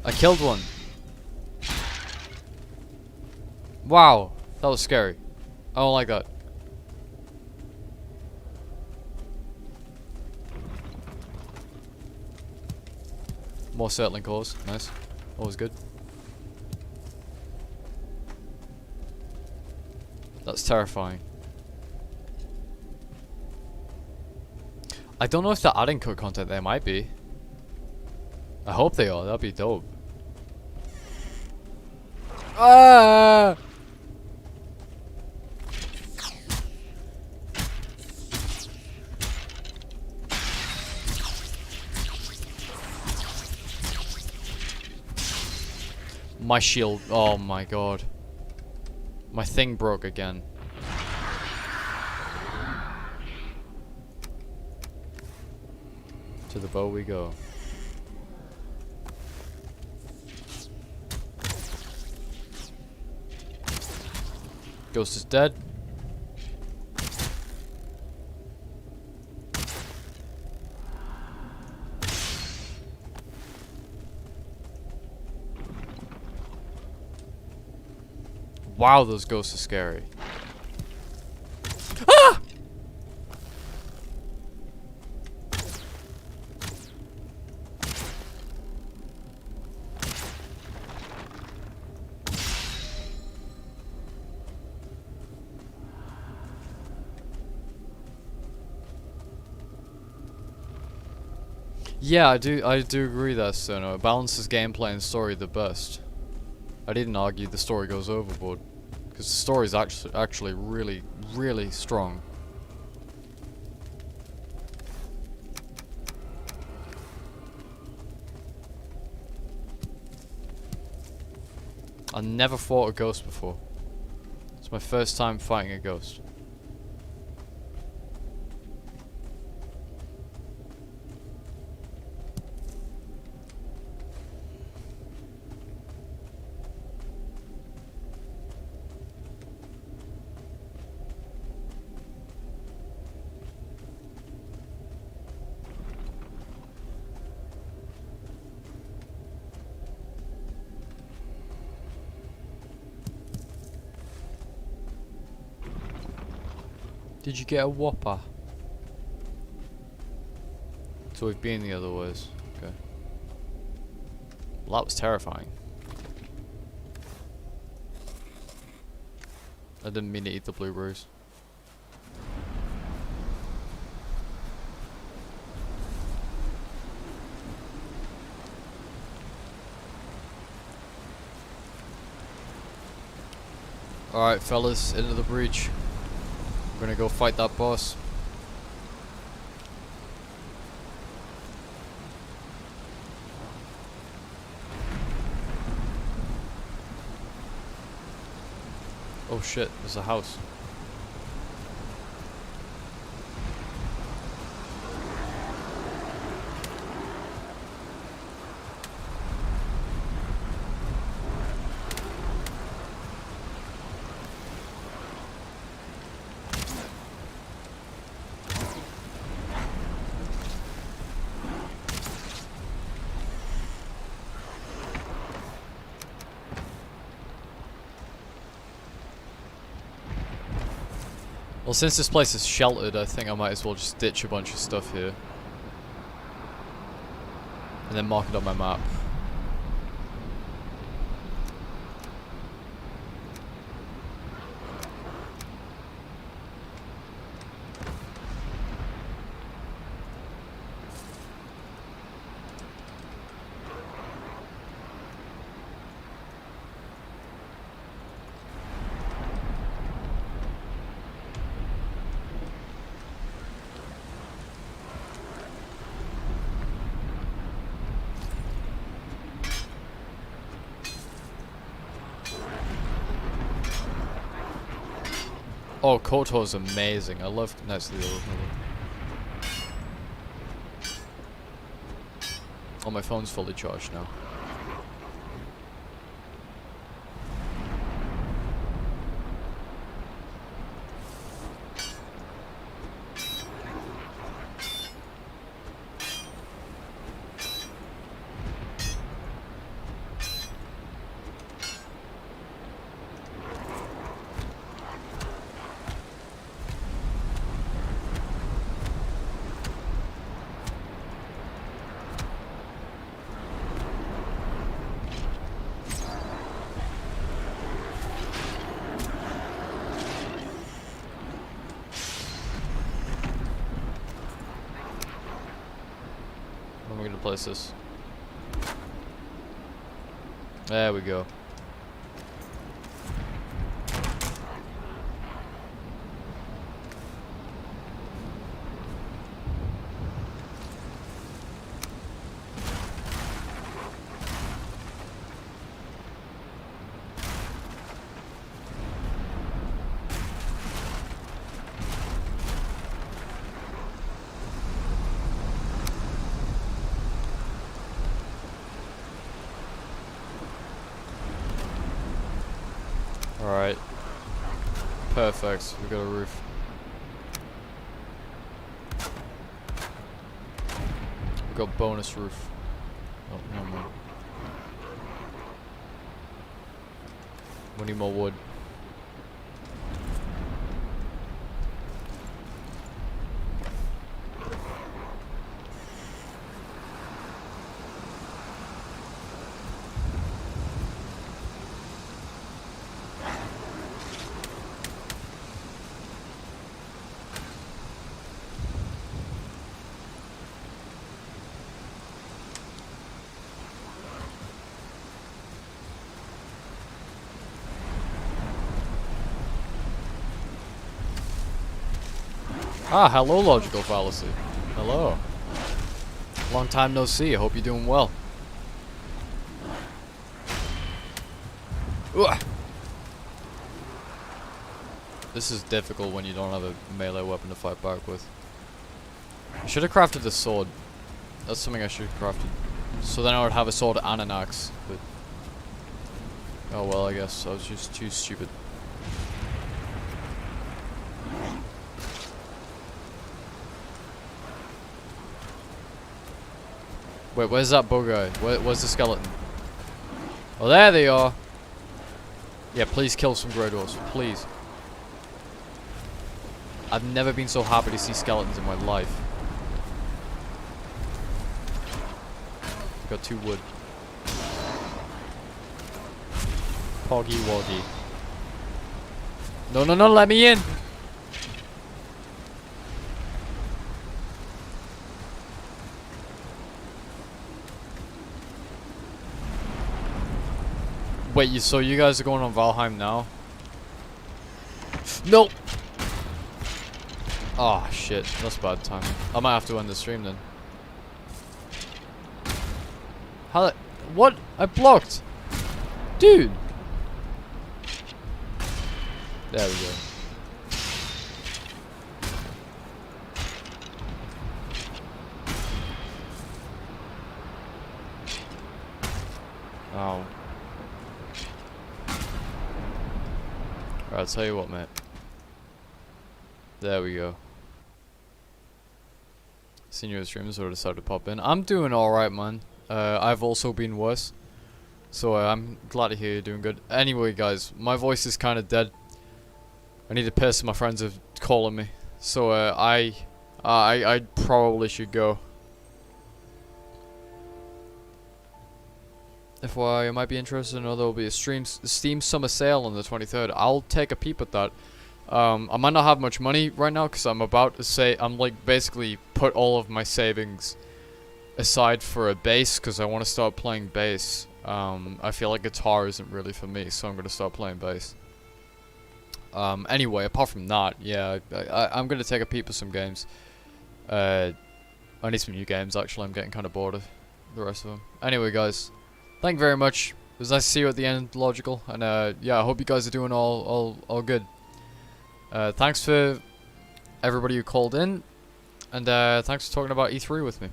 I killed one. Wow, that was scary. I don't like that. More settling cores, nice. Always good. That's terrifying. I don't know if they're adding cut content. They might be. I hope they are. That'd be dope. Ah! My shield. Oh my god. My thing broke again. To the bow we go. Ghost is dead. Wow, those ghosts are scary. Ah! Yeah, I do agree that Sono. It balances gameplay and story the best. I didn't argue the story goes overboard, because the story is actually really, really strong. I never fought a ghost before. It's my first time fighting a ghost. Did you get a whopper? So we've been the other ways. Okay. Well, that was terrifying. I didn't mean to eat the blueberries. Alright, fellas, into the breach. We're gonna go fight that boss. Oh shit, there's a house. Well, since this place is sheltered, I think I might as well just ditch a bunch of stuff here. And then mark it on my map. Oh, KOTOR's amazing. I love Knights of the Old Republic. Oh, my phone's fully charged now. Where am I gonna place this? There we go. Alright. Perfect. We got a roof. We got bonus roof. Oh, never mind. We need more wood. Ah, hello, Logical Fallacy. Hello. Long time no see. I hope you're doing well. Ugh. This is difficult when you don't have a melee weapon to fight back with. I should have crafted a sword. That's something I should have crafted. So then I would have a sword and an axe. But oh well, I guess I was just too stupid. Wait, where's that bug guy? Where's the skeleton? Oh, there they are. Yeah, please kill some grey dwarfs, please. I've never been so happy to see skeletons in my life. Got 2 wood. Poggy woggy. No, no, no, let me in. Wait, so you guys are going on Valheim now? No! Oh, shit. That's bad timing. I might have to end the stream then. How the... What? I blocked! Dude! There we go. Oh. Alright, I'll tell you what, mate. There we go. Seen your stream, so I decided to pop in. I'm doing alright, man. I've also been worse. So I'm glad to hear you're doing good. Anyway, guys, my voice is kind of dead. I need to piss. My friends are calling me. So I probably should go. FYI, I might be interested. I know there will be a Steam summer sale on the 23rd. I'll take a peep at that. I might not have much money right now because I'm about to say I'm like basically put all of my savings aside for a bass because I want to start playing bass. I feel like guitar isn't really for me, so I'm gonna start playing bass. Anyway, apart from that, yeah, I'm gonna take a peep at some games. I need some new games actually. I'm getting kind of bored of the rest of them. Anyway, guys, thank you very much. It was nice to see you at the end, Logical, and yeah, I hope you guys are doing all good. Thanks for everybody who called in, and thanks for talking about E3 with me.